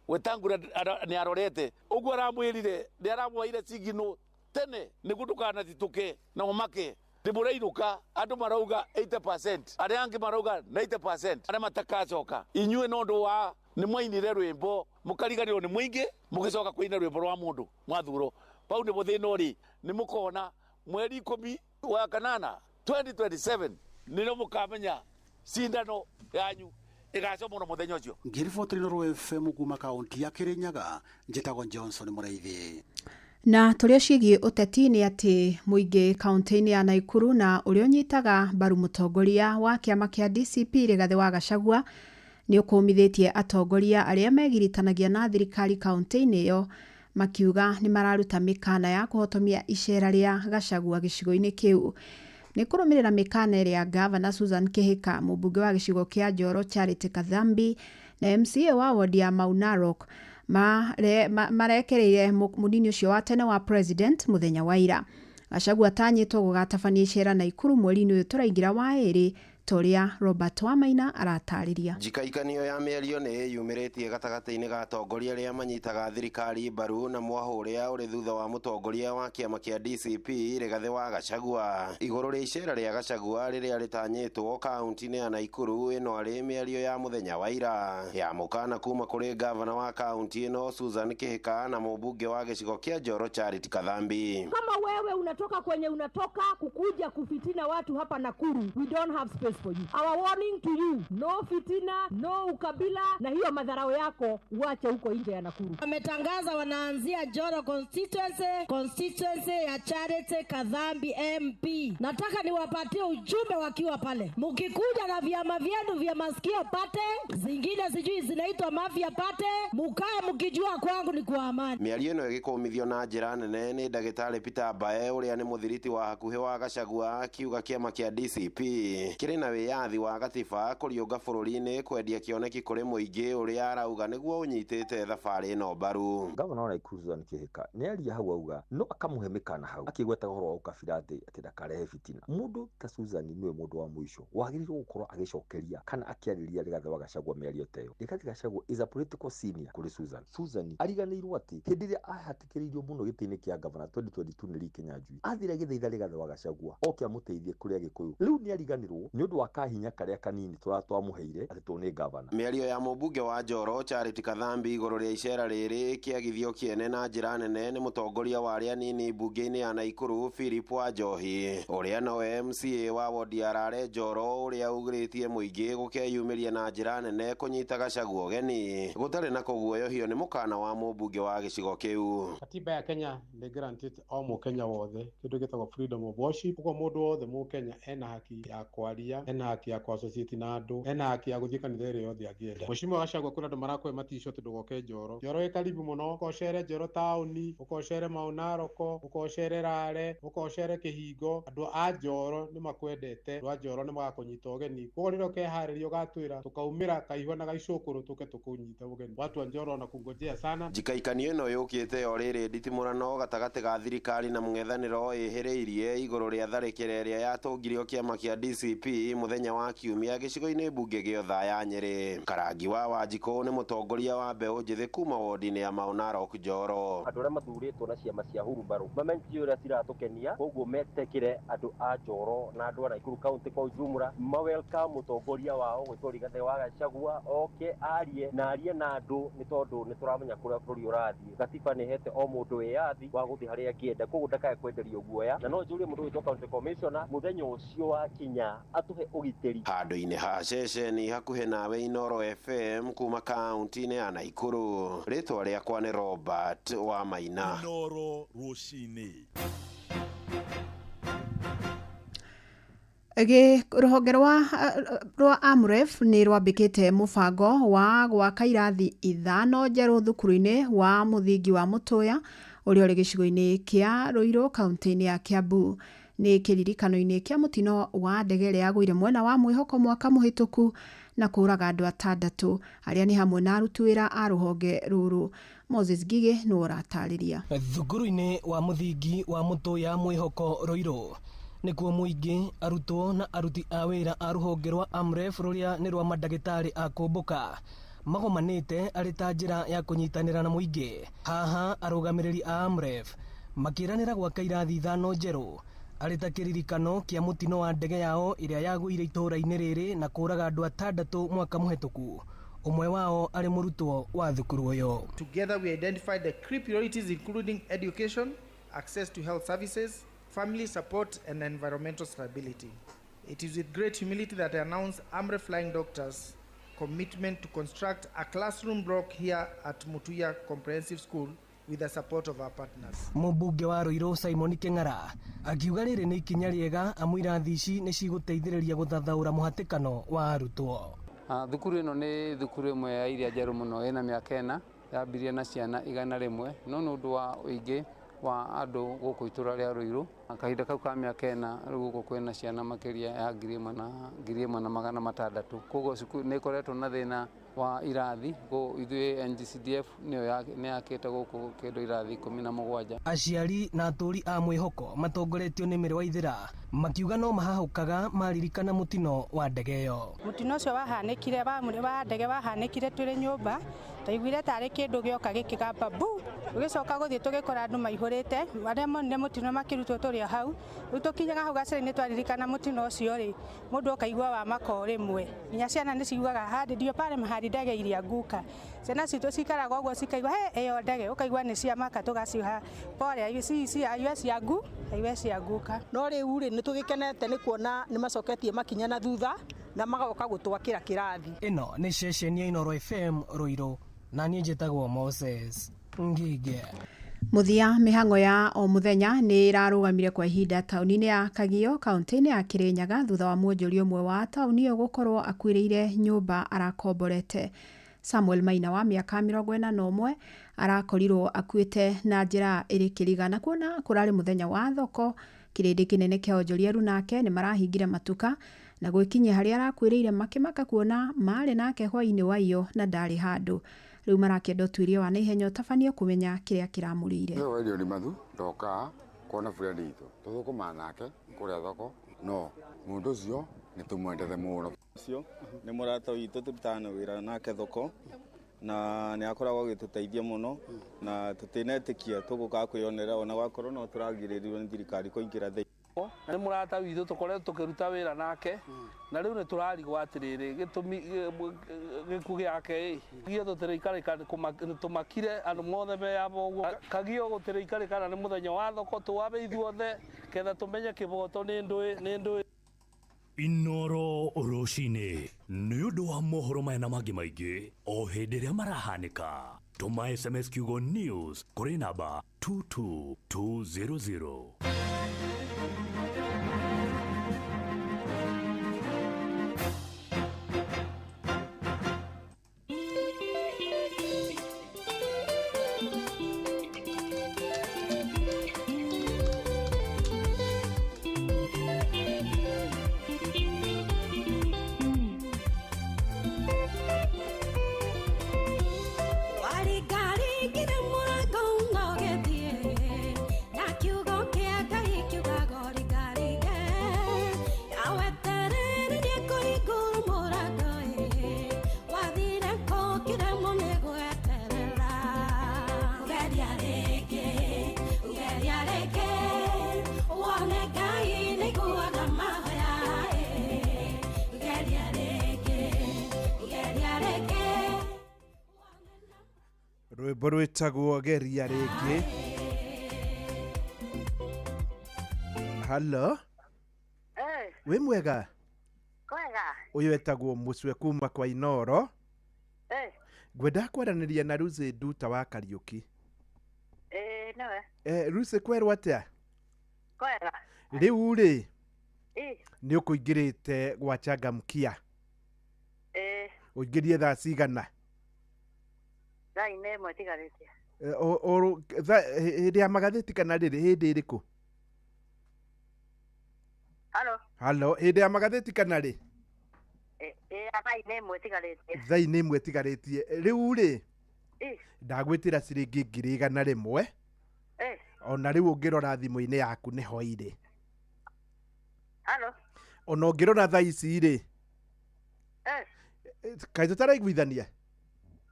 Wetangula nĩ arorete ũguo aramwĩrire nĩ aramwoire cigino tene nĩguo ndũkanathitũke na ũmake ndĩmũrainũka andũ marauga 80% arĩa angĩ marauga 90% arĩa matakacoka inyuĩ no ũndũ wa nĩ mwainire rwĩmbo mũkariganĩrwo nĩ mũingĩ mũgĩcoka kũina rwĩmbo rwa mũndũ mwathurwo pau nĩ mũthĩna ũrĩ nĩ mũkona mweri 10 wa kanana 2027 nĩrĩo mũkamenya cindano yanyu igacomwo muthenya ucio. Ngiriboteri Nuru FM kuma kaunti ya Kirinyaga, njĩtagwo Johnson Mũraithi. Na tũrĩa ciĩgiĩ ũteti nĩ atĩ mũingĩ kaunti-inĩ ya Naikuru na ũrĩa ũnyitaga mbaru mũtongoria wa kĩama kĩa DCP Rigathĩ wa Gachagua nĩ ũkũmithĩtie atongoria arĩa megiritanagia na thirikari kaunti-inĩ ĩyo makiuga nĩ mararuta mĩkana ya kũhotomia icera rĩa Gachagua gĩcigo-inĩ kĩu. Nĩ kũrũmĩrĩra mĩkana ĩrĩa Gavana Susan Kĩhĩka, mũmbunge wa gĩcigo kĩa Njoro Charity Kathambi na MCA wa ward ya Mau Narok marekereire mũnini ũcio wa tene wa president mũthenya wa ira. Gachagua atanyĩtwo gũgatabania icera Naikuru mweri-inĩ ũyũ tũraingĩra wa ĩrĩ, toria Robert Wamaina aratarĩria. Njikaikanio ya mĩario nĩ yumĩrĩtie gatagatĩ-inĩ ga atongoria arĩa manyitaga thirikari mbaru na mwaho ũrĩa ũrĩ thutha wa mũtongoria wa kĩama kĩa DCP Rigathĩ wa Gachagua. Igũrũ rĩa icera rĩa Gachagua rĩrĩa rĩtanyĩtwo kaunti-inĩ ya Naikuru, ĩno arĩ mĩario ya mũthenya wa ira ya mũkana kuma kũrĩ gavana wa kaunti ĩno Susan Kĩhĩka na mũmbunge wa gĩcigo kĩa Njoro Charity Kathambi. Kama wewe unatoka kwenye unatoka kukuja kufitina watu hapa Nakuru, we don't have space for you. Our warning to you, no fitina, no ukabila, na hiyo madharau yako uache huko nje ya Nakuru. Wametangaza wanaanzia Njoro constituency ya Charity Kathambi MP. Nataka niwapatie ujumbe wakiwa pale. Mkikuja na vyama vyenu vya masikio pate, zingine sijui zinaitwa mafia pate, mukae mkijua kwangu ni kwa amani. Mĩario ĩno ĩgĩkũmithio na njĩra nene nĩ ndagĩtarĩ Peter Mbae ũrĩa nĩ mũthiriti wa hakuhĩ wa Gachagua, akiuga kĩama kĩa DCP kĩrĩ na wĩyathi wa gatiba kũriũnga bũrũri-inĩ kwendia kĩoneki kũrĩ mũingĩ ũrĩa arauga nĩguo ũnyitĩte thabarĩ ĩno mbaru. Gavana wa Naikuru Susan Kĩhĩka nĩ aria hau auga no akamũhe mĩkana hau akĩgweta ũhoro wa ũkabira atĩ ndakarehe fitina. Mũndũ ta Susan nĩwe mũndũ wa mũico wagĩrĩirwo gũkorwo agĩcokeria kana akĩarĩria Rigathĩ wa Gachagua mĩario ta ĩyo. Rigathĩ Gachagua is a political senior kũrĩ Susan. Susan ariganĩirwo atĩ hĩndĩ ĩrĩa ahatĩkĩrĩirio mũno gĩtĩ-inĩ kĩa gavana 2022 nĩ Lee Kinyanjui, athire agĩthaitha Rigathĩ wa Gachagua oke amũteithie kũrĩa Gĩkũyũ. Rĩu nĩ ariganĩrwo nĩ ũndũ wa kahinya karĩa kanini twamũheire atĩ nĩ gavana. Mĩario ya mũmbunge wa Njoro Charity Kathambi igũrũ rĩa icera rĩrĩ kĩagithio kĩene na njĩra nene nĩ mũtongoria wa arĩa nini mbunge-inĩ ya Naikuru Philip Wanjohi, ũrĩa nowe MCA wa ward ya Rare Njoro, ũrĩa augĩrĩtie mũingĩ gũkeyumĩria na njĩra nene kũnyita Gachagua ũgeni gũtarĩ na kũguoyohio nĩ mũkana wa mũmbunge wa gĩcigo kĩu. Katiba ya Kenya nĩ guaranteed o mũkenya wothe kĩndũ gĩtagwo freedom of worship. Ũguo mũndũ wothe mũkenya ena haki ya kwaria, ena haki ya associate na andũ, ena haki ya gũthiĩ kanitha ĩrĩa yothe angĩenda. Mheshimiwa Gachagua kuna andũ marakoe matisho tondũ goke Njoro. Njoro ĩ karibu mũno, ũkocere Njoro taũni, ũkocere Mau Narok, ũkocere Rare, ũkocere Kĩhingo. Andũ a Njoro nĩ makwendete, andũ a Njoro nĩ magakũnyita ũgeni. Koguo rĩrĩa ũkeharĩria ũgatwĩra tukaumĩra kaihwa na gaicũkũrũ tũke tũkũnyita ũgeni. Watu wa Njoro na kungojea sana. Njikaikanio ĩno yũkĩte o rĩrĩ nditimũrano gatagatĩ ga thirikari na mũng'ethanĩro ĩhĩrĩirie igũrũ rĩa tharĩkĩra ĩrĩa yatũngirio kĩama kĩa DCP mũthenya wa Kiumia gĩcigo-inĩ mbunge gĩa Othaya Nyĩrĩ. Karangi wa Wanjikũ nĩ mũtongoria wa mbeũ njĩthĩ kuma wodi-inĩ ya Mau Narok Njoro. Andũ arĩa mathurĩtwo na ciama cia hurubarũ mamenyithio ũrĩa ciratũkenia, koguo metekĩre andũ a Njoro na andũ a Naikuru kaunti kwa ujumla welcome mũtongoria wao gwĩtwo Rigathĩ wa Gachagua oke arie na andũ nĩ tondũ nĩ tũramenya kũrĩa bũrũri ũrathiĩ. Gatiba nĩ hete o mũndũ wĩyathi wa gũthiĩ harĩa angĩenda, koguo ndakae kwenderio guoya, na no njũrie mũndũ wĩtwo county commissioner mũthenya ũcio wa kinya atũhe ũgitĩri. Handũ-inĩ ha ceceni hakuhĩ nawe Inoro FM kuma kaunti-inĩ ya Naikuru, rĩtwa rĩakwa nĩ Robert Wamaina. Inoro rũcinĩ. Rũhonge rwa AMREF nĩ rwambĩkĩte mũbango wa gwaka irathi 5 njerũ thukuru-inĩ wa mũthingi wa Mũtũya ũrĩa ũrĩ gĩcigo-inĩ kĩa Ruiru kaunti-inĩ ya Kiambu. Nĩ kĩririkano-inĩ kĩa mũtino wa ndege ĩrĩa yagũire mwena wa Mwĩhoko mwaka mũhĩtũku na kũraga andũ 6 arĩa nĩ hamwe na aruti wĩra a rũhonge rũrũ. Moses Gige nĩ ũratarĩria. Thukuru-inĩ wa mũthingi wa Mũtũya Mwĩhoko Ruiru nĩkuo mũingĩ arutwo na aruti a wĩra a rũhonge rwa AMREF rũrĩa nĩ rwa mandagĩtarĩ a kũmbũka magomanĩte arĩ ta njĩra ya kũnyitanĩra na mũingĩ. Haha arũgamĩrĩri a AMREF makĩranĩra gwaka irathi 5 njerũ arĩ ta kĩririkano kĩa mũtino wa ndege yao ĩrĩa yagũire itũũra-inĩ rĩrĩ na kũraga andũ 6 mwaka mũhĩtũku. Umwe wao arĩ mũrutwo wa thukuru ũyũ. Together we identified the key priorities including education, access to health services, family support and environmental stability. It is with great humility that I announce AMREF Flying Doctors commitment to construct a classroom block here at Mutuya Comprehensive School with the support of our partners. Mũmbunge wa Ruiru Simon Keng'ara akiuga rĩrĩ nĩ ikinya rĩega amu irathi ici nĩ cigũteithĩrĩria gũthathaũra mũhatĩkano wa arutwo. Thukuru ĩno nĩ thukuru ĩmwe ya iria njerũ mũno ĩna mĩaka 4 yambirie na ciana 100 no nĩ ũndũ wa ũingĩ wa andũ gũkũ itũra rĩa Ruiru kahinda kau ka mĩaka 4 rĩu gũkũ kwĩna ciana makĩria ya 1,600 koguo nĩ ĩkoretwo na thĩna wa irathi ithuĩ NGCDF nĩ yakĩte gũkũ kĩndũ irathi 17. Aciari na atũri a mwĩhoko matongoretio nĩ Mĩrĩ Waithĩra makiuga no mahahukaga maririkana mũtino wa ndege ĩyo. Mũtino ũcio wahanĩkire wa ndege wahanĩkire tũrĩ nyũmba taiguire tarĩ kĩndũ gĩoka gĩkĩgamba bu tũgĩcoka gũthiĩ tũgĩkora andũ maihũrĩte arĩa monire mũtino makĩrutwo tũrĩa hau rĩu tũkinyaga hau gacĩra-inĩ twaririkana mũtino ũcio rĩ mũndũ okaigua wa mako rĩmwe nginya ciana nĩ ciugaga hadi ndio pale mahali ndege ilianguka ciana citũ cikaraga ũguo cikaigua ĩyo ndege ũkaigua nĩ ciamaka tũgaciuha pole iwe cianguka no rĩu rĩ nĩ tũgĩkenete nĩ kuona nĩ macoketie makinya na thutha na magoka gũtwakĩra kĩrathi. Ĩno nĩ ceceni ya Inooro FM Ruiru na niĩ njĩtagwo Moses Ngige. Muthia mĩhang'o ya o mũthenya nĩ ĩrarũgamire kwa ihinda taũni-inĩ ya Kagio kaunti-inĩ ya Kirinyaga thutha wa mwonjoria ũmwe wa taũni ĩyo gũkorwo akuĩrĩire nyũmba arakomborete. Samuel Maina wa mĩaka 41 arakorirwo akuĩte na njĩra ĩrĩ kĩrigana kuona kũrarĩ mũthenya wa thoko. Kĩrĩndĩ kĩnene kĩa onjoria rĩu nake nĩ marahingire matuka na gwĩkinyia harĩa arakuĩrĩire makĩmaka kuona marĩ nake hwaĩ-inĩ wa iyo na ndarĩ handũ. Rĩu marakĩenda ũtuĩria wa naihenya ũtabanie kũmenya kĩrĩa kĩramũrĩire. Nĩ werio nĩ mathu ndoka kuona friend itũ tũthũkũma nake kũrĩa thoko no mũndũ ũcio nĩ tũmwendete mũno. Ũcio nĩ mũrata witũ tũrutaga na wĩra nake thoko na nĩ akoragwo agĩtũteithia mũno na tũtinetĩkia tũgũka kwĩyonera ona gwakorwo no tũragirĩrĩrio nĩ thirikari kũingĩra thĩinĩ. Nĩ mũrata witũ tũkoretwo tũkĩruta wĩra nake na rĩu nĩ tũrarigwo atĩrĩrĩ gĩtũmi gĩkuũ gĩake gĩa tũtĩrĩikarĩka tũmakire andũ mothe meaba ũguo Kagio gũtĩrĩikarĩka na nĩ mũthenya wa thoko tũwabe ithuothe ketha tũmenye kĩboto nĩ ndũĩ. Inooro rũcinĩ nĩ ũndũ wa mohoro maya na mangĩ maingĩ o hĩndĩ ĩrĩa marahanĩka tũma SMS kiugo news kũrĩ namba 22200. Rwĩmbo rwĩtagwo geria rĩngĩ. Halo. Wĩ mwega? Kwega. Ũyũ etagwo Mũcwe kuma kwa Inooro. Ngwenda kwaranĩria na Lucy Nduta wa Kariũki. Nawe. Lucy kwerwo atĩa? Kwega. Rĩu rĩ. Nĩ ũkũingĩrĩte gwa Changamkia. Ũingĩrie thaa cigana? Thaa-inĩ ĩmwe tigarĩtie. Hĩndĩ ya magathĩti kana rĩrĩ hĩndĩ ĩrĩkũ? Halo, hĩndĩ ya magathĩti kana rĩ? Thaa-inĩ ĩmwe tigarĩtie. Thaa-inĩ ĩmwe tigarĩtie. Rĩu rĩ? Ndagwĩtĩra ciringi 100 ona rĩu ũngĩrora thimũ-inĩ yaku nĩ ho irĩ. Ona ũngĩrora thaa ici rĩ? Kaĩ tũtaraiguithania?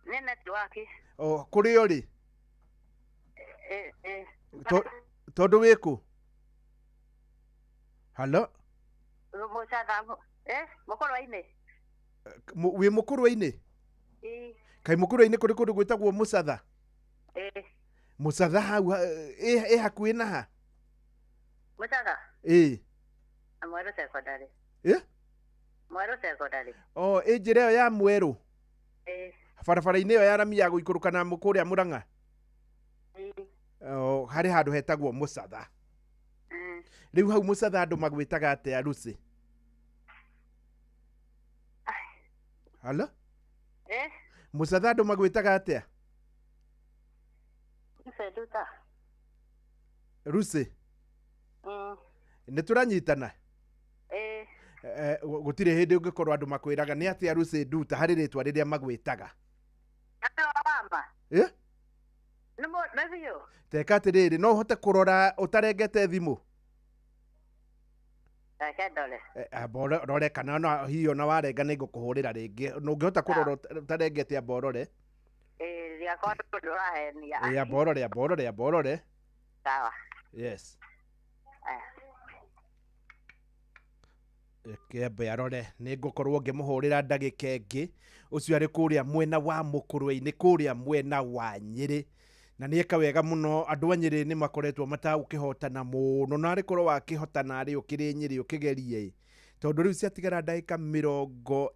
Nĩ network. Kũrĩ ũrĩ? Tondũ wĩkũ? Halo? Mũkũrwa-inĩ. Wĩ mũkũrwa-inĩ? Kaĩ mũkũrwa-inĩ kũrĩ kũndũ gwĩtagwo Mũcatha? Mũcatha hau ĩ hakuhĩ na ha? Mũcatha? Ĩ. Amweru secondary. Mweru secondary. Oh, ĩnjĩra ĩyo ya Mweru. Barabara-inĩ ĩyo ya rami ya gũikũrũka na kũrĩa Mũrang'a. Oh, harĩ handũ hetagwo Mũcatha. Rĩu hau Mũcatha andũ magwĩtaga atĩa Lucy? Halo? Mũcatha andũ magwĩtaga atĩa? Nduta. Lucy? Nĩ tũranyitana? Gũtirĩ hĩndĩ ũngĩkorwo andũ makwĩraga nĩ atĩa Lucy Nduta harĩ rĩtwa rĩrĩa magwĩtaga. Teka atĩrĩrĩ, no ũhote kũrora ũtarengete thimũ? Rore kana hihi ona warenga nĩ ngũkũhũrĩra rĩngĩ. Ũngĩhota kũrora ũtarengete amborore? Amborore. Sawa. Yes. Kembe arore nĩ ngũkorwo ngĩmũhũrĩra ndagĩka ĩngĩ. Ũcio arĩ kũrĩa mwena wa Mũkũrwe-inĩ, kũrĩa mwena wa Nyĩrĩ. Na nĩ eka wega mũno, andũ a Nyĩrĩ nĩ makoretwo matagũkĩhotana mũno, na arĩkorwo wakĩhotana arĩ ũkĩrĩ Nyĩrĩ ũkĩgerie. Tondũ rĩu ciatigara ndagĩka 32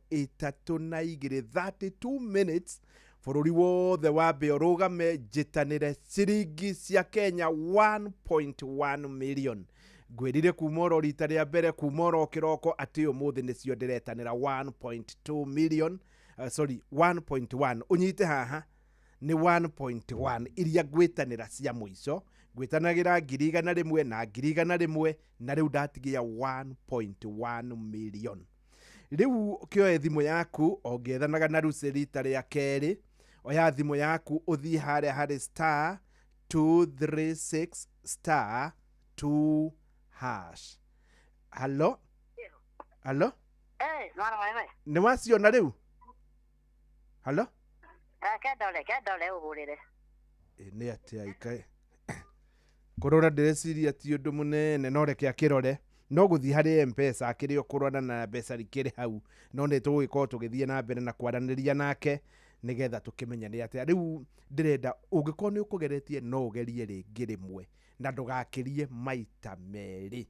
32 minutes, bũrũri wothe wambe ũrũgame njitanĩre ciringi cia Kenya 1.1 million. Ngwĩrire kuma oro rita rĩa mbere, kuma oro kĩroko atĩ ũmũthĩ nĩcio ndĩretanĩra 1.2 million. 1.1 unyite haha ni 1.1 iria ngwĩtanĩra cia mũico. Ngwĩtanagĩra 100,000 na 100,000 na rĩu ndatigia 1.1 million. Rĩu kĩoe thimũ yaku ongethanaga na Lucy rita rĩa kerĩ. Oya thimũ yaku ũthiĩ harĩa harĩ star 236 star 2 hash. Halo? Nĩ waciona rĩu? Halo? Kendole ũhũrĩre. Nĩ atĩa ikae. Kũrora ndĩreciria ti ũndũ mũnene, no reke akĩrore. No gũthiĩ harĩ M-Pesa akĩrĩ o kũrora na mbeca rikĩrĩ hau. No nĩ tũgũgĩkorwo tũgĩthiĩ na mbere na kwaranĩria nake nĩgetha tũkĩmenya nĩ atĩa. Rĩu ndĩrenda ũngĩkorwo nĩ ũkũgeretie no ũgerie rĩngĩ rĩmwe na ndũgakĩrie maita merĩ.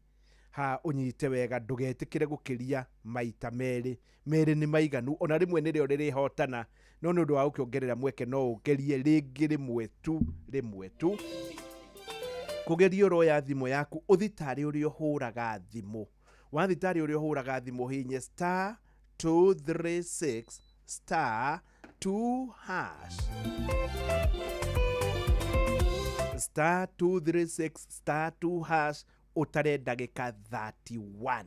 Ha ũnyite wega, ndũgetĩkĩre gũkĩria maita merĩ. Merĩ nĩ maiganu, ona rĩmwe nĩrĩo rĩrĩhotana. No nĩ ũndũ wa gũkĩongerera mweke no ũgerie rĩngĩ rĩmwe tu. Kũgeria ũroya thimũ yaku ũthitarĩ ũrĩa ũhũraga thimũ. Wathitarĩ ũrĩa ũhũraga thimũ hinye star 236 star 2 hash. Star 236 star 2 hash ũtare ndagĩka 31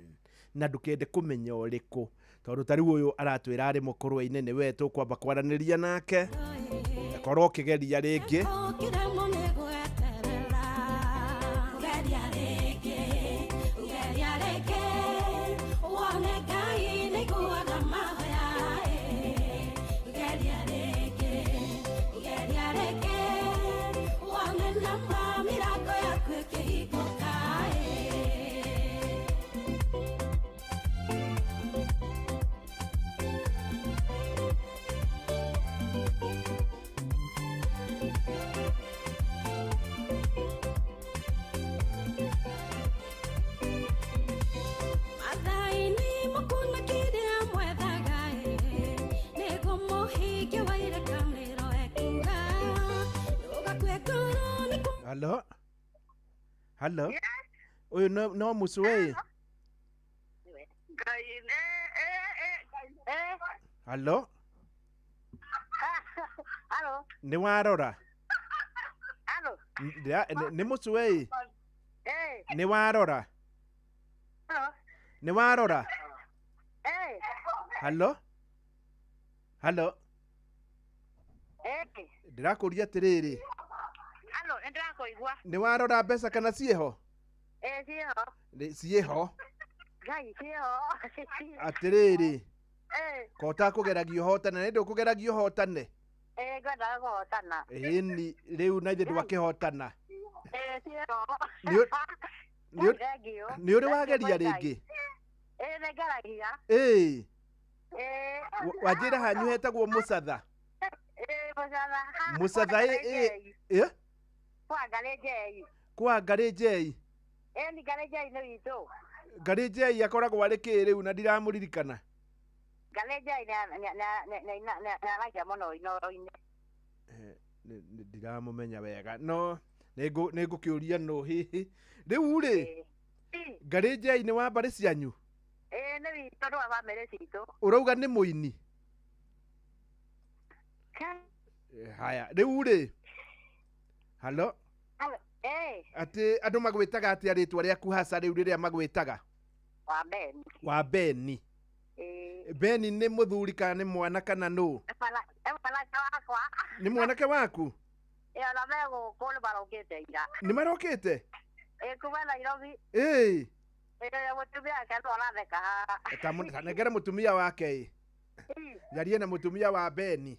na ndũkende kũmenya ũrĩkũ, tondũ ta rĩu ũyũ aratwĩra arĩ Mũkũrwe-inĩ nĩwe tũkwamba kwaranĩria nake. Korwo ũkĩgeria rĩngĩ. Halo? Uyu no Musuwei? Halo? Nĩ warora? Nĩ Musuwei? Nĩ warora? Nĩ warora? Halo? Ndĩrakũria atĩrĩrĩ. Nĩ warora mbeca kana ciĩho? Ciĩho. Ciĩho? Ngai ciĩho. Atĩrĩrĩ. Ko ũtakũgeragia ũhotane, nĩ ndũkũgeragia ũhotane? Ngwendaga kũhotana. Ĩni rĩu na ithe ndwakĩhotana. Ciĩho. Nĩ ũrĩ wageria rĩngĩ? Nĩ ngeragia. Wanjĩra hanyu hetagwo Mũcatha? Mũcatha kwa Ngarĩ Njei. Nĩ Ngarĩ Njei nĩ witũ. Ngarĩ Njei akoragwo arĩ kĩĩ rĩu na ndiramũririkana? Galeja na like mono ino. Ndiramumenya wega no nigukiuria no hihi riu ri Galeja ni wa mbari cianyu Nĩ witũ nĩ wa bamĩrĩ citũ. Urauga nĩ mũini haya rĩu rĩ halo ati andũ magwĩtaga atĩa rĩtwa rĩaku hasa rĩu rĩrĩa magwĩtaga wa Beni Beni nĩ mũthuri kana nĩ mwana kana nũ nĩ mwanake waku na megũkũ nĩ marokĩte ira nĩ marokĩte kuma Nairobi mutumia wake ndo aratheka haha negere mutumia wake jarie na mutumia wa Beni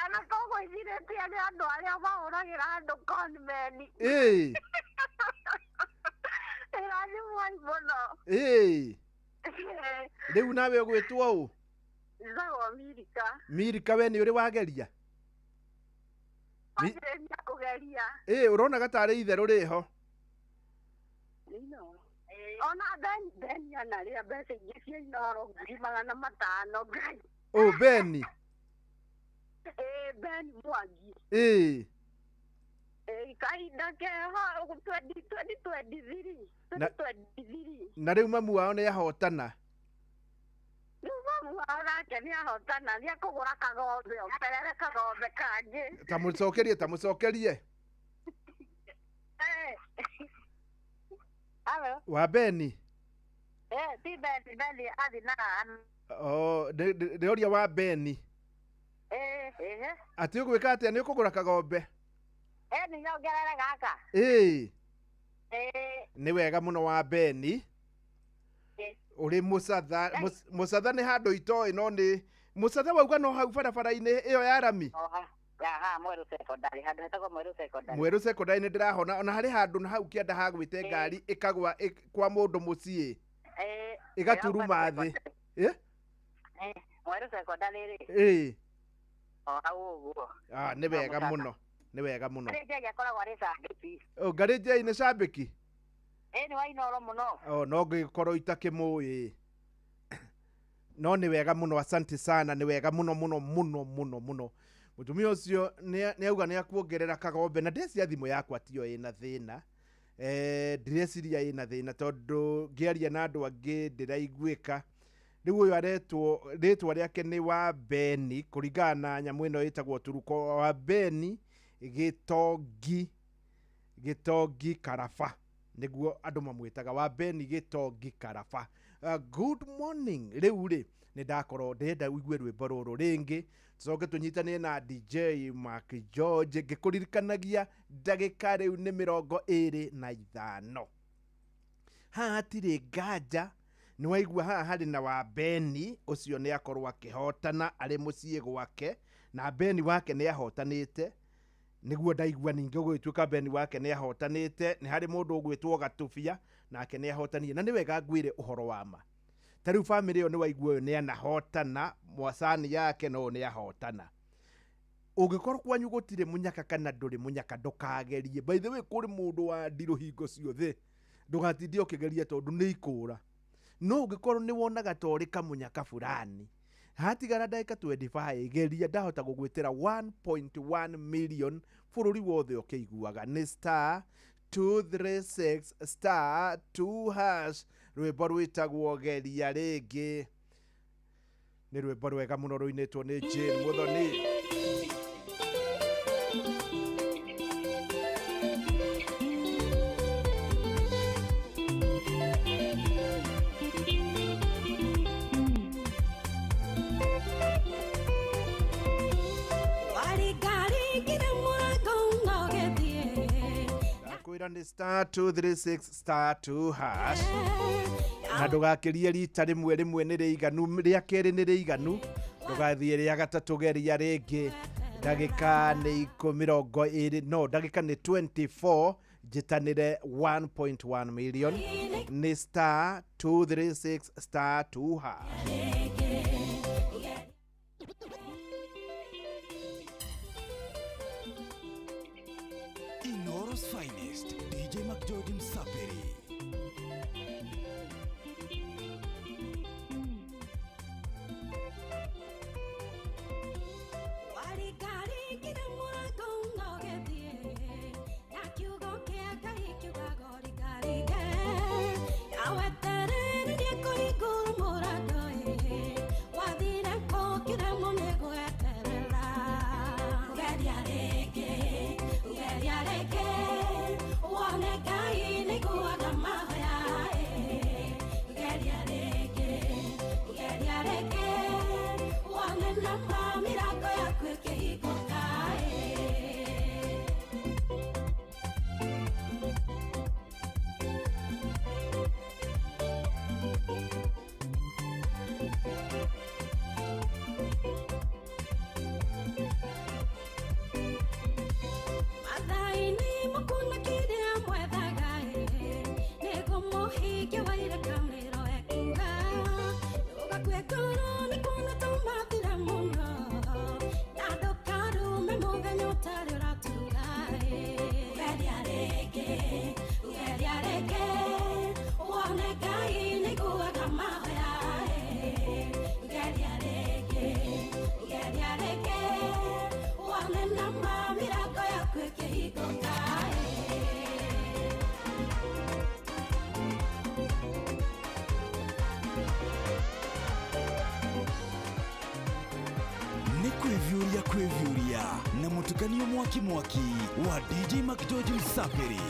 ana kogo ithiretie nĩ andũ arĩa mahũragĩra andũ conmeni ĩrathi mwai mũno rĩu nawe ũgwĩtwo ũ njagwo Mirika we nĩ ũrĩ wageria kugeria ũronaga tarĩ itherũ rĩho ona Beni anaria mbeca ingĩ cia inoro 500 ngai Beni Beni Mwangi kahinda keho 2023 na rĩu mamu wao nĩ ahotana rĩu mamu wao nake nĩ ahotana nĩ akũgũra kagombe ongerere kagombe kangĩ ta mũcokerie Hello. Wa Beni ti Beni athi na ndĩroria wa Beni ati ũgwĩka atĩa nĩ ũkũgũra kagombe nĩ nyongerere gaka nĩ wega mũno wa Beni ũrĩ mũcatha nĩ handũ itoĩ no nĩ mũcatha wauga no hau barabara-inĩ ĩyo ya rami Mweru secondary handũ hetagwo Mweru secondary Mweru secondary nĩ ndĩrahona ona harĩ handũ na hau kĩanda hagwĩte ngari ĩkagwa kwa mũndũ mũciĩ ĩgaturuma thĩ Mweru secondary hau ũguo nĩ wega mũno nĩ wega mũno Galeja akoragwo arĩ cambĩki Galeja nĩ cambĩki nĩ wa inoro mũno no ngĩkorwo itakĩmũĩ no nĩ wega mũno asante sana nĩ wega mũno mũno mũno mũno mũno mutumia ũcio nĩ auga nĩ akuongerera kagombe na ndĩreciria thimũ yakwa tiyo ĩna thĩna ndĩreciria ĩna thĩna tondũ ngĩaria na andũ angĩ ndĩraiguĩka rĩu ũyũ aretwo rĩtwa rĩake nĩ wa Beni kũringana na nyamũ ĩno ĩtagwo Turuko wa Beni Gĩtongi Karaba nĩguo andũ mamwĩtaga wa Beni Gĩtongi Karaba good morning rĩu rĩ nĩ ndakorwo ndĩrenda ũigue rwĩmbo rũrũ rĩngĩ tucoke tũnyitanĩre na DJ Mark George ngĩkũririkanagia ndagĩka rĩu nĩ 25 haha hatirĩ nganja nĩ waigua haha harĩ na wa Beni ũcio nĩ akorwo akĩhotana arĩ mũciĩ gwake na Beni wake nĩ ahotanĩte nĩguo ndaigua ningĩ gũgĩtuĩka Beni wake nĩ ahotanĩte nĩ harĩ mũndũ ũgwĩtwo Gatubia nake nĩ ahotanire na nĩ wega ngwĩre ũhoro wa ma ta rĩu bamĩrĩ ĩyo nĩ waigua ũyũ nĩ anahotana mwacani yake no nĩ ahotana ũngĩkorwo kwanyu gũtirĩ mũnyaka kana ndũrĩ mũnyaka ndũkagerie by the way kũrĩ mũndũ wa ndirũ hingo ciothe ndũgatinde ũkĩgeria tondũ nĩ ikũra no ũngĩkorwo nĩ wonaga torĩ kamũnyaka fulani hatigara ndagĩka 25 geria ndahota gũgwĩtĩra 1.1 million bũrũri wothe ũkĩiguaga nĩ star 236 star 2 hash rwĩmbo rwĩtagwo geria rĩngĩ nĩ rwĩmbo rwega mũno rũinĩtwo nĩ Jane Muthoni ni star 236 star 2 hash na ndũgakĩrie rita rĩmwe nĩ rĩiganu rĩa kerĩ nĩ rĩiganu ndũgathiĩ rĩa gatatũ geria rĩngĩ ndagĩka nĩ 20 no ndagĩka nĩ 24 njitanĩre 1.1 million nĩ star 236 star 2 hash Inoro's finest, DJ McJordan Saperi. Kwevyuria na mutukanio mwaki wa DJ Macgeorge Msafiri.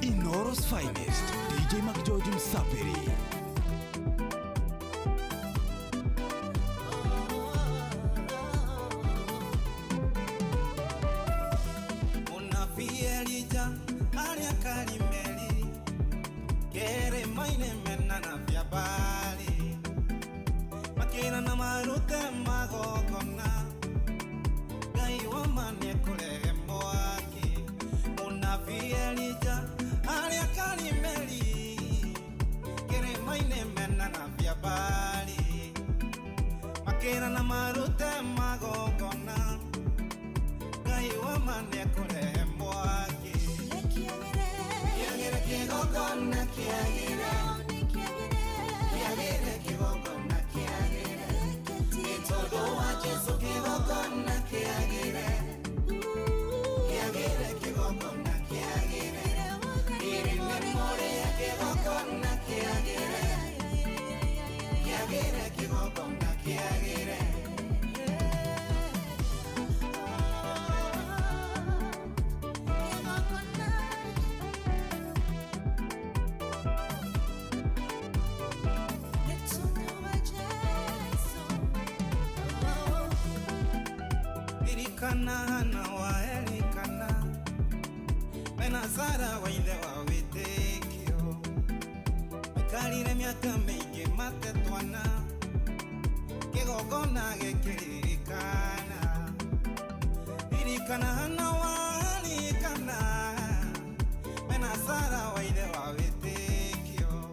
Inoro's finest, DJ Macgeorge Msafiri. Unafielija aria kalimeli kere maine menana vya bali makina na marute magogona gai wa mane kule moaki. Unafielija aria kalimeli kere maine menana vya bali makina na marute magogona gai wa mane kule moaki. Kiagire kigogona kiagire kiagire kigogona kiagire itodo wa Yesu kigogona kiagire kiagire kigogona kiagire iri memoria kigogona kiagire kiagire kigogona kiagire. Kana na waelikana menazara waithe wa witikio mekarire miaka mingi matetwana kigogona gikiririkana ririkana na waelikana menazara waithe wa witikio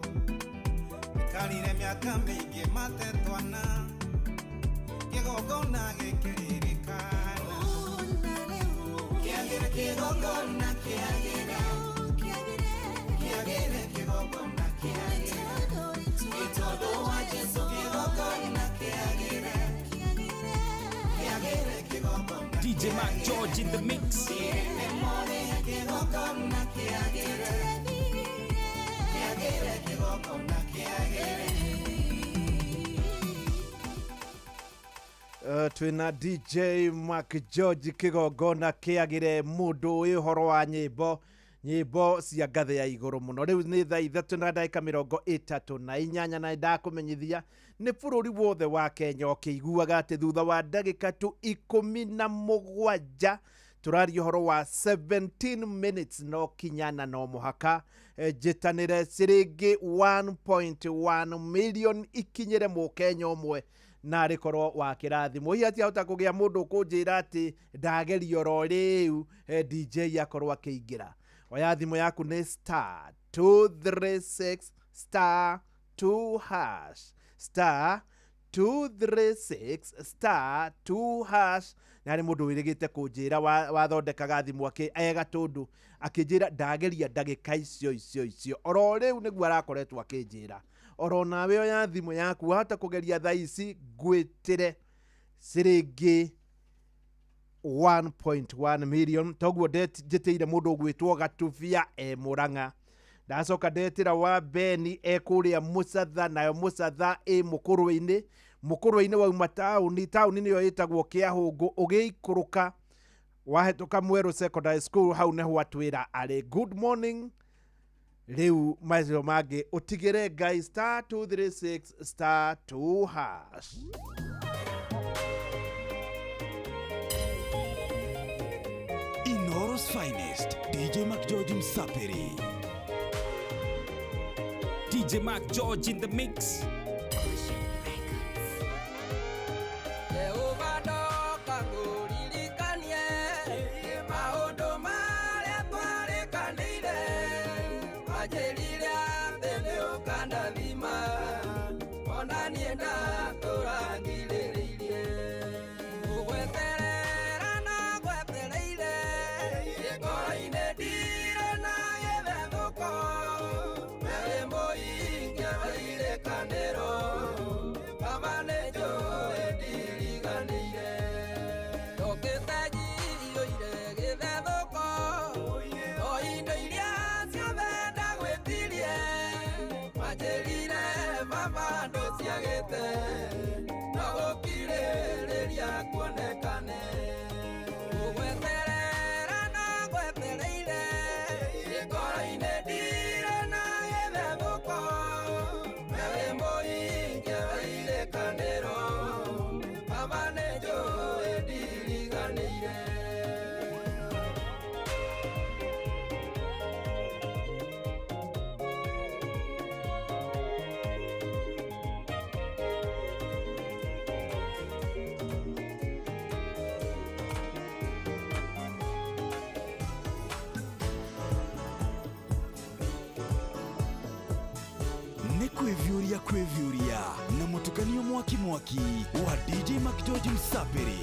mekarire miaka mingi matetwana kigogona gikiririkana. Kiagire kigogona kiagire DJ Mac George in the mix. Twina DJ Mac George kigogona kiagire mundu ihoro wa nyimbo cia ngathe ya iguru muno. Riu ni thaa 3:38 na ndakumenyithia ni bururi wothe wa Kenya ukiguaga ati thutha wa ndagika tu 17 turaria horo wa 17 minutes no kinyana no muhaka jitanire ciringi 1.1 million ikinyire mu Kenya omwe na rikorwo wa kirathimo hiati hota kugia mundu kunjira ati ndagerio ro riu DJ yakorwo akiingira oya thimo yaku ni star 236 star 2 hash star 236 star 2 hash nari mundu wirigite kunjira wathondekaga thimo ega tondu akinjira ndageria ndagika icio oro riu niguo arakoretwo akinjira oro nawe oya thimo yaku hata kugeria thaa ici gwitire ciringi 1.1 million toguo njitire mundu gwitwo Gatubia Murang'a ndacoka ndetira wa Beni kuria Mucatha nayo Mucatha mukurwe-ini wauma tauni niyo itagwo Kiahungu ugiikuruka wahetuka Mweru Secondary School hau neho atwira ari good morning. Riu macio mangĩ utigire guys star 236 star 2 hash. Inoro's finest DJ Mac George Msapiri. DJ Mac George in the mix. Kwevyuria na mutukanio mwaki wa DJ Mac George Msapiri.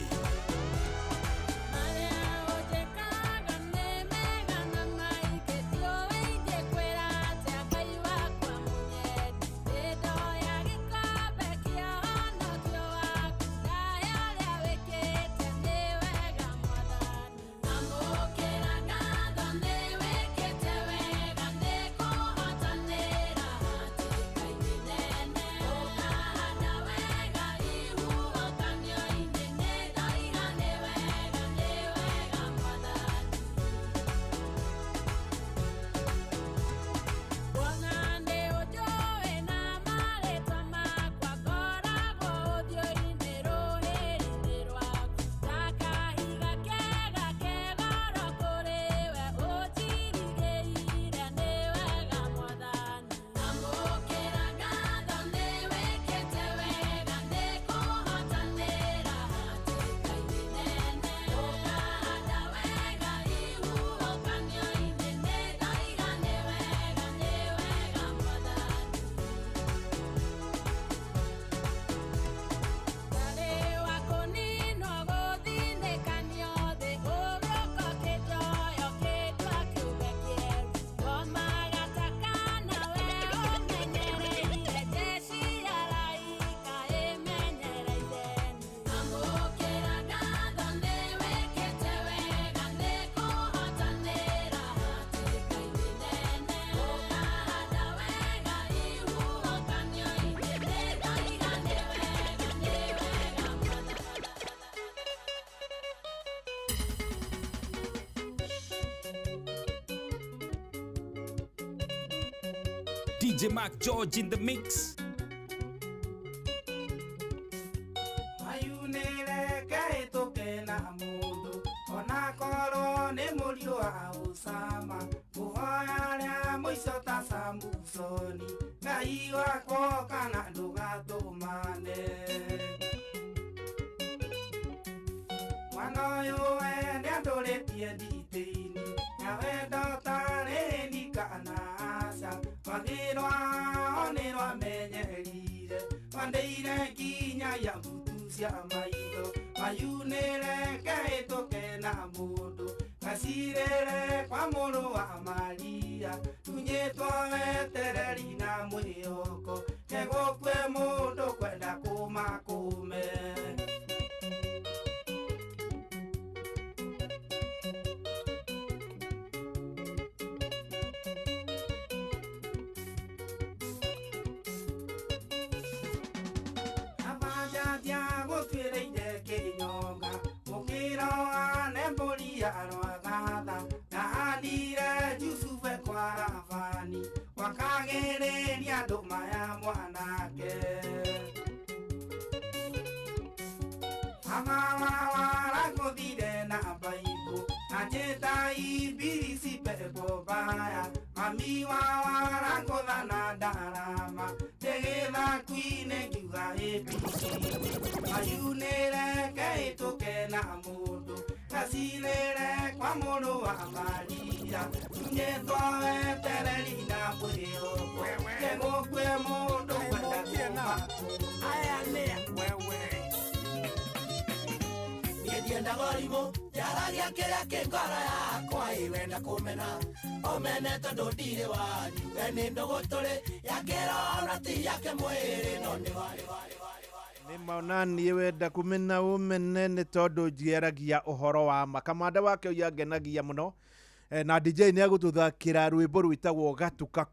DJ Mark George in the mix. Mayunere kaito kena mundu ona koro ne mulio ausama kuhoya mwiso tasambusoni ngai wako kana ndugatumane mwana yo ende andoletie nditeini nawe ndotare nikana asa magirwa onirwa menyerire wandeire kinya ya cia maitho mayunire kaito kena mundu kasirere kwa muru wa Maria tunyetwo wetereri na mwiyoko negokwe mundu kwenda kumakume wakagereria nduma ya mwanake amawawaranguthire na baibu najeta ibirisi pepo baya mami wawarangutha na ndarama tegetha kwine ngiuga ibisi mayunire keituke na mundu kasirere kwa muru wa Maria tunyetwo wetereri na mwio negokwe mundu kwenda kuma aya nea wewe nienda gorimo yaragia kiria kingora yakwa iwenda kumena omene tondu ndire wanyu we ni ndogotore yakirora ti yake mwiri no ni wari ni maonanie wenda kumena umene ni tondu njieragia uhoro wa makamanda wake uyangenagia muno na DJ ni agututhakira rwimbo rwitagwo gatuka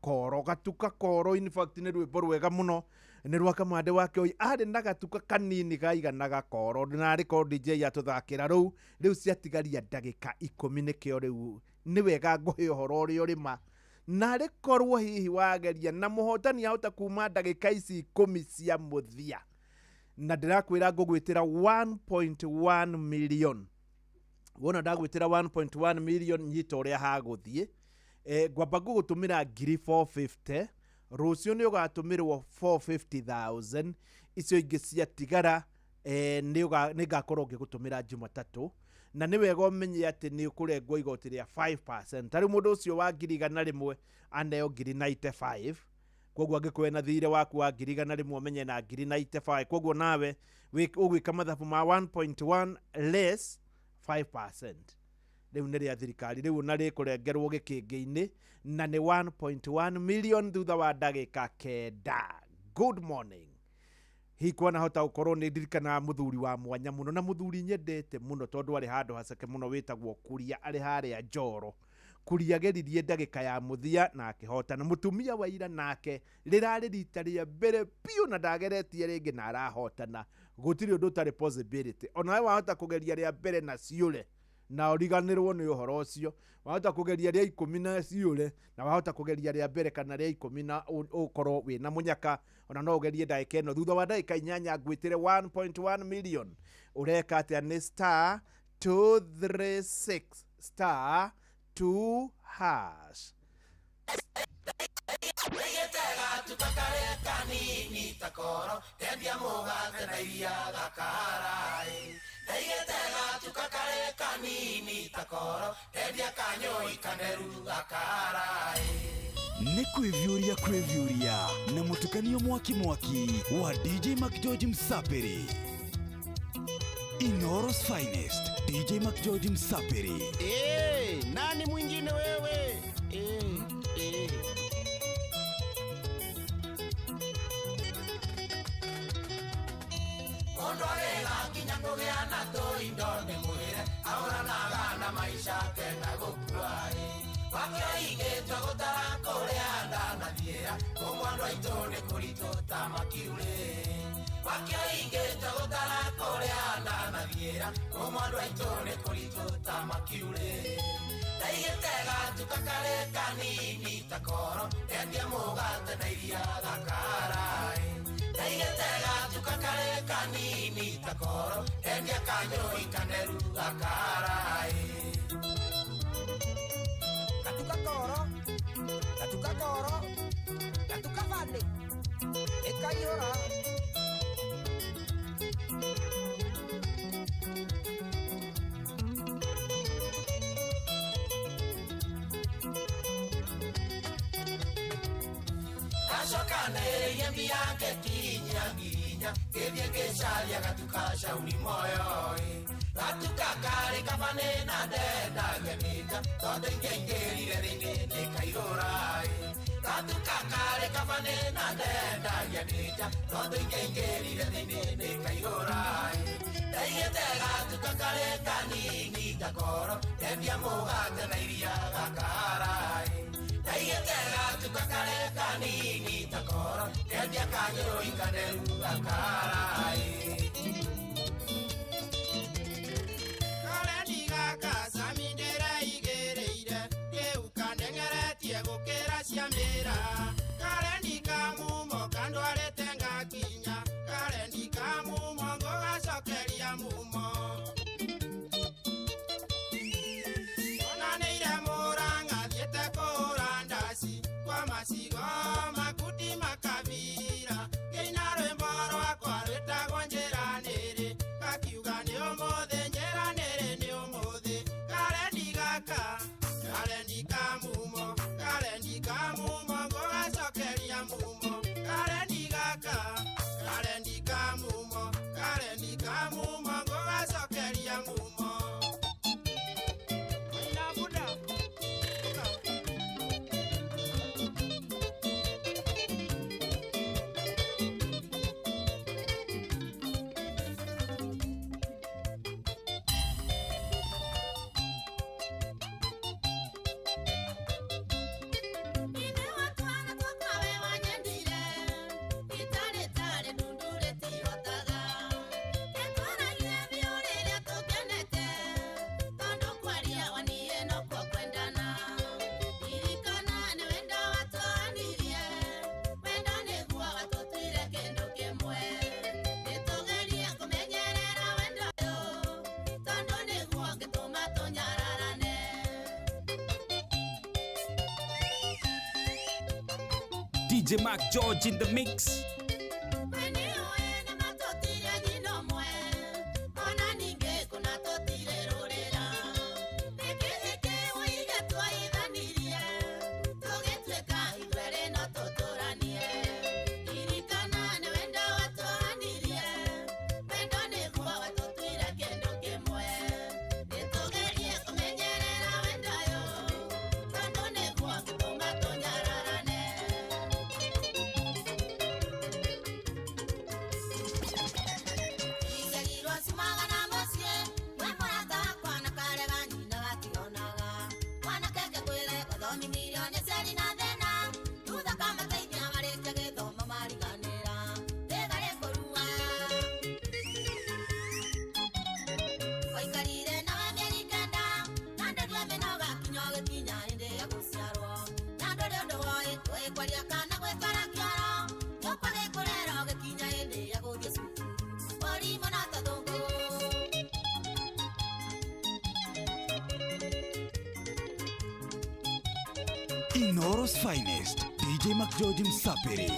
koro in fact ni rwimbo rwega muno ni rwa kamande wake uyu ari na gatuka kanini kaigana gakoro na riko DJ atuthakira riu ciatigaria ndagika 10 nikio riu ni wega nguhe uhoro uri urima na rikorwo hihi wageria na muhotani ahota kuma ndagika ici 10 cia muthia na ndirakwira ngugwitira 1.1 million wona ndagwitira 1.1 million nyito ria haguthie ngwamba gugutumira 450 rucio ni ugatumirwo 450,000 icio ingi cia tigara ni ngakorwo ngigutumira Jumatatu na ni wega umenye ati ni ukurengwo igoti ria 5%. Tari mundu ucio wa 1,000 aneo 95 koguo angikwena thire waku wa 1,000 umenye na 95 koguo nawe ugwika mathabu ma 1.1 less 5%. Riu ni ria thirikari riu na rikurengerwo gikingi-ini na ni 1.1 million thutha wa ndagika kenda. Good morning. Hikwana hota ukorwo ni ndirikana muthuri wa mwanya muno na muthuri nyendete muno tondu ari handu haceke muno witagwo Kuria ari haria Njoro. Kuria geririe ndagika ya muthia na akihota na mutumia wa ira nake rirari rita ria mbere piu na ndageretie ringi na arahotana gutiri undu tari possibility ona wahota kugeria ria mbere na ciure na origanirwo ni uhoro ucio wahota kugeria ria 10 na ciure na wahota kugeria ria mbere kana ria 10 na ukorwo wina munyaka ona no ugerie ndagika ino thutha wa ndagika 8 ngwitire 1.1 million ureka atia ni star 236 star 2 hash ni kwivyuria na mutukanio mwaki wa DJ Mark George Msapiri. Inoros finest DJ Mark George Msapiri. Nani mwingine wewe? Ondorela kinyakogea na toi ndone muhire ahora nagana maisha kena gukuai wakioige twagutara kuria ndana thiera kumwandwa itone kurito tamakiure wakioige twagutara kuria ndana thiera kumwandwa itone kurito tamakiure ndaigitega tukakare kanini takoro endia mugate na nderia gakarai ndaigĩtega tukakare kanini takoro endia kanyo ikaneru gakarai katukakoro katukavale ekaihora Ashokane yembi yake kinyanginya Kevye keshalia gatuka shauri moyo Gatuka kare kafane na denda gemita Tonde ngengeri rene kairorai Gatuka kare kafane na denda gemita Tonde ngengeri rene kairorai Daigete gatuka kare kanini kakoro Tembia moga tenairia gakarai Daigete tukakare kanini takoro Kendia kanyero ikaneru gakarai Kareni gaka samindera igereire Keukandengeretie gukira ciamira Kareni kamumo kandwarete ngakinya Kareni kamumo ngogacokeria mumo Onaneire muranga thiete kurandasi Kwa masigo makuti makavira Keina rwimbo rwakwa rwĩtagwo njĩranĩrĩ Gakiuga nĩ ũmũthĩ njĩranĩrĩ nĩ ũmũthĩ Karendi gaka, karendi kamumo Karendi kamumo ngũgacokeria mumo Karendi gaka, karendi kamumo Karendi kamumo ngũgacokeria mumo Maina Buddha DJ Mac George in the mix. Inoro's finest, DJ Mac George Msapiri.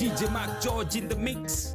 DJ Mark George in the mix.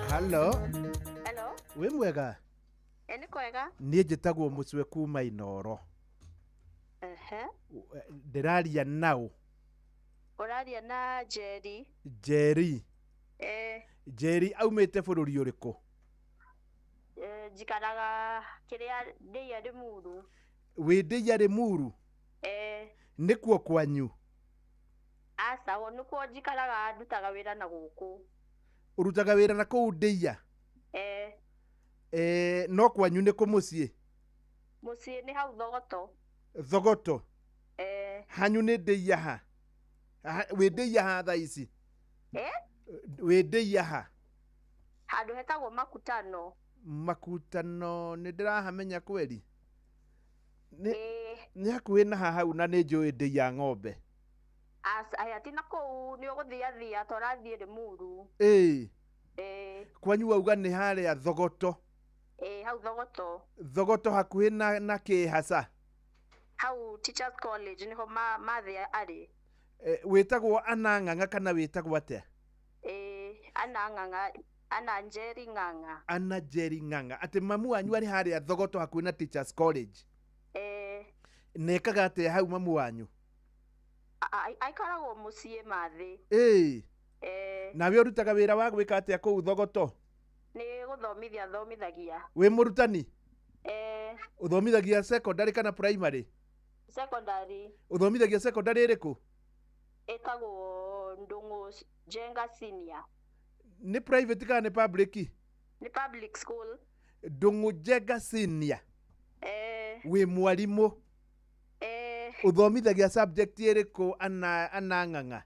Hello. Hello. We mwega? Ni kwega. Niĩ njĩtagwo Mũcwe kuma Inoro. Ndĩraria naũ. Ũraria na Jerry. Jerry. Jerry aumĩte bũrũri ũrĩkũ? Njikaraga kĩrĩa Ndĩia Rĩmuru. Wĩ Ndĩia Rĩmuru? Nĩkuo kwanyu? Aca, nĩkuo njikaraga ndutaga wĩra na gũkũ. Ũrutaga wĩra na kũu Ndĩia? No kwanyu nĩ kũ mũciĩ? Mũciĩ nĩ hau Thogoto. Thogoto? Hanyu nĩ Ndĩia ha? Wĩ Ndĩia ha thaa ici? Wĩ Ndĩia ha? Handũ hetagwo Makutano. Makutano nĩ ndĩrahamenya kweli? Nĩ hakuhĩ na hau na nĩ njũĩ Ndĩia ng'ombe. Aya ti na kũu nĩ ũgũthiathia tũrathiĩ Rĩmuru. Kwanyu wauga nĩ harĩa Thogoto? Hau Thogoto. Thogoto hakuhĩ na kĩ hasa? Hau Teachers College niho mathe arĩ. Wĩtagwo Ana Ng'ang'a kana wĩtagwo atĩa? Ana Ng'ang'a, Ana Njeri Ng'ang'a. Ana Njeri Ng'ang'a. Atĩ mamu wanyu arĩ harĩa Thogoto hakuhĩ na Teachers College? Nekaga atĩa hau mamu wanyu? Aikaragwo mũciĩ mathĩ. Nawe ũrutaga wĩra wa gwĩka atĩa kũu Thogoto? Nĩ gũthomithia thomithagia. Wĩ mũrutani? Ũthomithagia secondary kana primary? Secondary. Ũthomithagia secondary ĩrĩkũ? Ĩtagwo Ndung'u Njenga Senior. Nĩ private kana nĩ public? Nĩ public school. Ndung'u Njenga Senior. Wĩ mwarimũ? Ũthomithagia subject ĩrĩkũ Ana Ng'ang'a?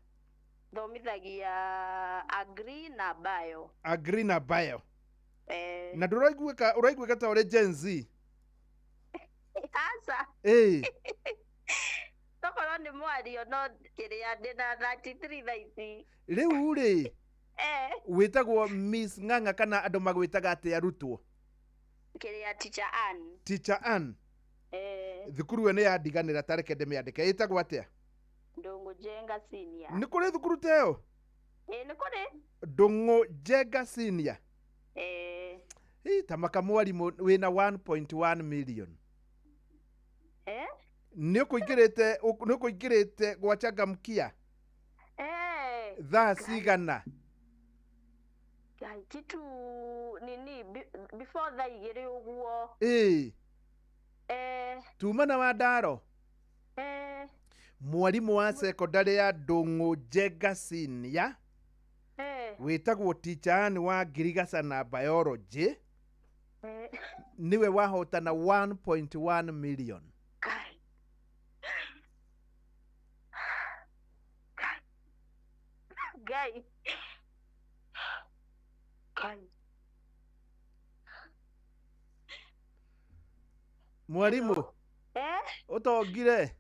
Thomithagia Agri na Bio. Agri na Bio. Na ũraiguĩka ta ũrĩ Gen Z? Aca. Tokorwo nĩ mwario no kĩrĩa ndĩna 33 thaa ici. Rĩu rĩ? Wĩtagwo Miss Ng'ang'a kana andũ magwĩtaga atĩ arutwo? Kĩrĩa Teacher Ann. Teacher Ann? Thukuru ĩyo nĩ yandiganĩra tareke ndĩmĩandĩke. Ĩtagwo atĩa? Ndung'u Njenga Senior. Nĩ kũrĩ thukuru ta ĩyo? Nĩ kũrĩ. Ndung'u Njenga Senior? Ta makamwarimũ wĩna 1.1 million. Nĩ ũkũingĩrĩte gwa Changamkia? Thaa cigana? Kitu nini before thaa igĩrĩ ũguo. Tumana wa Ndaro? Mwarimũ wa secondary ya Ndung'u Njenga Senior wĩtagwo Teacher Ann wa Ngirigaca na Biology niwe wahotana 1.1 million. Gai. Mwarimu? Ũtongire?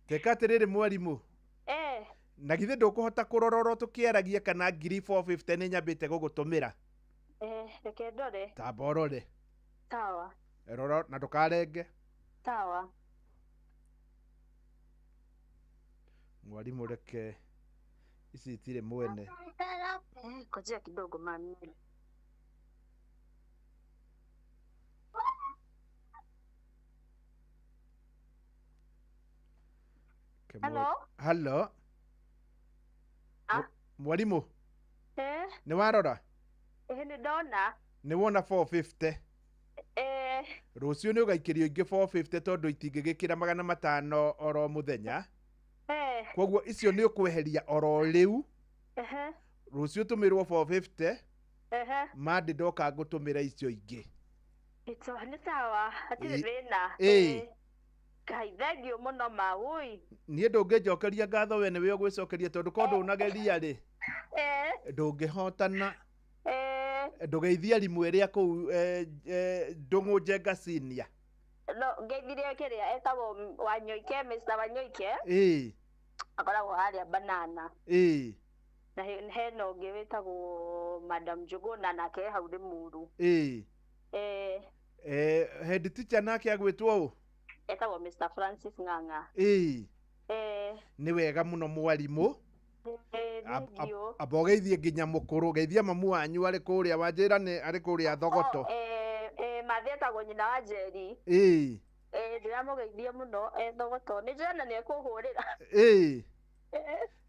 Teka atĩrĩrĩ mwarimu. Na githĩ ndũkũhota kũrororo tũkĩaragia kana 450 nĩ nyambĩte gũgũtũmĩra? Reke ndore. Tamba ũrore. Sawa. Rora na ndũkarenge. Sawa. Mwarimu reke Ici tire mwene. Kojea kidogo mami. Hello? Hello? Mwalimu? Ni warora? Ni ndona. Ni wona 450? Rucio ni ugaikirio ingi 450 tondu itingigikira 500 oro muthenya. Koguo icio ni ukweheria oro riu. Rucio tumirwo 450. Mandi ndoka ngutumira icio ingi. Ito ni sawa. Atire bena. Kai thengio muno maui. Niĩ ndũngĩnjokeria ngatho we nĩwe ũgwĩcokeria tondu ko ndũnageria rĩ. Ndũngĩhotana. Ndũgeithia rimũ ĩrĩa kũu Ndũng'ũ Ngacinia. No, ngeithirie kĩrĩa etagwo Wanyoike, Mr. Wanyoike. Akoragwo harĩa Banana. Na hena ũngĩ wĩtagwo Madam Njuguna nake hau Limuru. Head teacher nake agwĩtwo ũ? Etagwo Mr. Francis Ng'ang'a. Nĩ wega mũno mwarimu. Abogeithie nginya mũkũrũ, geithia mamu wanyu arĩ kũrĩa wanjĩra nĩ arĩ kũrĩa Thogoto. Mathetagwo nyina wa Njeri. Ndĩramũgeithia mũno Thogoto. Nĩ njĩra nĩ ekũhũrĩra.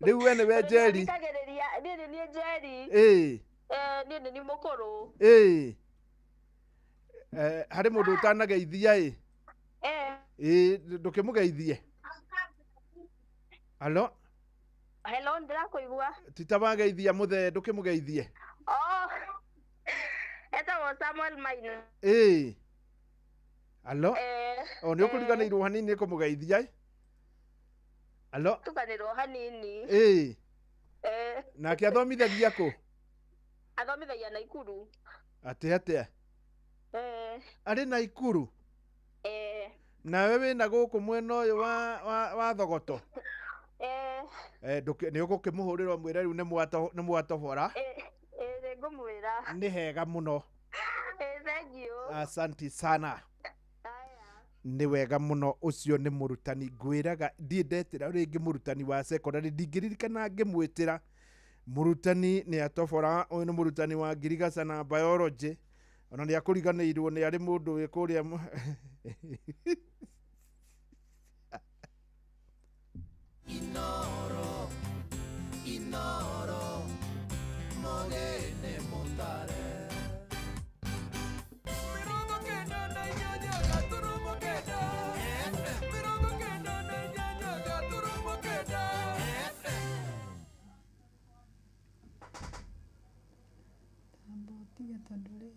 Rĩu we nĩwe Njeri. Niĩ nĩ Njeri. Niĩ nĩ mũkũrũ. Harĩ mũndũ ũtanageithia ndũkĩmũgeithie. Hello? Hello, ndĩrakũigua. Titabageithia mũthee ndũkĩmũgeithie. Etagwo Samuel Maina. Hello? Nĩ ũkũriganĩirwo hanini kũmũgeithia. Hello? Tukanĩrwo hanini. Nake athomithagia kũ? Athomithagia Naikuru. Atĩa? Arĩ Naikuru? Nawe wĩna gũkũ mwena ũyũ wa Thogoto? Nĩ ũgũkĩmũhũrĩra mwĩre rĩu nĩ mwatohora? Ngũmwĩra. Nĩ hega mũno. Thank you. Asante sana. Nĩ wega mũno. Ũcio nĩ mũrutani ngwĩraga ndiĩ ndetĩra rĩngĩ mũrutani wa secondary ndingĩririkana ngĩmwĩtĩra. Mũrutani nĩ atobora. Ũyũ nĩ mũrutani wa ngirigaca na biology. Ona nĩ akũriganĩirwo nĩ arĩ mũndũ wĩ kũrĩa Inoro Mogene Montare Mirongo kenda na inyanya gaturumo kenda Mirongo kenda na inyanya gaturumo kenda Tambotiga tondore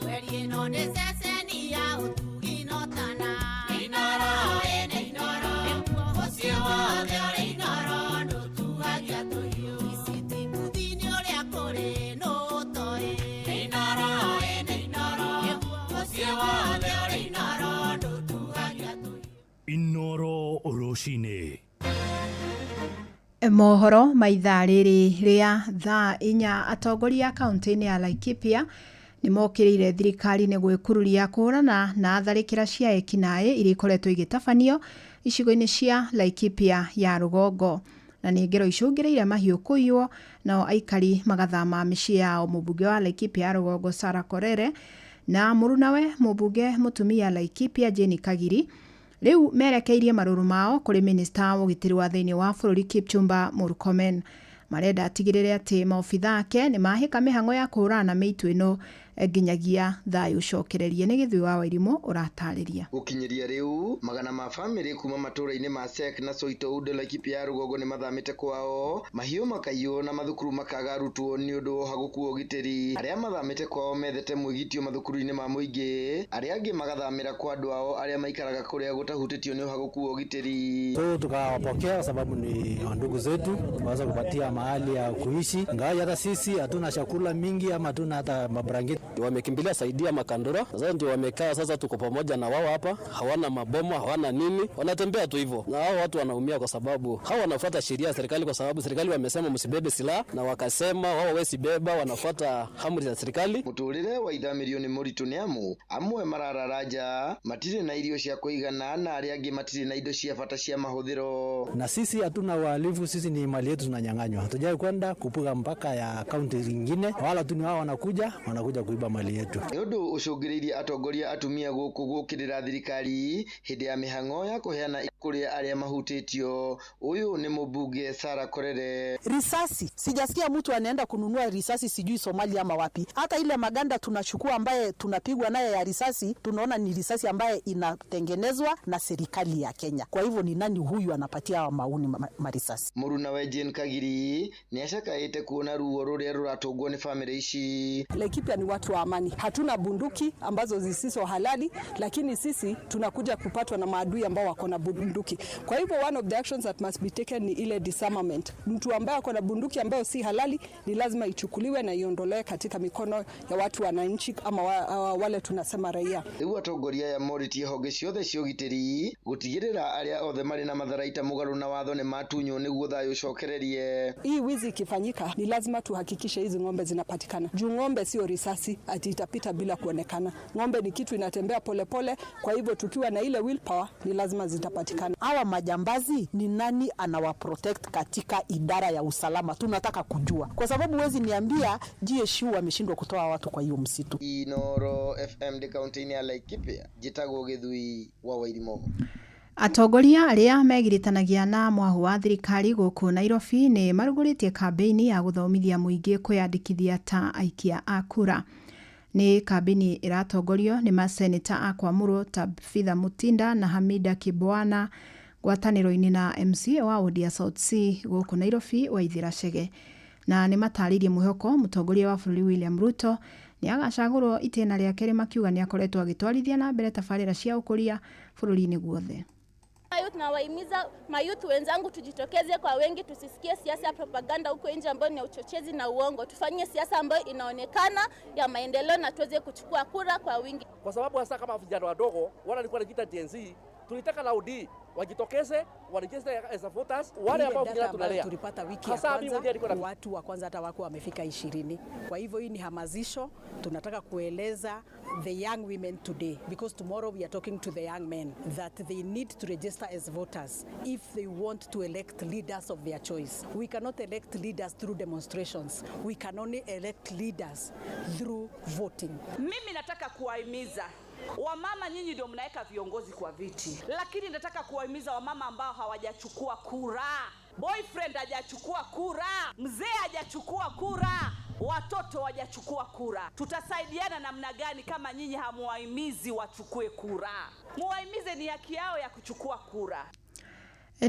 Weri no neseseni ya utugi no tana Inoro ene inoro Osio de ore inoro no tuagia to yo Isiti budini ore akore no toe Inoro ene inoro Osio de ore inoro no tuagia to yo Inoro Oroshine Mohoro maithaa rĩrĩ rĩa thaa 4 atongoria kaunti-inĩ ya Laikipia nĩ mokĩrĩire thirikari nĩ gwĩkururia kũhũrana na tharĩkĩra cia ekinaĩ iria ikoretwo igĩtabanio icigo-inĩ cia Laikipia ya rũgongo na nĩ ngero icũngĩrĩire mahiũ kũiywo nao aikari magathama mĩciĩ yao. Mũmbunge wa Laikipia ya rũgongo Sarah Korere na mũrunawe mũmbunge mũtumia Laikipia Jane Kagiri rĩu merekeirie marũrũ mao kũrĩ minista wa ũgitĩri wa thĩinĩ wa bũrũri Kipchumba Murkomen. Marenda atigĩrĩre atĩ maobitha ake nĩ mahĩka mĩhang'o ya kũhũrana na mĩitũ ĩno nginyagia thayũ ũcokererie. Nĩ Gĩthui wa Wairimũ ũratarĩria. Gũkinyĩria rĩu magana ma bamĩrĩ kuma matũũra-inĩ ma Sek na Soitoude Laikipia ya rũgongo nĩ mathamĩte kwao, mahiũ makaiywo na mathukuru makaga arutwo nĩ ũndũ wa ũhagũku wa ũgitĩri. Arĩa mathamĩte kwao methete mwĩgitio mathukuru-inĩ ma mũingĩ, arĩa angĩ magathamĩra kwa andũ ao arĩa maikaraga kũrĩa gũtahutĩtio nĩ ũhagũku wa ũgitĩri. Tukawapokea kwa sababu ni ndugu zetu, tukaweza kupatia mahali ya kuishi, ingawa hata sisi hatuna chakula mingi ama hatuna hata mabrangeti. wamekimbilia saidia Makandora. Sasa ndio wamekaa sasa, tuko pamoja na wao hapa, hawana mabomu, hawana nini, wanatembea tu hivyo. Na hao watu wanaumia kwa sababu hao wanafuata sheria ya serikali, kwa sababu serikali wamesema msibebe silaha na wakasema wao wesi beba, wanafuata amri za serikali. Muturire wa ithamirio ni muritu ni amu amwe marararaja matire na irio cia kuigana na aria angi matire na indo cia bata cia mahuthiro. Na sisi hatuna wahalifu, sisi ni mali yetu tunanyang'anywa. Hatujai kwenda kupiga mpaka ya kaunti zingine, wala tu ni wao wanakuja kuiba mali yetu. Ni undu ucungiririe atongoria atumia guku gukirira thirikari hindi ya mihango ya kuheana kuri aria mahutitio. Uyu ni mubunge Sara Korere. Risasi, sijasikia mtu anaenda kununua risasi sijui Somalia ama wapi. Hata ile maganda tunachukua ambaye tunapigwa naye ya risasi, tunaona ni risasi ambaye inatengenezwa na serikali ya Kenya. Kwa hivyo ni nani huyu anapatia wa mauni marisasi? Muruna wa Jane Kagiri ni ashakaite kuona ruo ruria ruratungwo ni family ici. Laikipia ni watu wa amani. Hatuna bunduki ambazo zisizo halali, lakini sisi tunakuja kupatwa na maadui ambao wako na bunduki. Kwa hivyo one of the actions that must be taken ni ile disarmament. Mtu ambaye ako na bunduki ambayo si halali ni lazima ichukuliwe na iondolewe katika mikono ya watu wananchi ama wale tunasema raia. Riu atongoria ya moriti honge ciothe ciogitiri gutigirira aria othe mari na matharaita mugaru na watho ni matunyo niguo thayo cokererie. Hii wizi ikifanyika ni lazima tuhakikishe hizi ng'ombe zinapatikana. Juu ng'ombe sio risasi ati itapita bila kuonekana. Ng'ombe ni kitu inatembea polepole, kwa hivyo tukiwa na ile willpower ni lazima zitapatikana. Hawa majambazi ni nani anawaprotect katika idara ya usalama? Tunataka kujua. Kwa sababu wezi niambia GSU wameshindwa kutoa watu kwa hiyo msitu. Inoro FM de county ni Laikipia jitagwo Githui wa Wairimo. Atongoria aria megiritanagia na mwahu wa thirikari guku Nairobi ni maruguritie kampeini ya guthomithia muingi kwiyandikithia ta aikia a kura. Ni kampeini iratongorio ni maseneta a Kwamuru Tabitha Mutinda na Hamida Kibwana ngwataniro-ini na MC wa Odia South C guku Nairobi wa Ithira Chege. Na ni mataririe muhoko mutongoria wa bũrũri William Ruto ni agacagũrwo itena rĩa kerĩ makiuga ni akoretwo agitwarithia na mbere tabarĩra cia ũkũria bũrũri-inĩ guothe. Nawahimiza mayouth wenzangu tujitokeze kwa wengi, tusisikie siasa ya propaganda huko nje ambayo ni uchochezi na uongo. Tufanye siasa ambayo inaonekana ya maendeleo na tuweze kuchukua kura kwa wingi. Kwa sababu hasa kama vijana wadogo wala walikuwa wanajiita Gen Z, tulitaka laudi wajitokeze waregister as voters wale ambao vijana tunalea. Tulipata wiki ya kwanza, watu wa kwanza hata wako wamefika 20. Kwa hivyo hii ni hamazisho, tunataka kueleza the young women today, because tomorrow we are talking to the young men that they need to register as voters if they want to elect leaders of their choice. We cannot elect leaders through demonstrations. We can only elect leaders through voting. Mimi nataka kuwahimiza wamama, nyinyi ndio mnaweka viongozi kwa viti, lakini nataka kuwahimiza wamama ambao hawajachukua kura. Boyfriend hajachukua kura, mzee hajachukua kura, watoto hawajachukua kura. Tutasaidiana namna gani kama nyinyi hamuwahimizi wachukue kura? Muwahimize, ni haki yao ya kuchukua kura.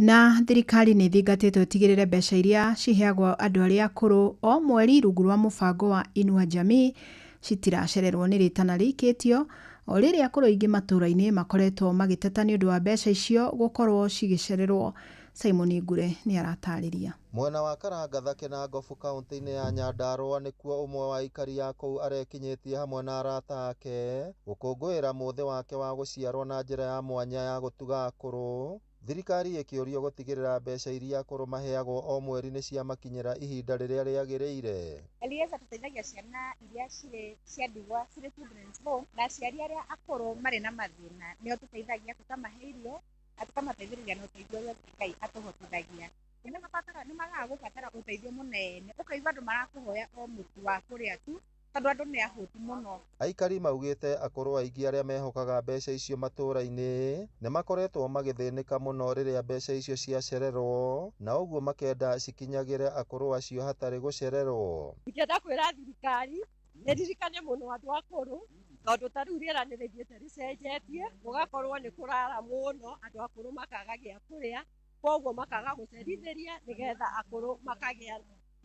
Na thirikari ni thingatĩtwo ĩtigĩrĩre mbeca iria ciheagwo andũ arĩa akũrũ o mweri rungu rwa mũbango wa Inua Jamii citiracererwo nĩ rĩtana rĩikĩtio, o rĩrĩa akũrũ aingĩ matũũra-inĩ makoretwo magĩteta nĩ ũndũ wa mbeca icio gũkorwo cigĩcererwo. Simon Ngure ni aratarĩria. Mwena wa Karangatha Kinangofu kaunti-inĩ ya Nyandarua nĩkuo ũmwe wa aikari ya kũu arekinyĩtie hamwe na arata ake gũkũngũĩra mũthĩ wake wa gũciarwo na njĩra ya mwanya ya gũtuga akũrũ. Thirikari ĩkĩũrio gũtigĩrĩra mbeca iria akũrũ maheagwo o mweri nĩ ciamakinyĩra ihinda rĩrĩa rĩagĩrĩire. Elieza tũteithagia ciana iria cirĩ cia ndigwa cirĩ children's home na aciari arĩa akũrũ marĩ na mathĩna nĩo tũteithagia, tũkamahe irio na tũkamateithĩrĩria na ũteithio ũrĩa Ngai atũhotithagia. Nĩ magaga gũbatara ũteithio mũnene, ũkaigua andũ marakũhoya o mũtu wa kũrĩa tu tondũ andũ nĩ ahũtu mũno. Aikari maugĩte akũrũ aingĩ arĩa mehokaga mbeca icio matũũra-inĩ nĩ makoretwo magĩthĩnĩka mũno rĩrĩa mbeca icio ciacererwo, na ũguo makenda cikinyagĩre akũrũ acio hatarĩ gũcererwo. Ingĩenda kwĩra thirikari ĩririkane mũno andũ akũrũ, tondũ ta rĩu rĩera nĩ rĩthiĩte rĩcenjetie, gũgakorwo nĩ kũrara mũno, andũ akũrũ makaga gĩa kũrĩa, koguo makaga gũcerithĩria nĩgetha akũrũ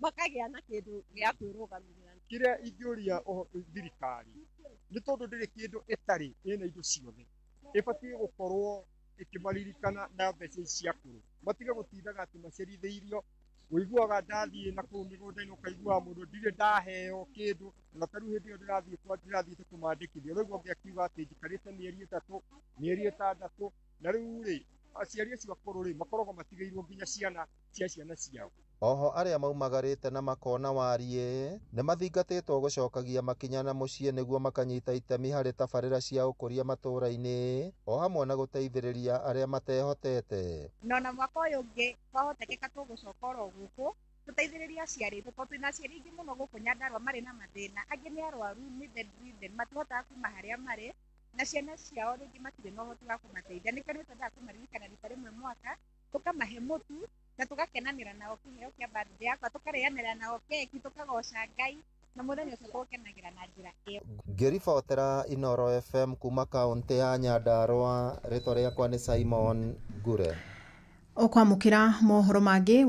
makagĩa na kĩndũ gĩa kwĩrũgamĩrĩra. Kĩrĩa ingĩũria thirikari nĩ tondũ ndĩrĩ kĩndũ ĩtarĩ ĩna indo ciothe, ĩbatiĩ gũkorwo ĩkĩmaririkana na mbeca cia akũrũ, matige gũtindaga atĩ macerithĩirio uiguaga ndathie na kuu migunda-ini ukaigua mundu ndire ndaheo kindu na taru hindi yo ndirathie kumandikithia riu ngombe akiuga ati njikarite mieri itandatu na riu ri aciari acio akuru ri makoragwo matigairwo nginya ciana ciao. Oho aria maumagarite na makona warie ni mathingatitwo gucokagia makinya na mucii niguo makanyita itemi hari tabarira cia ukuria matura-ini o hamwe na guteithiriria aria matehotete. Nona mwaka uyu ungi twahotekeka tugucoka oro guku tuteithiriria aciari tuko twina aciari ingi muno guku Nyandarua mari na mathina angi ni arwaru ni bedridden matihotaga kuma haria mari na ciana ciao ringi matire na uhoti wa kumateithia nikio nitwendaga kumaririkana rita rimwe mwaka tukamahe mutu na tugakenanira nao kiheo kia birthday yakwa tukareanira nao keki tukagoca Ngai na muthenya ucio tugukenagira na njira iyo. Ngiribotera Inoro FM kuma kaunti ya Nyandarua, ritwa riakwa ni Simon Ngure. Okwamukira mohoro mangi